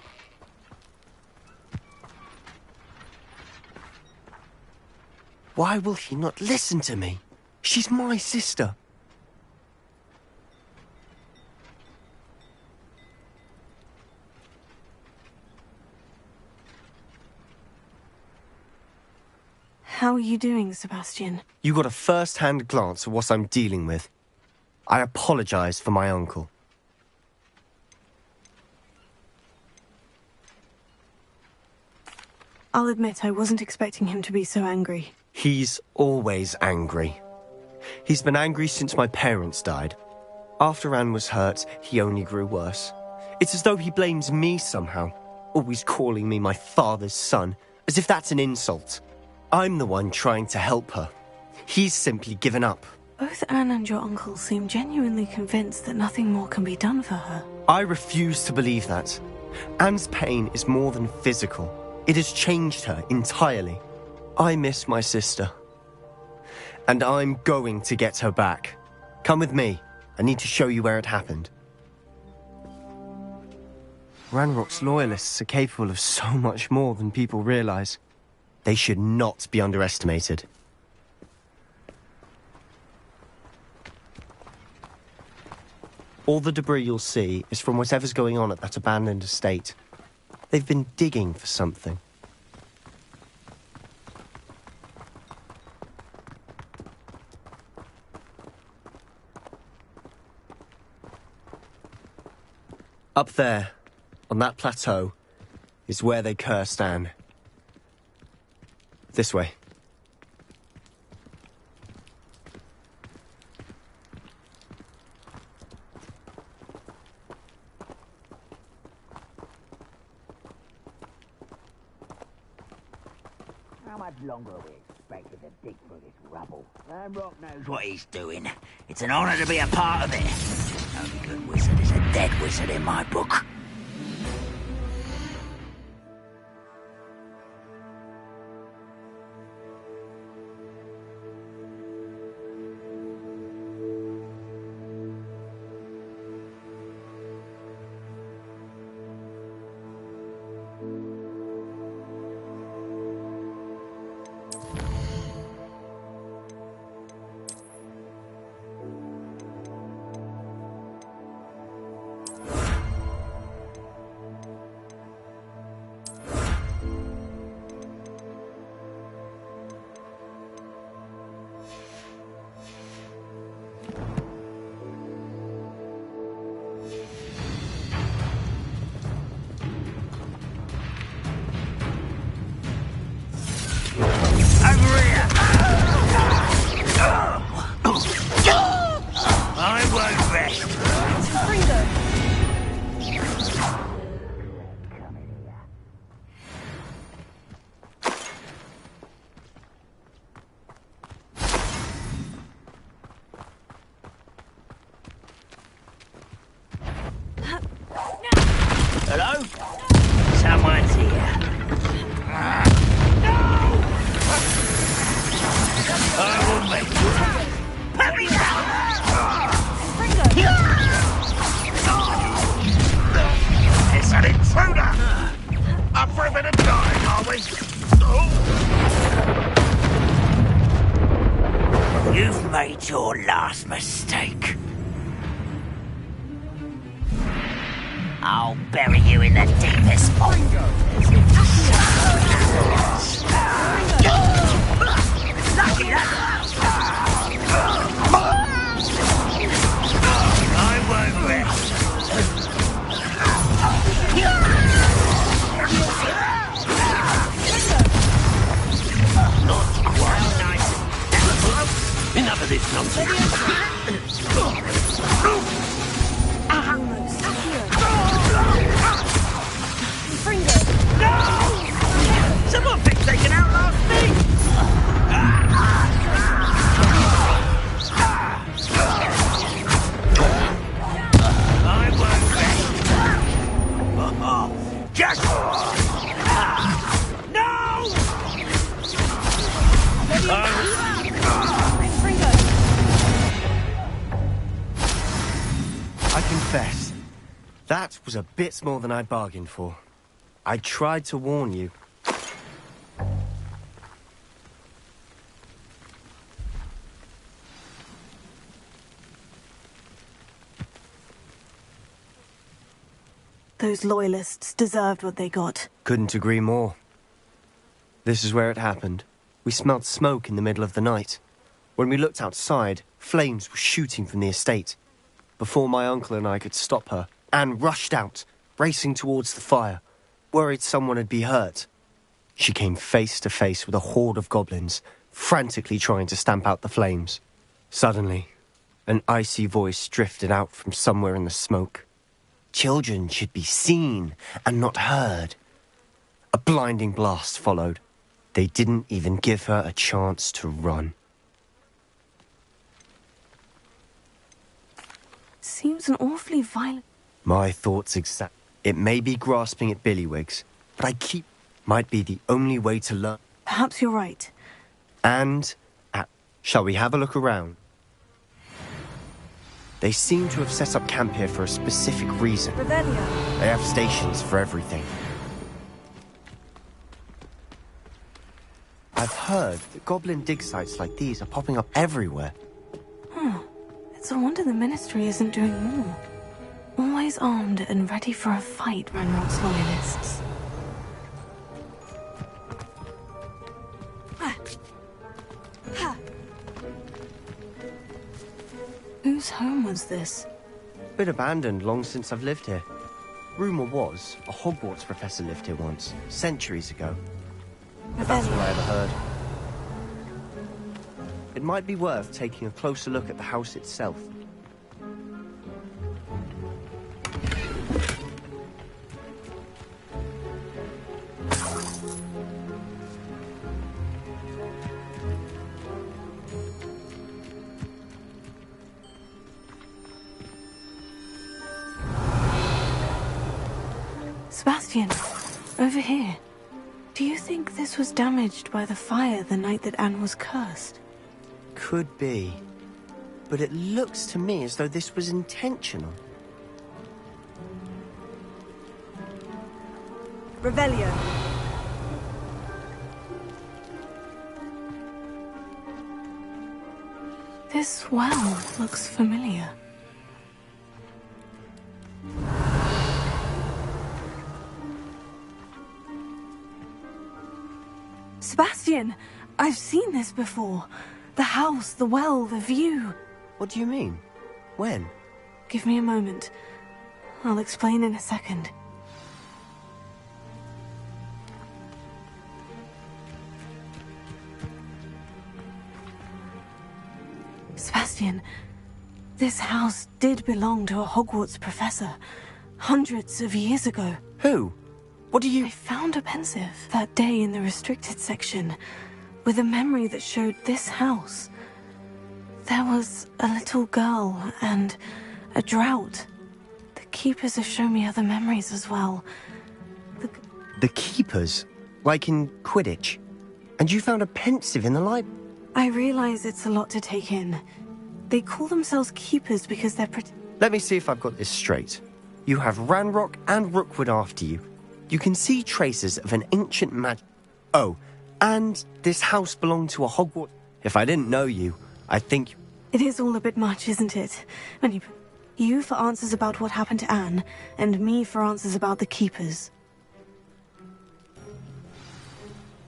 Why will he not listen to me? She's my sister. How are you doing, Sebastian? You got a first-hand glance at what I'm dealing with. I apologize for my uncle. I'll admit I wasn't expecting him to be so angry. He's always angry. He's been angry since my parents died. After Anne was hurt, he only grew worse. It's as though he blames me somehow, always calling me my father's son, as if that's an insult. I'm the one trying to help her. He's simply given up. Both Anne and your uncle seem genuinely convinced that nothing more can be done for her. I refuse to believe that. Anne's pain is more than physical. It has changed her entirely. I miss my sister. And I'm going to get her back. Come with me. I need to show you where it happened. Ranrock's loyalists are capable of so much more than people realize. They should not be underestimated. All the debris you'll see is from whatever's going on at that abandoned estate. They've been digging for something. Up there, on that plateau, is where they cursed Anne. This way. How much longer are we expected to dig through this rubble? Ranrock knows what he's doing. It's an honor to be a part of it. Only good wizard is a dead wizard in my book. Hello? Someone's here. No! I will make you. Let me It's an intruder! Up for a bit of dying, are we? You've made your last mistake. I'll bury you in the deepest vault. Lucky that. I won't rest. Not quite nice. Enough of this nonsense. No! Someone picked taken out last week! I won't rest. Just... No! I confess, that was a bit more than I bargained for. I tried to warn you. Those loyalists deserved what they got. Couldn't agree more. This is where it happened. We smelled smoke in the middle of the night. When we looked outside, flames were shooting from the estate. Before my uncle and I could stop her, Anne rushed out, racing towards the fire, worried someone had been hurt. She came face to face with a horde of goblins, frantically trying to stamp out the flames. Suddenly, an icy voice drifted out from somewhere in the smoke. Children should be seen and not heard. A blinding blast followed. They didn't even give her a chance to run. Seems an awfully violent... My thoughts exact. It may be grasping at billywhigs, but might be the only way to learn. Perhaps you're right. And, shall we have a look around? They seem to have set up camp here for a specific reason. Revelio. They have stations for everything. I've heard that goblin dig sites like these are popping up everywhere. It's a wonder the Ministry isn't doing more. Always armed and ready for a fight, Ranrock's loyalists. Whose home was this? Been abandoned long since I've lived here. Rumour was, a Hogwarts professor lived here once, centuries ago. That's what I ever heard. It might be worth taking a closer look at the house itself. Sebastian, over here. Do you think this was damaged by the fire the night that Anne was cursed? Could be. But it looks to me as though this was intentional. Revelio. This well looks familiar. Sebastian, I've seen this before. The house, the well, the view. What do you mean? When? Give me a moment. I'll explain in a second. Sebastian, this house did belong to a Hogwarts professor. Hundreds of years ago. Who? What do you... I found a pensive that day in the restricted section with a memory that showed this house. There was a little girl and a drought. The keepers have shown me other memories as well. The keepers? Like in Quidditch? And you found a pensive in the library? I realize it's a lot to take in. They call themselves keepers because they're Let me see if I've got this straight. You have Ranrock and Rookwood after you. You can see traces of an ancient magic. Oh, and this house belonged to a Hogwarts. If I didn't know you, I think... It is all a bit much, isn't it? When you for answers about what happened to Anne, and me for answers about the keepers.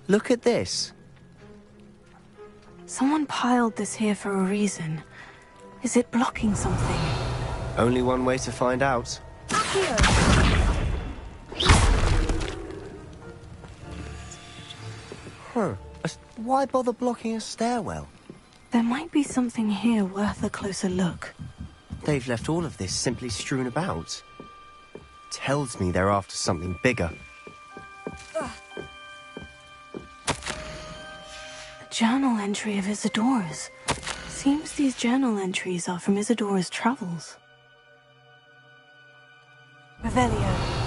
Look at this. Someone piled this here for a reason. Is it blocking something? Only one way to find out. Why bother blocking a stairwell? There might be something here worth a closer look. They've left all of this simply strewn about. Tells me they're after something bigger. A journal entry of Isadora's. Seems these journal entries are from Isadora's travels. Revelio.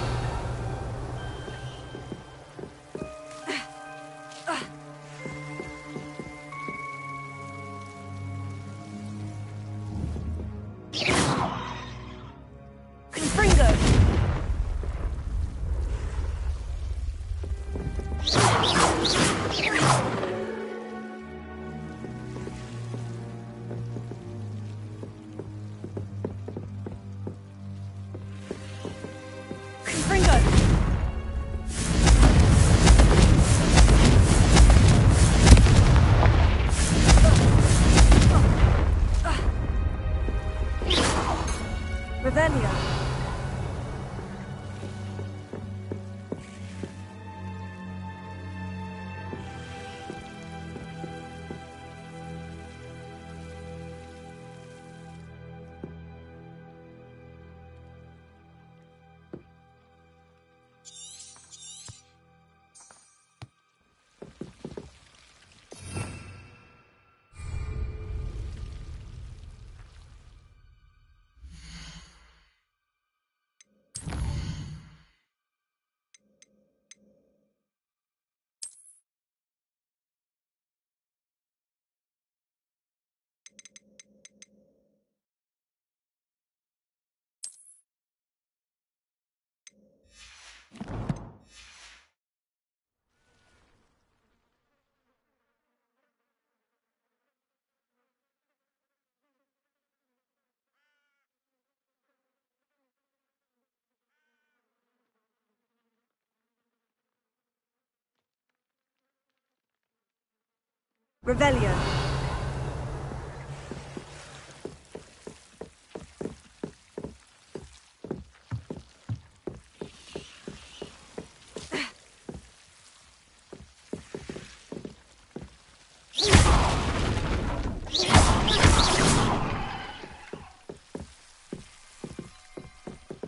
Revelio.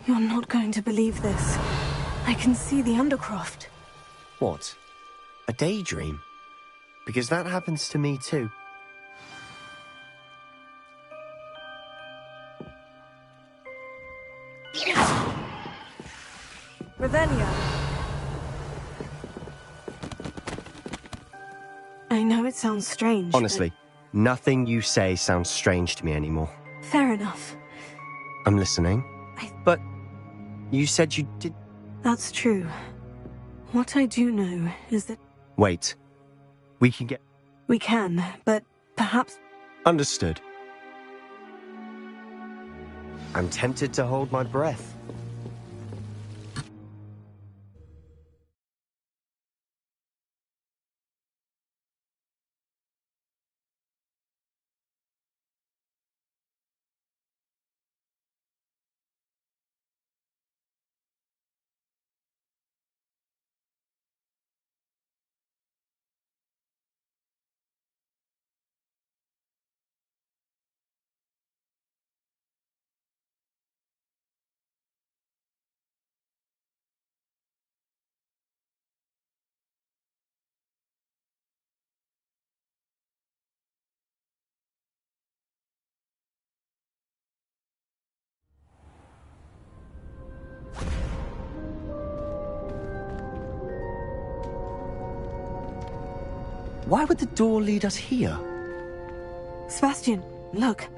You're not going to believe this. I can see the Undercroft. What? A daydream? Because that happens to me too. Revelio. I know it sounds strange. Honestly, nothing you say sounds strange to me anymore. Fair enough. I'm listening. But you said you did... That's true. What I do know is that... Wait. We can get... We can, but perhaps... Understood. I'm tempted to hold my breath. Why would the door lead us here? Sebastian, look.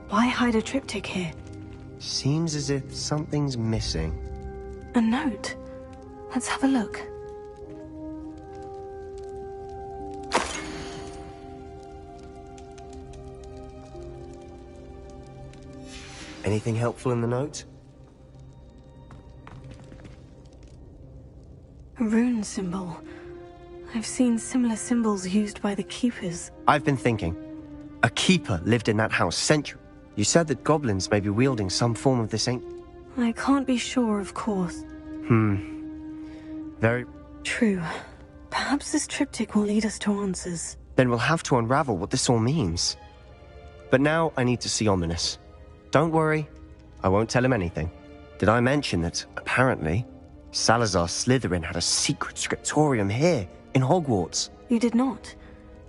Why hide a triptych here? Seems as if something's missing. A note. Let's have a look. Anything helpful in the note? A rune symbol. I've seen similar symbols used by the keepers. I've been thinking. A keeper lived in that house centuries. You said that goblins may be wielding some form of this ancient... I can't be sure, of course. Very... True. Perhaps this triptych will lead us to answers. Then we'll have to unravel what this all means. But now I need to see Ominous. Don't worry, I won't tell him anything. Did I mention that, apparently, Salazar Slytherin had a secret scriptorium here, in Hogwarts? You did not.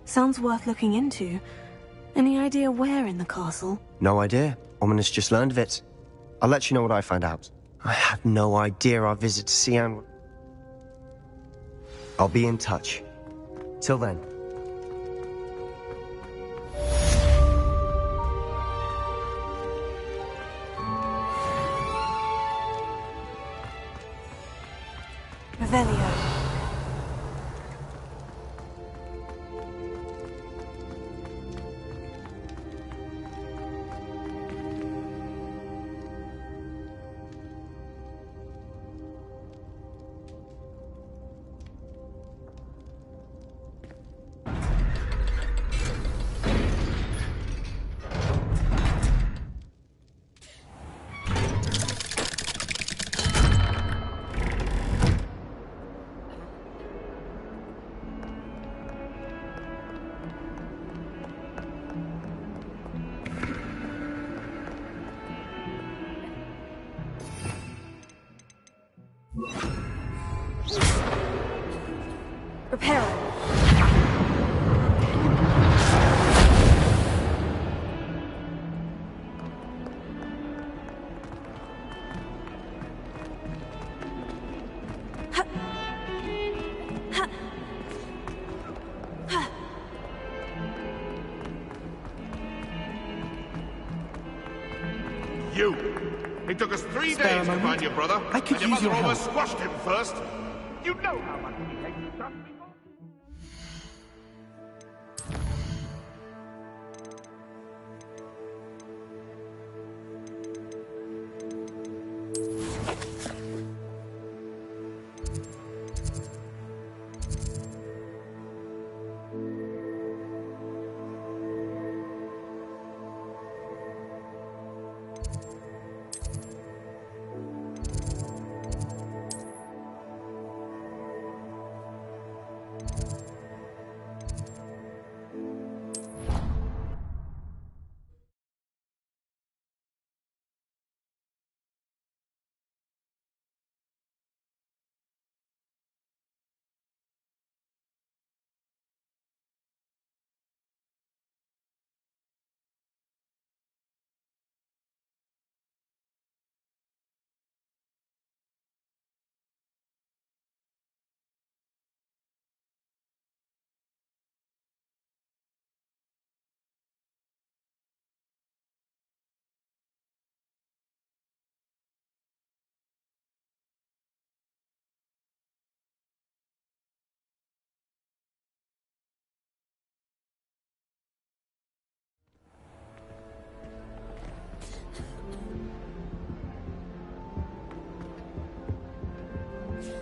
Sounds worth looking into. Any idea where in the castle? No idea. Ominous just learned of it. I'll let you know what I find out. I had no idea our visit to Cian would... I'll be in touch. Till then. Revelio. You! It took us 3 Spare a days to moment. find your brother, I could and your use mother your help. almost squashed him first. You know how much he hates us.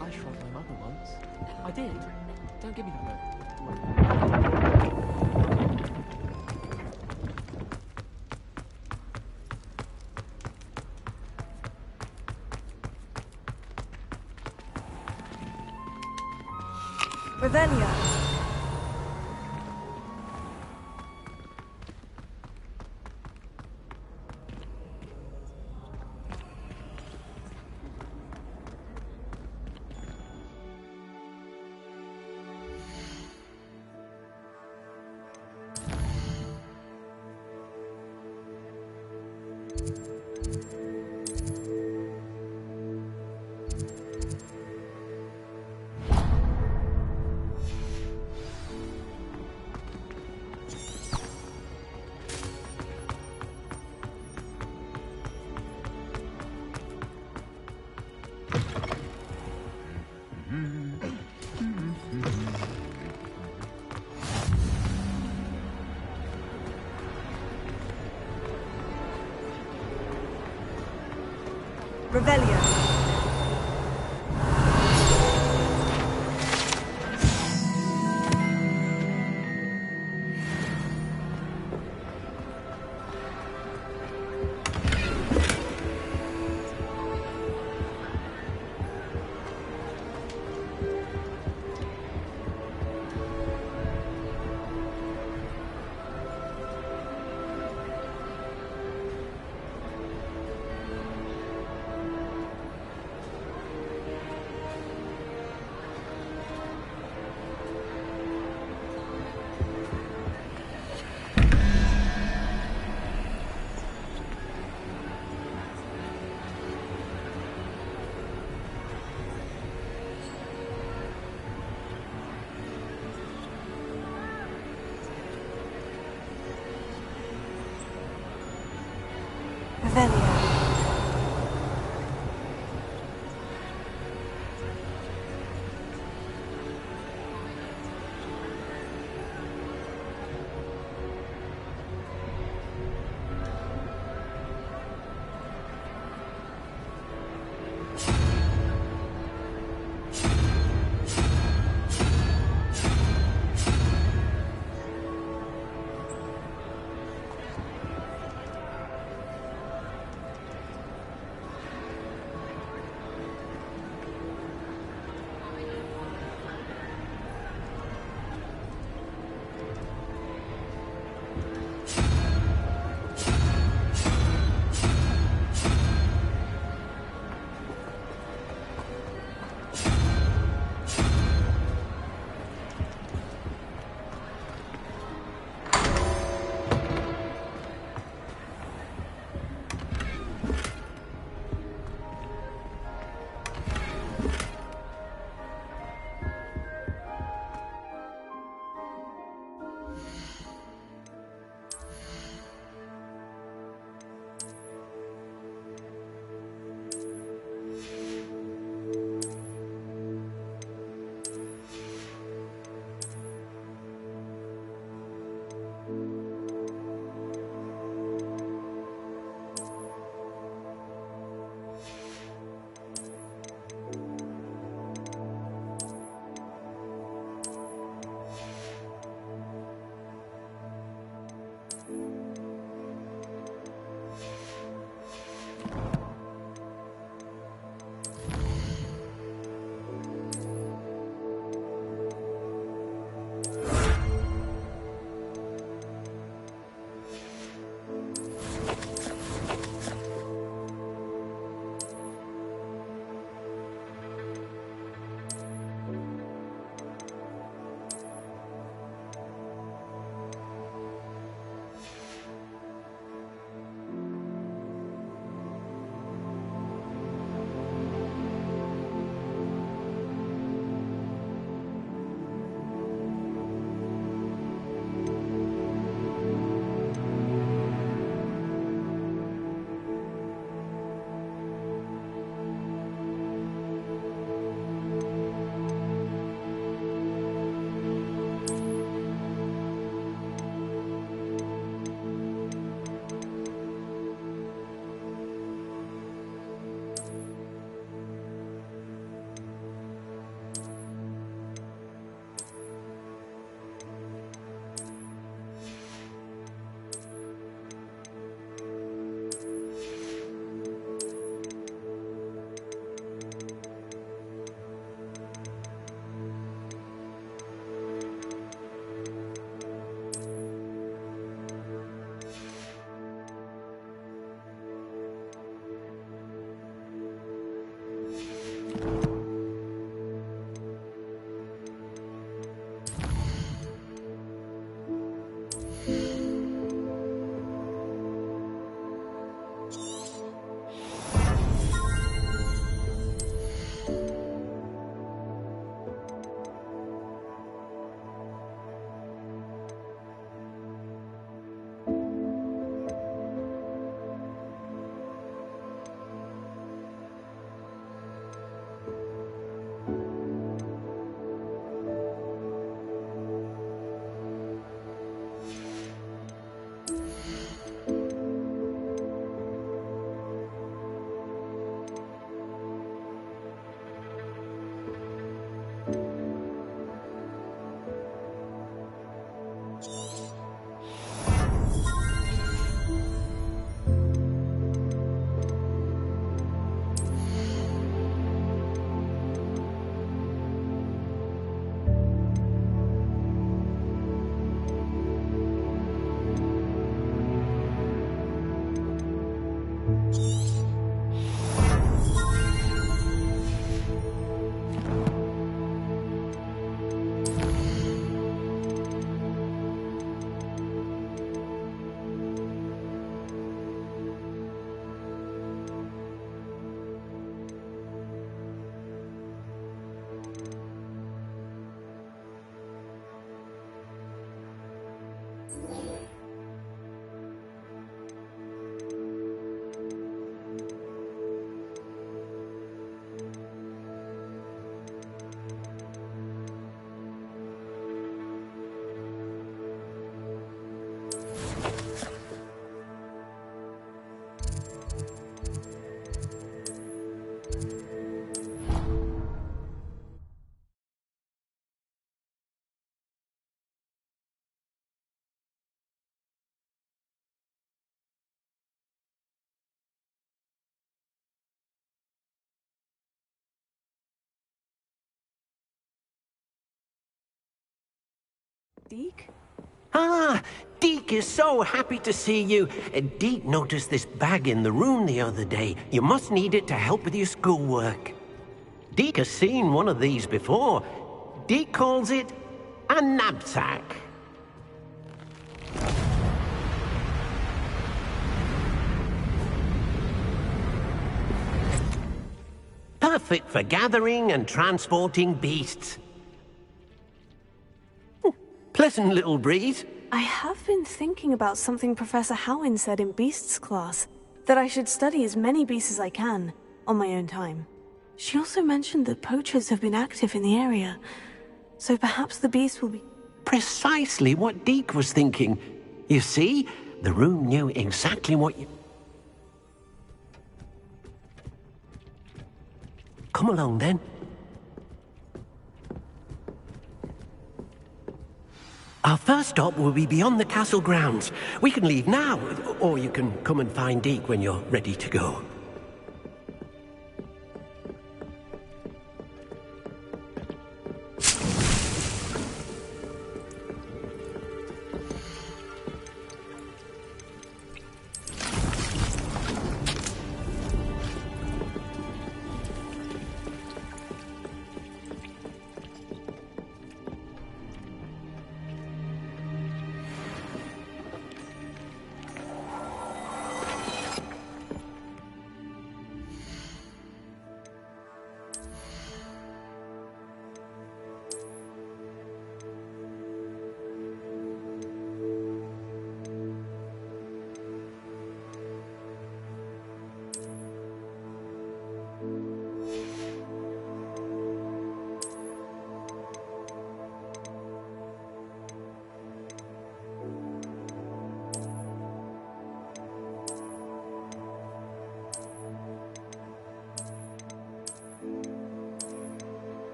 I shrugged my mother once. I did. Don't give me that look. Revelio. Revelio. Revelio. Deke? Ah, Deke is so happy to see you. Deke noticed this bag in the room the other day. You must need it to help with your schoolwork. Deke has seen one of these before. Deke calls it a knapsack. Perfect for gathering and transporting beasts. Pleasant little breeze. I have been thinking about something Professor Howin said in Beasts class, that I should study as many beasts as I can, on my own time. She also mentioned that poachers have been active in the area, so perhaps the beast will be... Precisely what Deke was thinking. You see, the room knew exactly what you... Come along, then. Our first stop will be beyond the castle grounds. We can leave now, or you can come and find Deke when you're ready to go.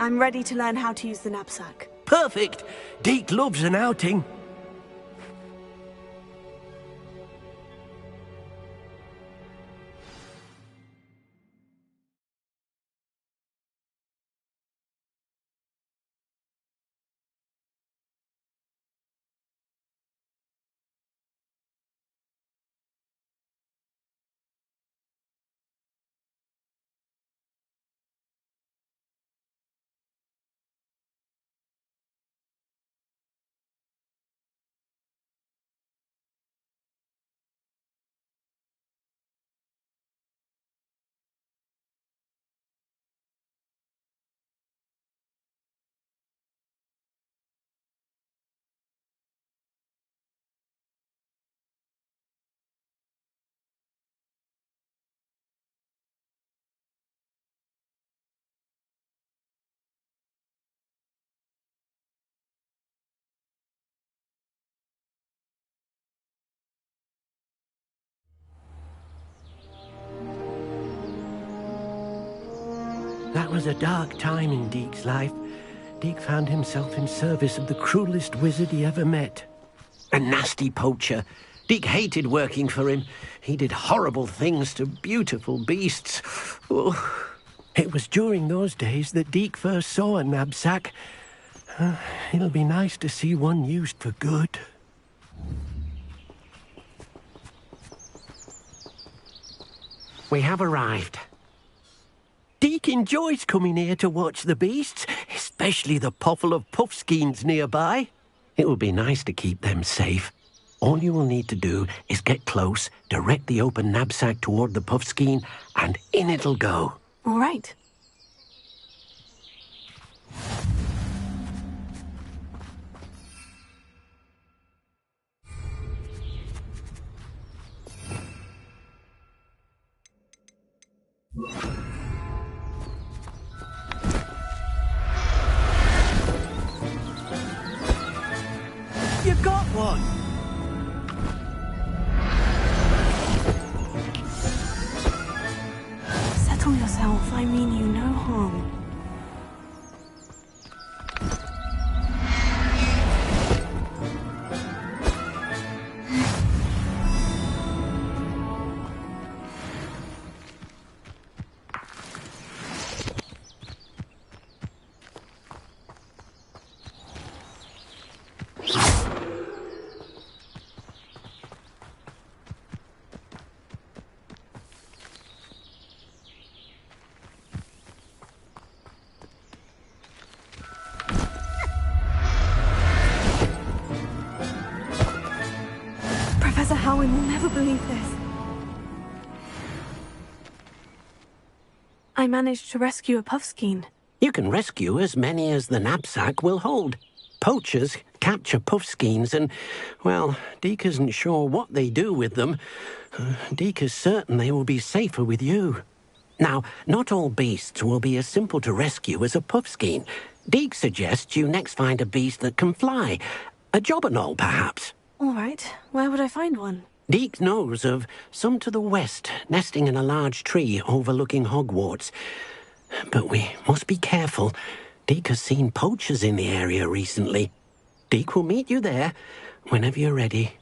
I'm ready to learn how to use the knapsack. Perfect! Deke loves an outing. That was a dark time in Deke's life. Deke found himself in service of the cruelest wizard he ever met. A nasty poacher. Deke hated working for him. He did horrible things to beautiful beasts. Oh. It was during those days that Deke first saw a knapsack. It'll be nice to see one used for good. We have arrived. Deke enjoys coming here to watch the beasts, especially the potful of puffskeins nearby. It will be nice to keep them safe. All you will need to do is get close, direct the open knapsack toward the puffskein, and in it'll go. All right. What? Settle yourself. I mean you no harm. Professor Howin will never believe this. I managed to rescue a puffskein. You can rescue as many as the knapsack will hold. Poachers capture puffskeins and, well, Deke isn't sure what they do with them. Deke is certain they will be safer with you. Now, not all beasts will be as simple to rescue as a puffskein. Deke suggests you next find a beast that can fly. A jobberknoll, perhaps. All right. Where would I find one? Deke knows of some to the west, nesting in a large tree overlooking Högwarts. But we must be careful. Deke has seen poachers in the area recently. Deke will meet you there whenever you're ready.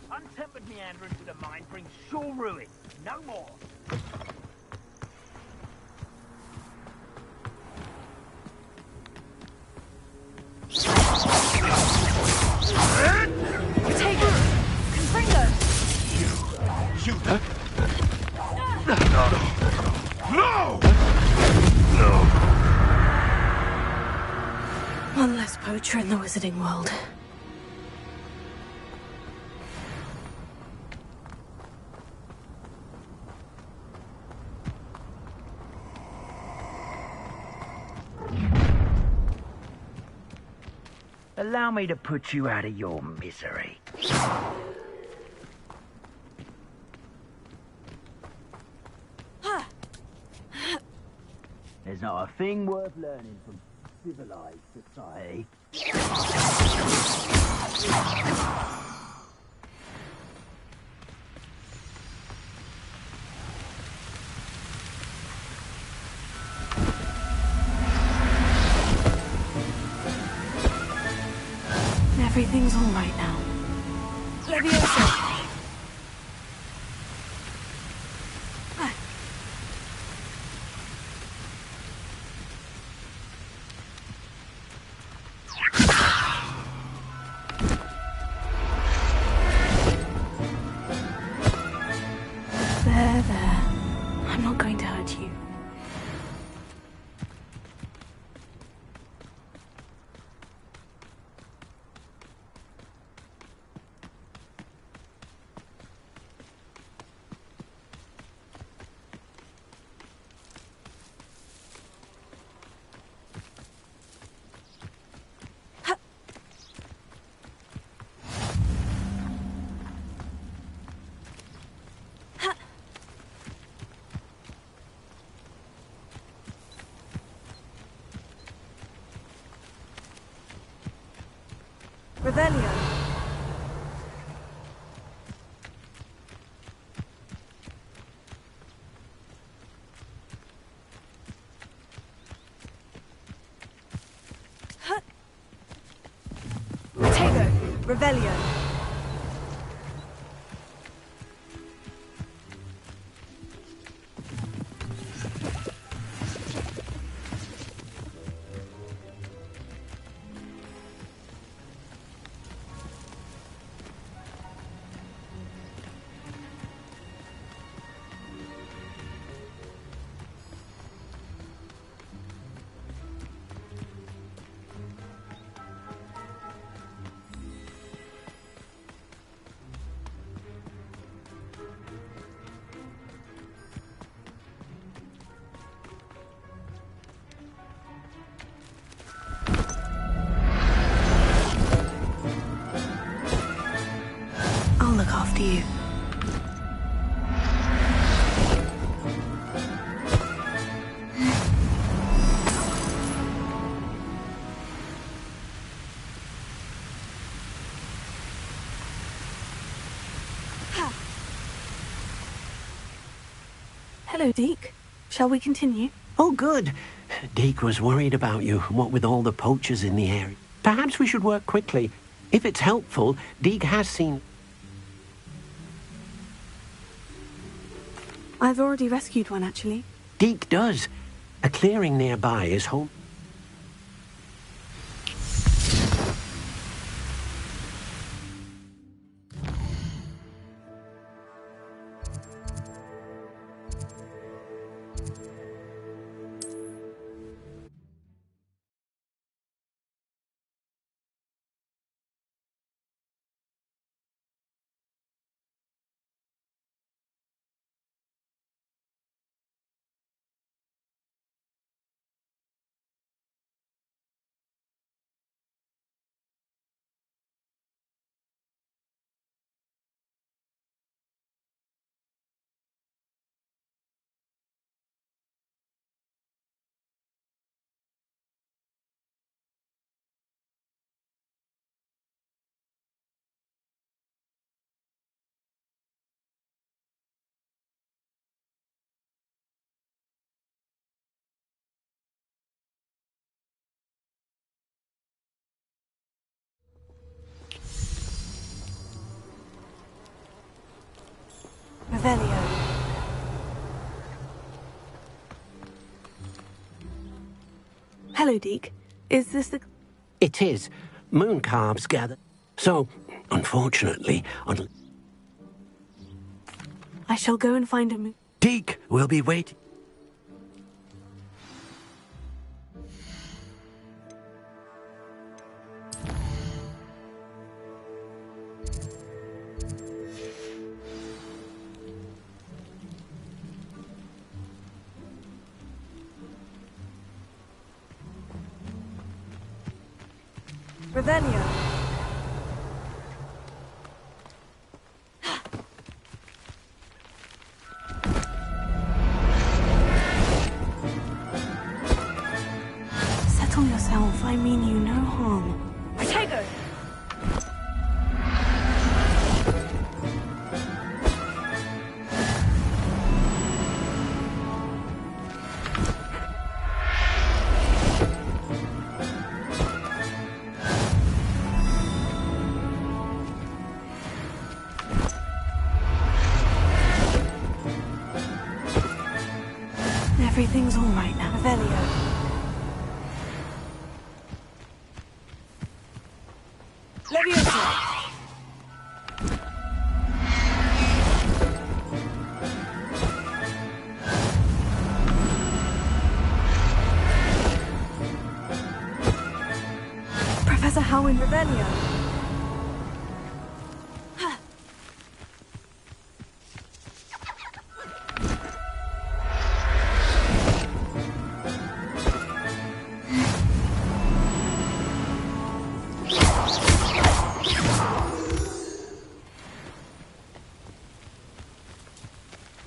Untempered meandering to the mine brings sure ruin. No more. Take it! Confringo! You... No! One less poacher in the wizarding world. Allow me to put you out of your misery. There's not a thing worth learning from civilized society. Never Everything's all right now. Leviosa! There. I'm not going to hurt you. Revelio. Tego. Revelio. I'll look after you. Hello, Deke. Shall we continue? Oh, good. Deke was worried about you, what with all the poachers in the area. Perhaps we should work quickly. If it's helpful, Deke has seen... I've already rescued one, actually. Deke does. A clearing nearby is home. Revelio. Hello, Deke. Is this the... It is. Moon calves gather. So, unfortunately, I shall go and find a moon. Deke will be waiting. Revelio. Settle yourself. I mean you no harm. Tego. Everything's all right now. Revelio. Leviosa. Professor Howin. Revelio.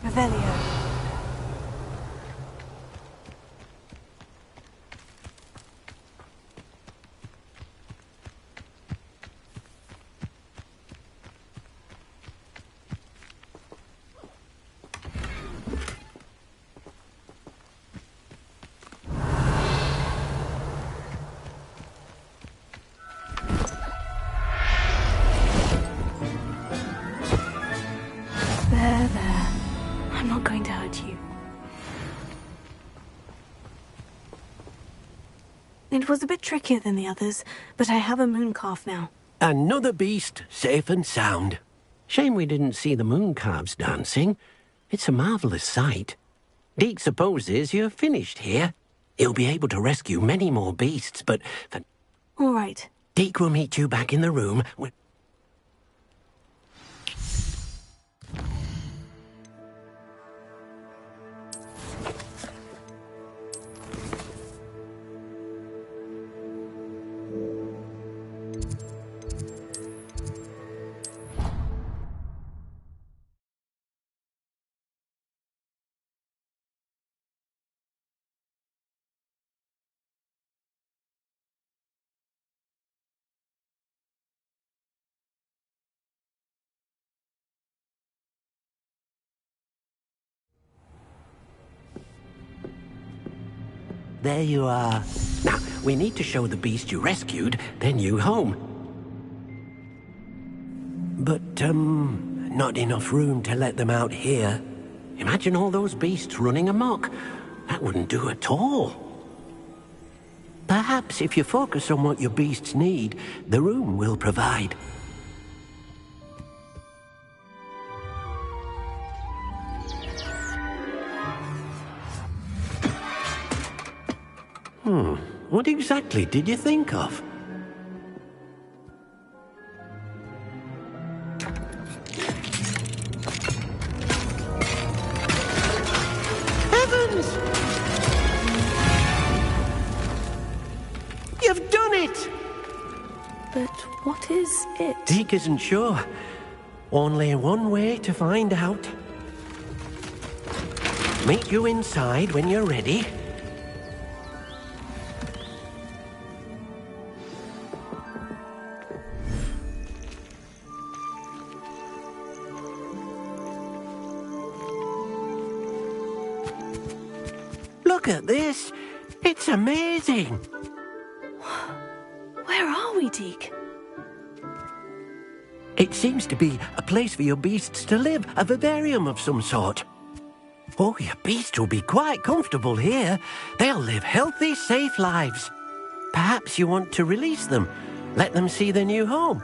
Revelio. There. I'm not going to hurt you. It was a bit trickier than the others, but I have a moon calf now. Another beast, safe and sound. Shame we didn't see the moon calves dancing. It's a marvellous sight. Deke supposes you're finished here. He'll be able to rescue many more beasts, but... All right. Deke will meet you back in the room when... There you are. Now, we need to show the beast you rescued their new home. But, not enough room to let them out here. Imagine all those beasts running amok. That wouldn't do at all. Perhaps if you focus on what your beasts need, the room will provide. What exactly did you think of? Heavens! You've done it! But what is it? Deke isn't sure. Only one way to find out. Meet you inside when you're ready. Look at this. It's amazing. Where are we, Deke? It seems to be a place for your beasts to live, a vivarium of some sort. Oh, your beasts will be quite comfortable here. They'll live healthy, safe lives. Perhaps you want to release them, let them see their new home.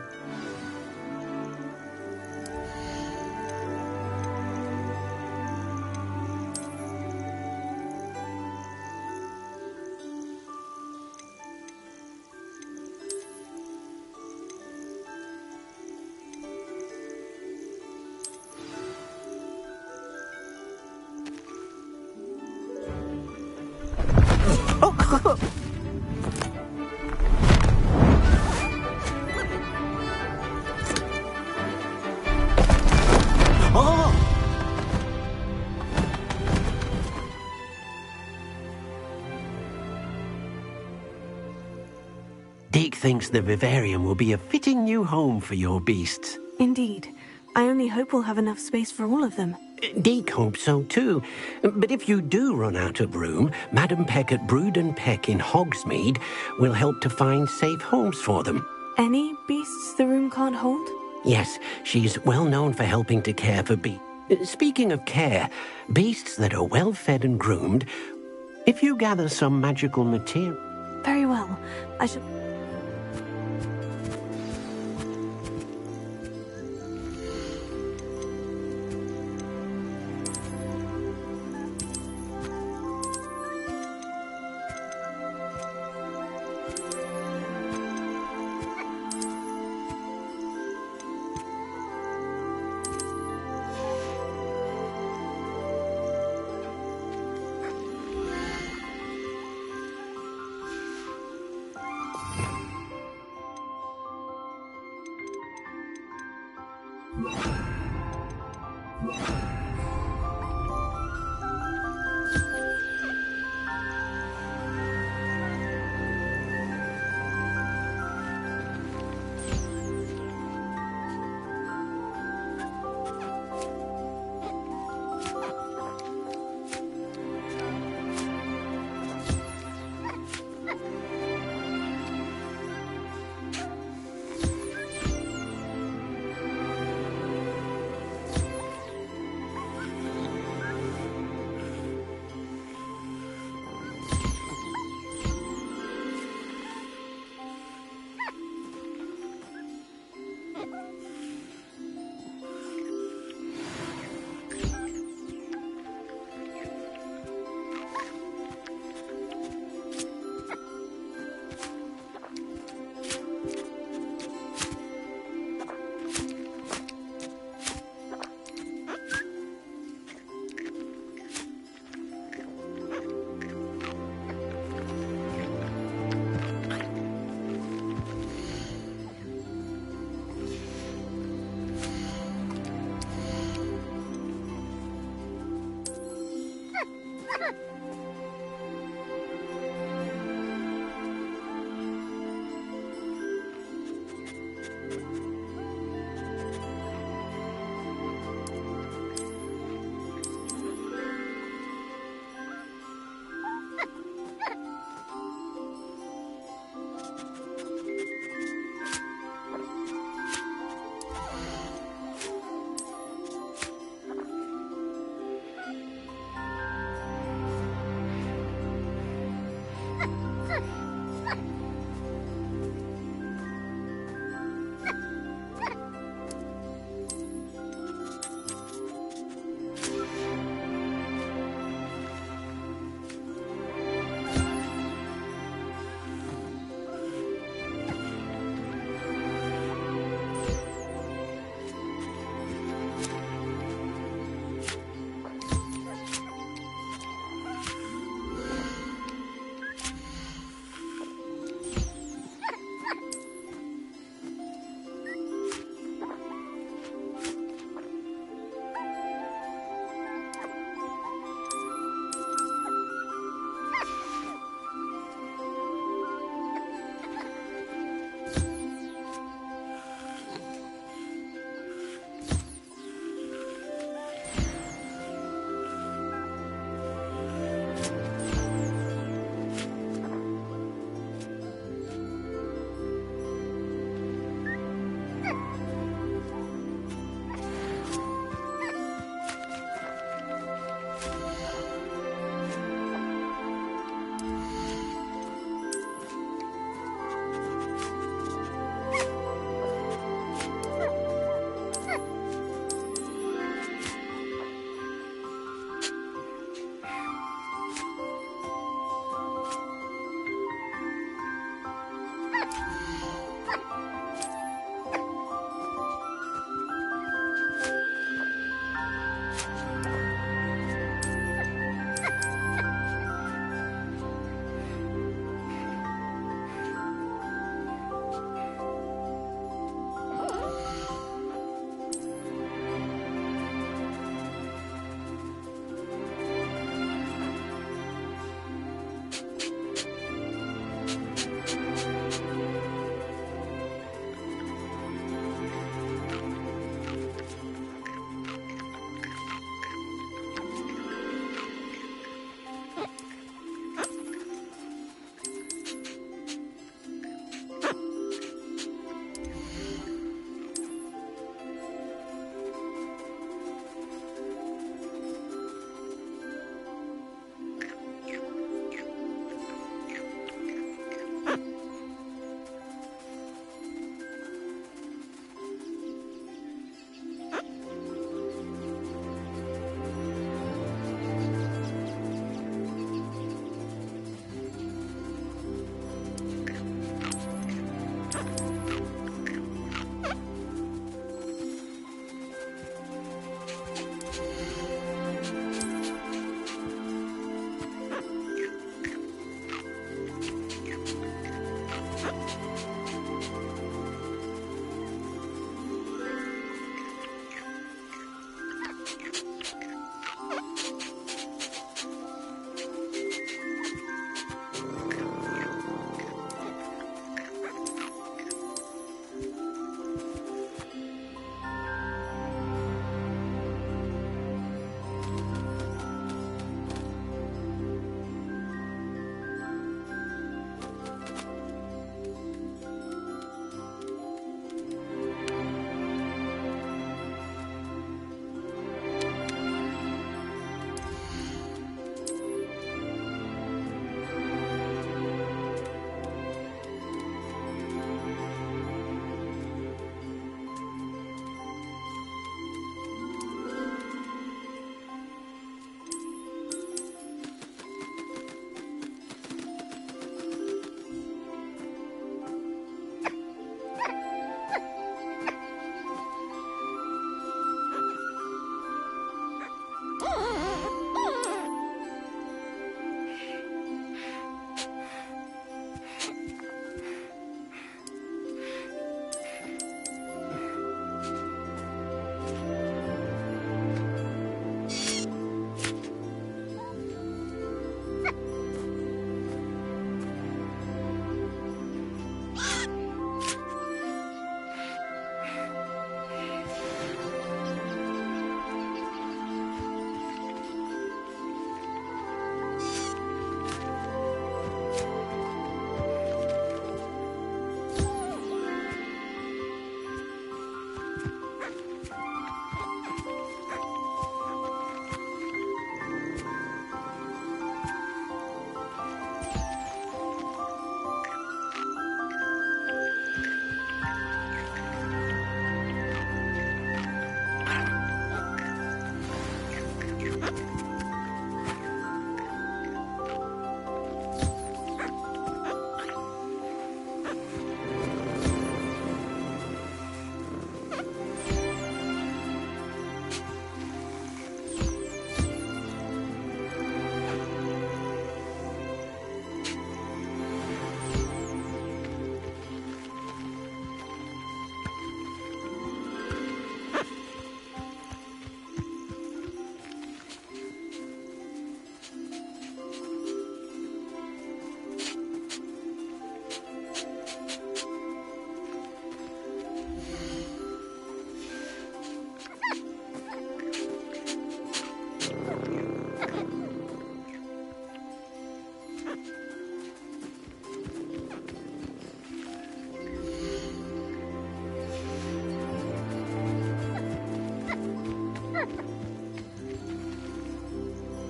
Deke thinks the vivarium will be a fitting new home for your beasts. Indeed. I only hope we'll have enough space for all of them. Deke hopes so too. But if you do run out of room, Madam Peck at Brood and Peck in Hogsmeade will help to find safe homes for them. Any beasts the room can't hold? Yes, she's well known for helping to care for beasts. Speaking of care, beasts that are well fed and groomed If you gather some magical material... Very well. I shall...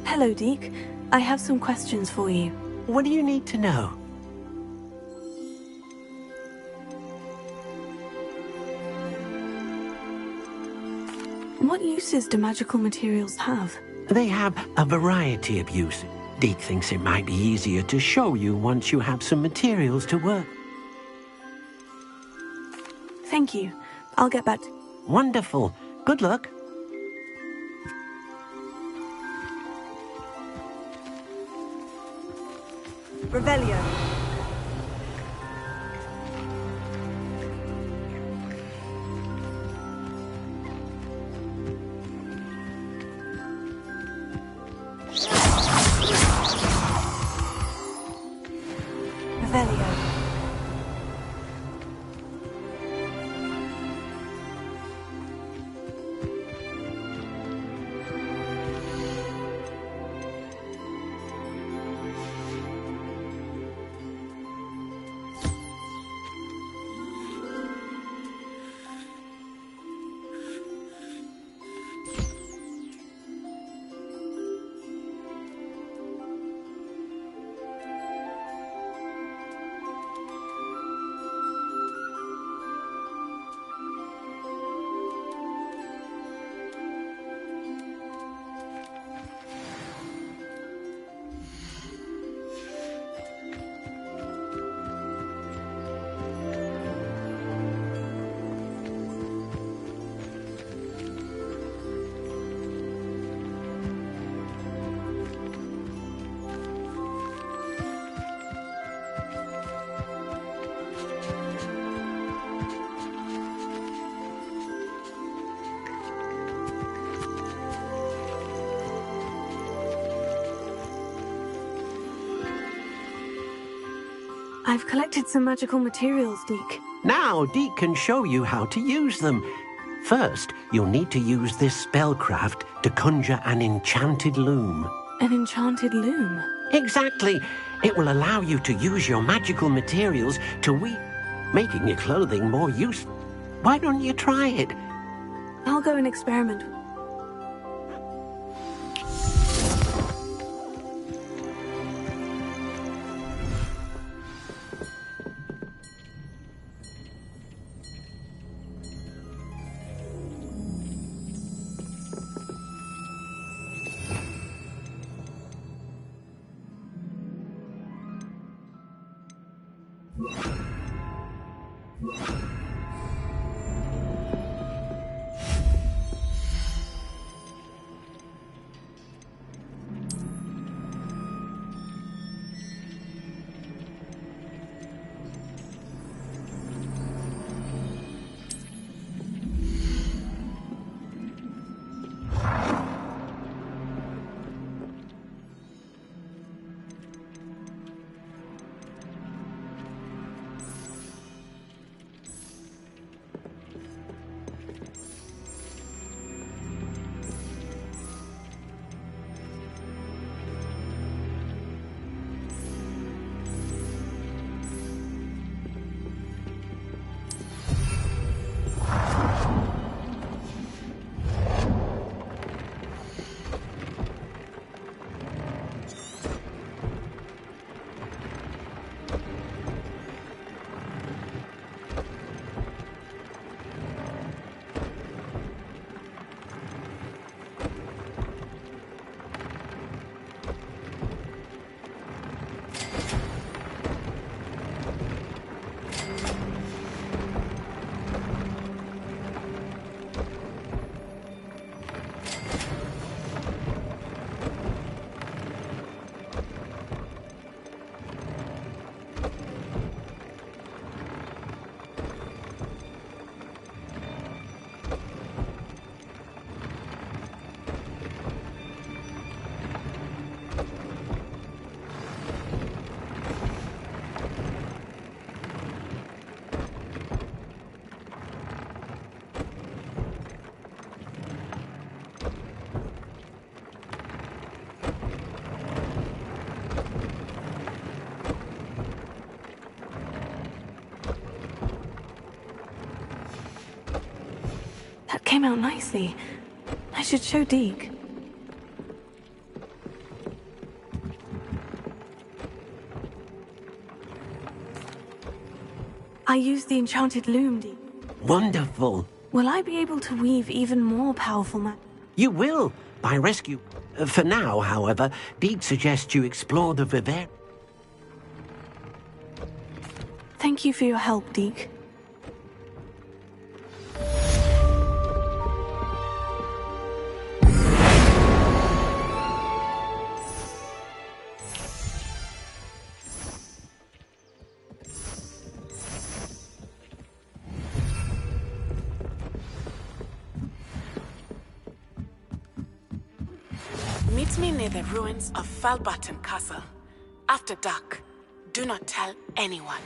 Hello, Deke. I have some questions for you. What do you need to know? What uses do magical materials have? They have a variety of uses. Deke thinks it might be easier to show you once you have some materials to work. Thank you. I'll get back to... Wonderful. Good luck. Revelio. Revelio. I've collected some magical materials, Deke. Now, Deke can show you how to use them. First, you'll need to use this spellcraft to conjure an enchanted loom. An enchanted loom? Exactly. It will allow you to use your magical materials to weave, making your clothing more useful. Why don't you try it? I'll go and experiment. That came out nicely. I should show Deke. I used the enchanted loom, Deke. Wonderful. Will I be able to weave even more powerful magic? You will, by rescue. For now, however, Deed suggests you explore the Vivarium. Thank you for your help, Deke. Meet me near the ruins of Falbatten Castle. After dark. Do not tell anyone.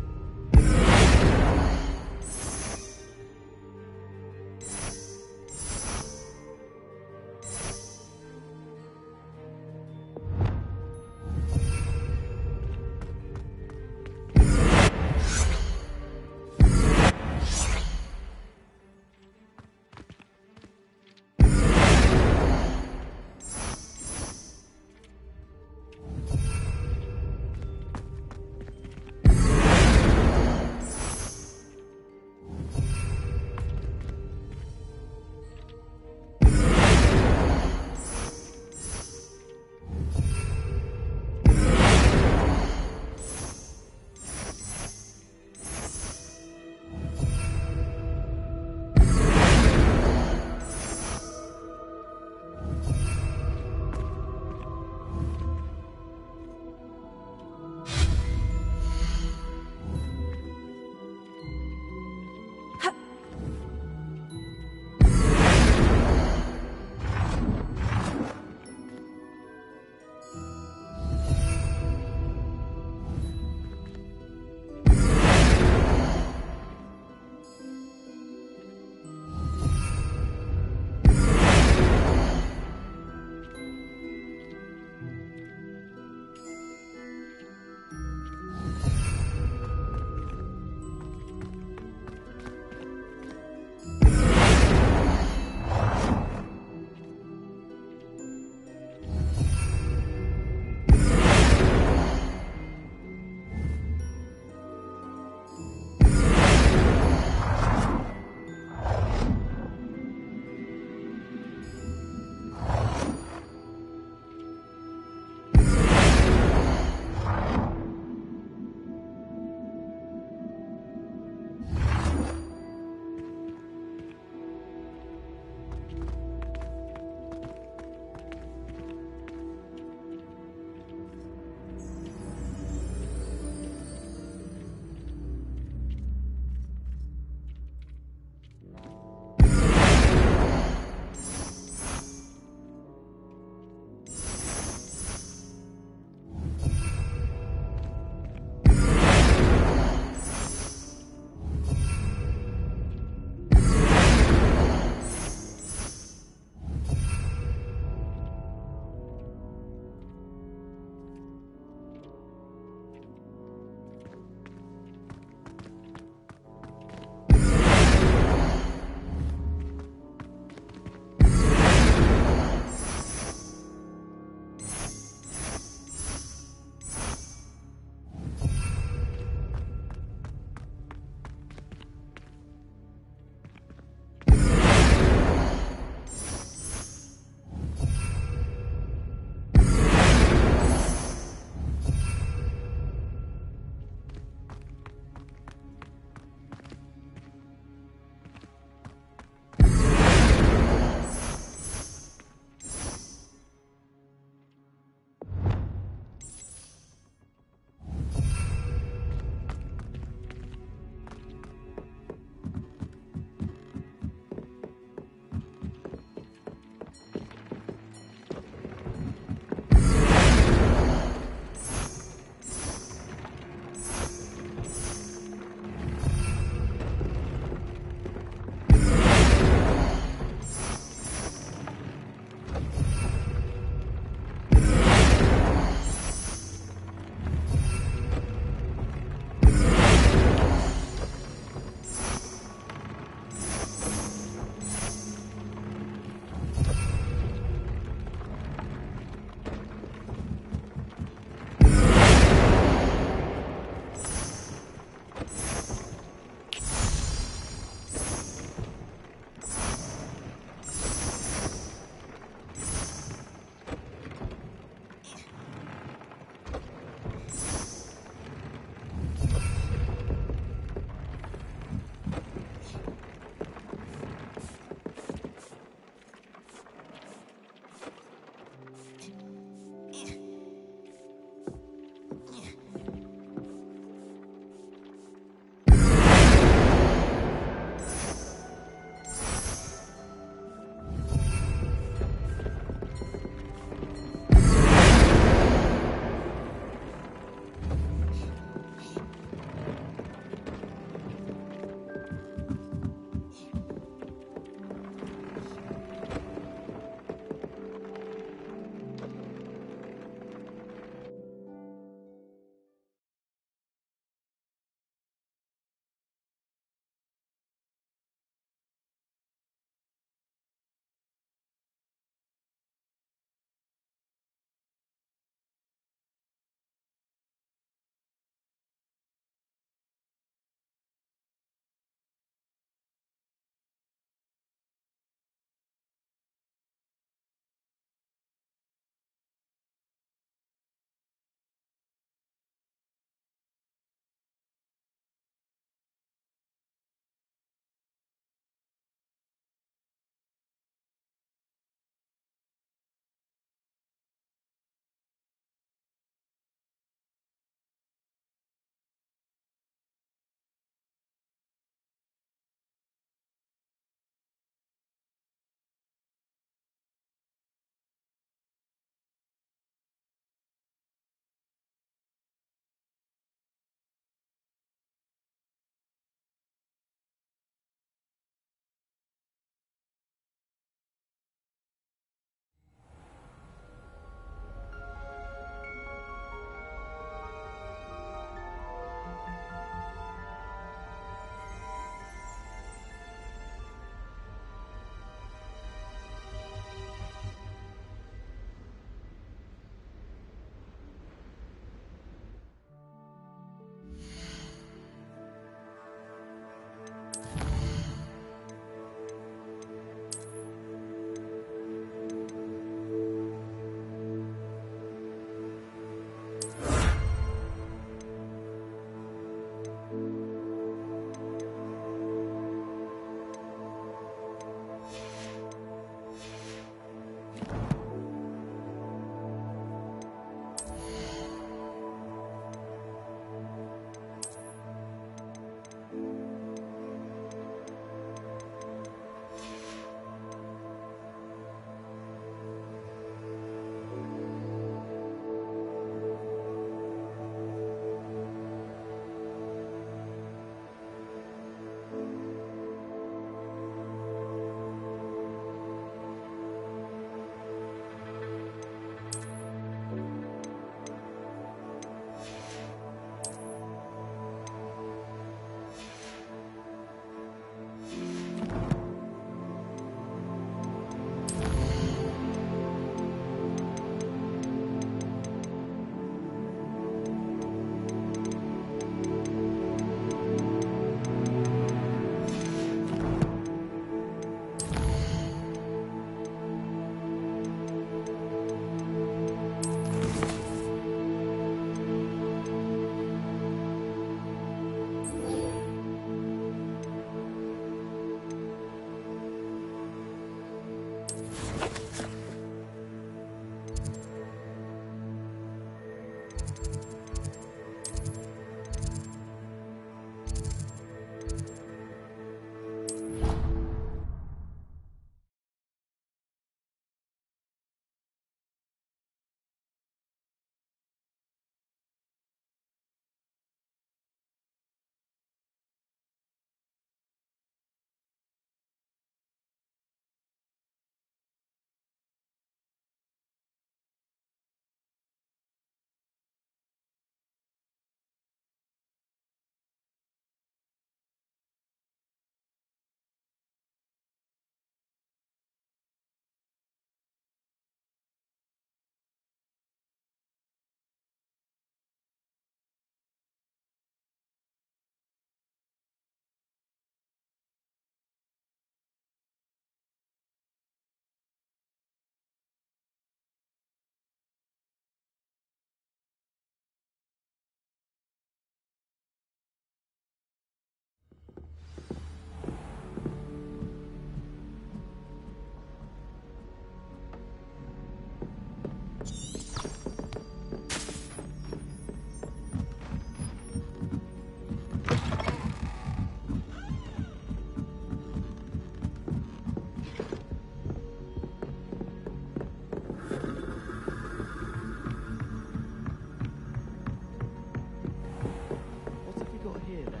What have we got here then?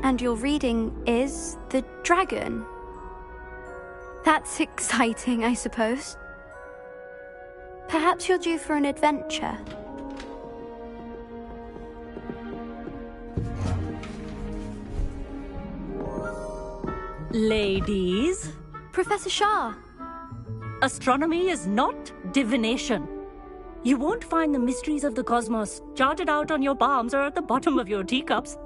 And your reading is The Dragon. That's exciting, I suppose. Perhaps you're due for an adventure. Ladies, Professor Shah. astronomy is not divination. You won't find the mysteries of the cosmos charted out on your palms or at the bottom of your teacups.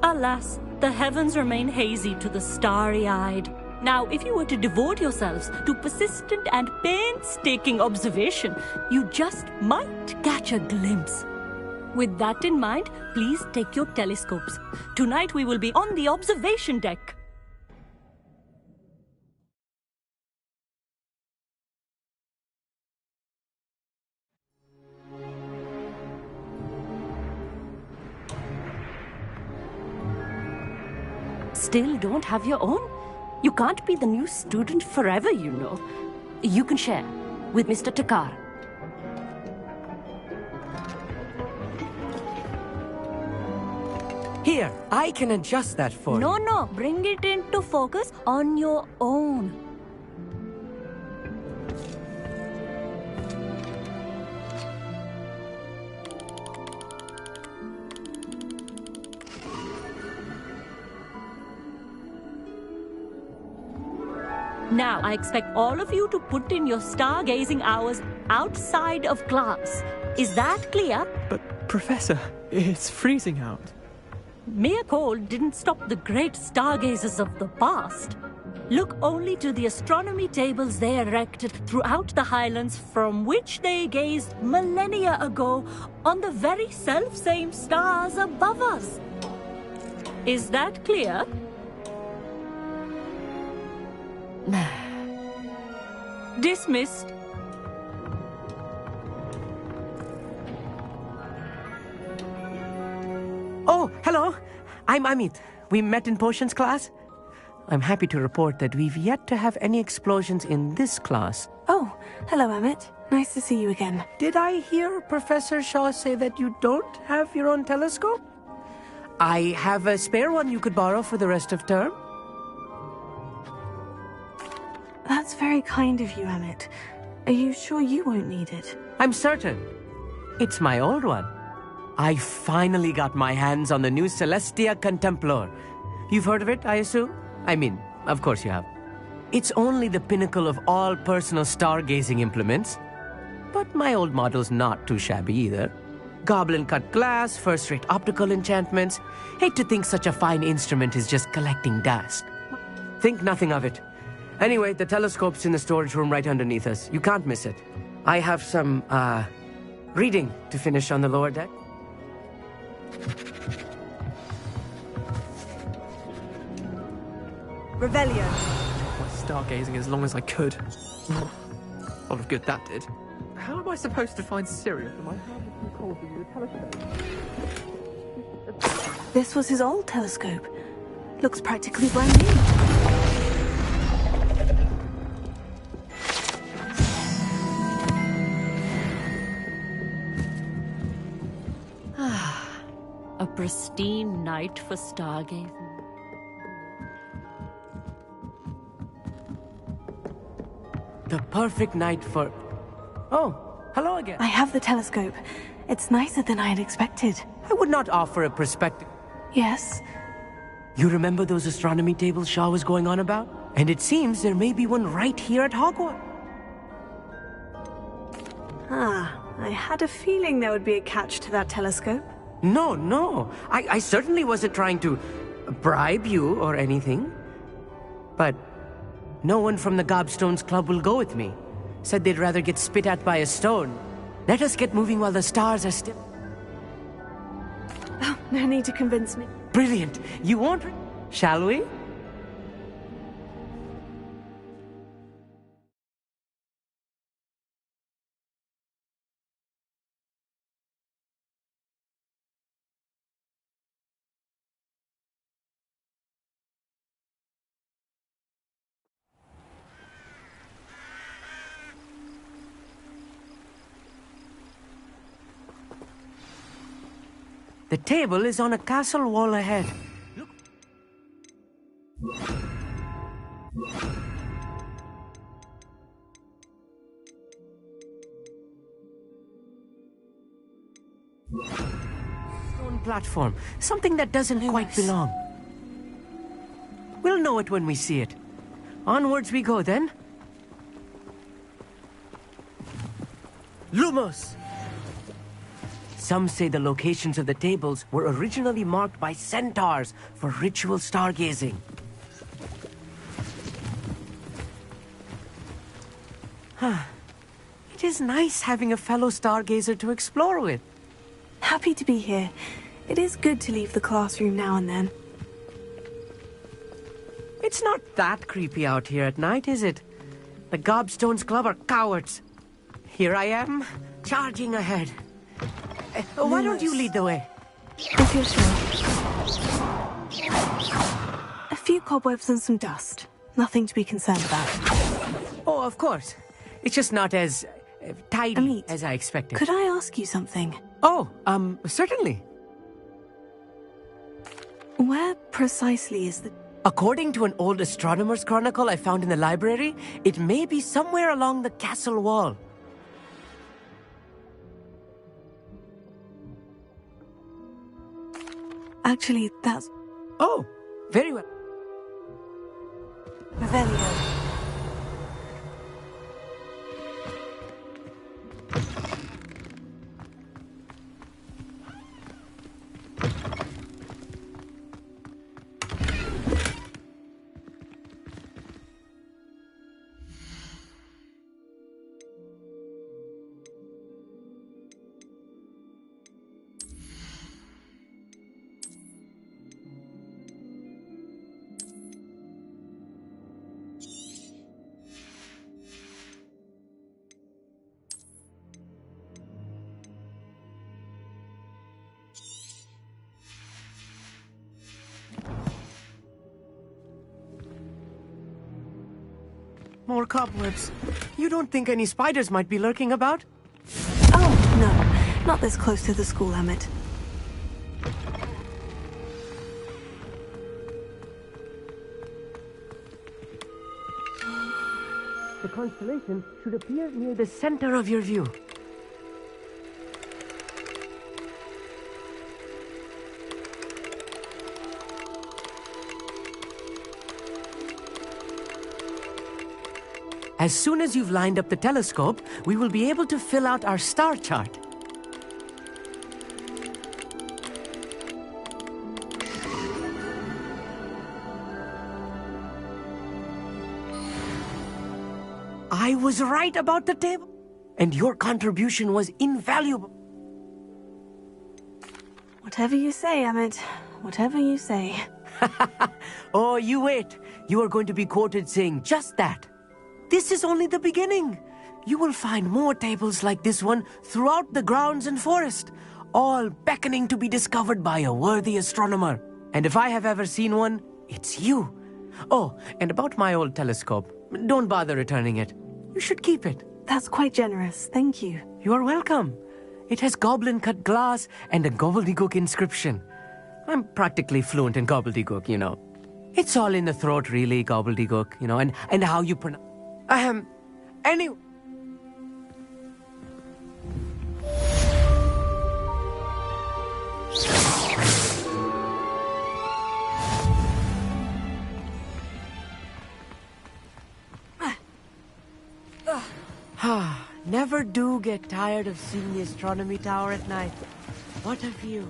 Alas, the heavens remain hazy to the starry-eyed. Now, if you were to devote yourselves to persistent and painstaking observation, you just might catch a glimpse. With that in mind, please take your telescopes. Tonight we will be on the observation deck. Still don't have your own? You can't be the new student forever, you know. You can share with Mr. Takar. Here, I can adjust that for you. No, bring it into focus on your own. Now, I expect all of you to put in your stargazing hours outside of class. Is that clear? But, Professor, it's freezing out. Mere cold didn't stop the great stargazers of the past. Look only to the astronomy tables they erected throughout the highlands from which they gazed millennia ago on the very self-same stars above us. Is that clear? Dismissed. Oh, hello. I'm Amit. We met in potions class. I'm happy to report that we've yet to have any explosions in this class. Oh, hello, Emmett. Nice to see you again. Did I hear Professor Shaw say that you don't have your own telescope? I have a spare one you could borrow for the rest of term. That's very kind of you, Emmett. Are you sure you won't need it? I'm certain. It's my old one. I finally got my hands on the new Celestia Contemplar. You've heard of it, I assume? I mean, of course you have. It's only the pinnacle of all personal stargazing implements. But my old model's not too shabby either. Goblin-cut glass, first-rate optical enchantments. Hate to think such a fine instrument is just collecting dust. Think nothing of it. Anyway, the telescope's in the storage room right underneath us. You can't miss it. I have some, reading to finish on the lower deck. Revelio. My stargazing as long as I could. A lot of good that did. How am I supposed to find Syria for my hand too cold to use a telescope? This was his old telescope. Looks practically brand new. A pristine night for stargazing. The perfect night for... Oh, hello again. I have the telescope. It's nicer than I had expected. I would not offer a perspective. Yes? You remember those astronomy tables Shaw was going on about? And it seems there may be one right here at Hogwarts. I had a feeling there would be a catch to that telescope. No. I certainly wasn't trying to bribe you or anything. But no one from the Gobstones Club will go with me. Said they'd rather get spit at by a stone. Let us get moving while the stars are still... Oh, no need to convince me. Brilliant. You won't... Shall we? The table is on a castle wall ahead. Look. Stone platform. Something that doesn't quite belong. We'll know it when we see it. Onwards we go then. Lumos! Some say the locations of the tables were originally marked by centaurs for ritual stargazing. It is nice having a fellow stargazer to explore with. Happy to be here. It is good to leave the classroom now and then. It's not that creepy out here at night, is it? The Gobstones Club are cowards. Here I am, charging ahead. Why don't you lead the way? If you're sure. A few cobwebs and some dust. Nothing to be concerned about. Oh, of course. It's just not as tidy as I expected. Could I ask you something? Oh, certainly. Where precisely is the... According to an old astronomer's chronicle I found in the library, it may be somewhere along the castle wall. Actually, that's... Oh, very well. Revelio. More cobwebs. You don't think any spiders might be lurking about? Oh, no. Not this close to the school, Emmett. The constellation should appear near the center of your view. As soon as you've lined up the telescope, we will be able to fill out our star chart. I was right about the table, and your contribution was invaluable. Whatever you say, Emmett. Whatever you say. Oh, you wait. You are going to be quoted saying just that. This is only the beginning. You will find more tables like this one throughout the grounds and forest, all beckoning to be discovered by a worthy astronomer. And if I have ever seen one, it's you. Oh, and about my old telescope, don't bother returning it. You should keep it. That's quite generous, thank you. You are welcome. It has goblin-cut glass and a gobbledygook inscription. I'm practically fluent in gobbledygook, you know. It's all in the throat, really, gobbledygook, you know, and how you pronounce... Anyway... Never do get tired of seeing the astronomy tower at night. What a view.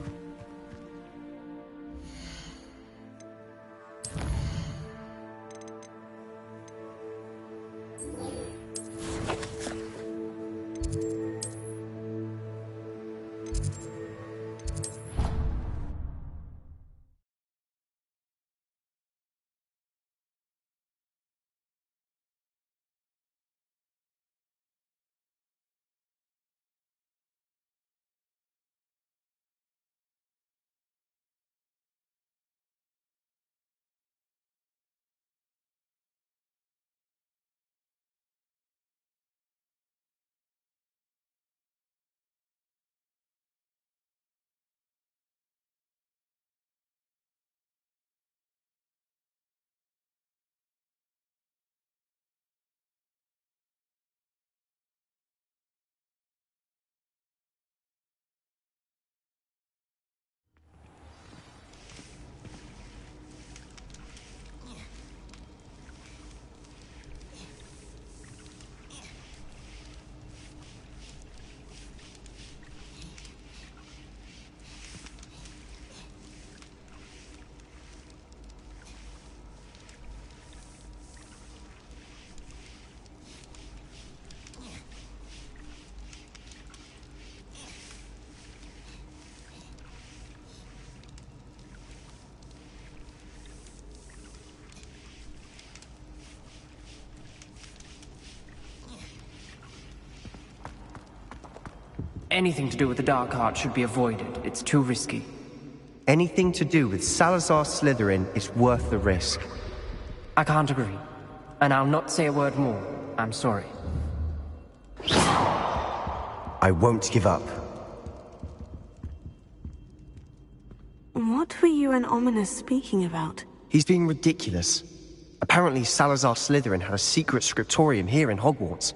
Anything to do with the Dark Heart should be avoided. It's too risky. Anything to do with Salazar Slytherin is worth the risk. I can't agree. And I'll not say a word more. I'm sorry. I won't give up. What were you and Ominous speaking about? He's being ridiculous. Apparently Salazar Slytherin had a secret scriptorium here in Hogwarts.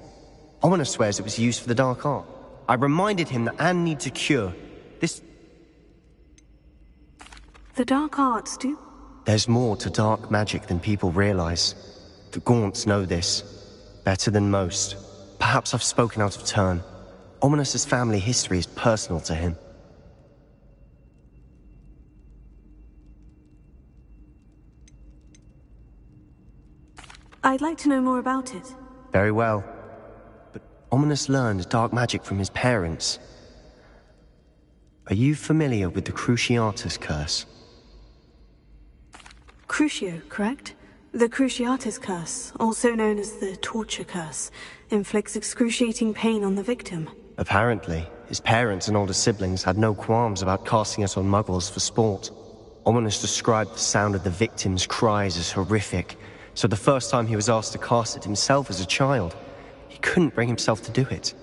Ominous swears it was used for the Dark Art. I reminded him that Anne needs a cure. This... The Dark Arts do? There's more to dark magic than people realize. The Gaunts know this. Better than most. Perhaps I've spoken out of turn. Ominous's family history is personal to him. I'd like to know more about it. Very well. But Ominous learned dark magic from his parents. Are you familiar with the Cruciatus Curse? Crucio, correct? The Cruciatus Curse, also known as the Torture Curse, inflicts excruciating pain on the victim. Apparently, his parents and older siblings had no qualms about casting it on muggles for sport. Ominous described the sound of the victim's cries as horrific, so the first time he was asked to cast it himself as a child, he couldn't bring himself to do it.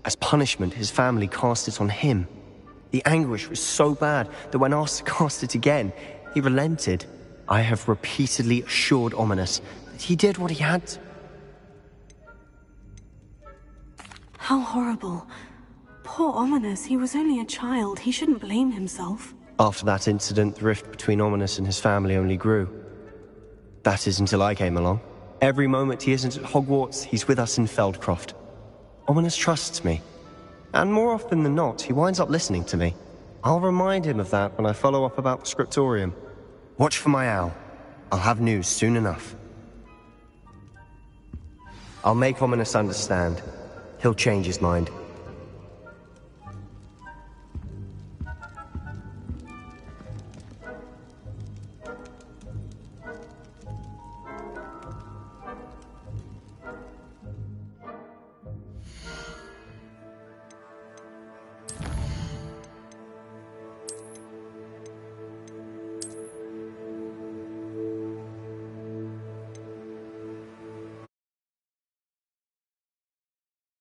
As punishment, his family cast it on him. The anguish was so bad that when asked to cast it again, he relented. I have repeatedly assured Ominous that he did what he had to. How horrible. Poor Ominous, he was only a child. He shouldn't blame himself. After that incident, the rift between Ominous and his family only grew. That is until I came along. Every moment he isn't at Hogwarts, he's with us in Feldcroft. Ominous trusts me. And more often than not, he winds up listening to me. I'll remind him of that when I follow up about the scriptorium. Watch for my owl. I'll have news soon enough. I'll make Ominous understand. He'll change his mind.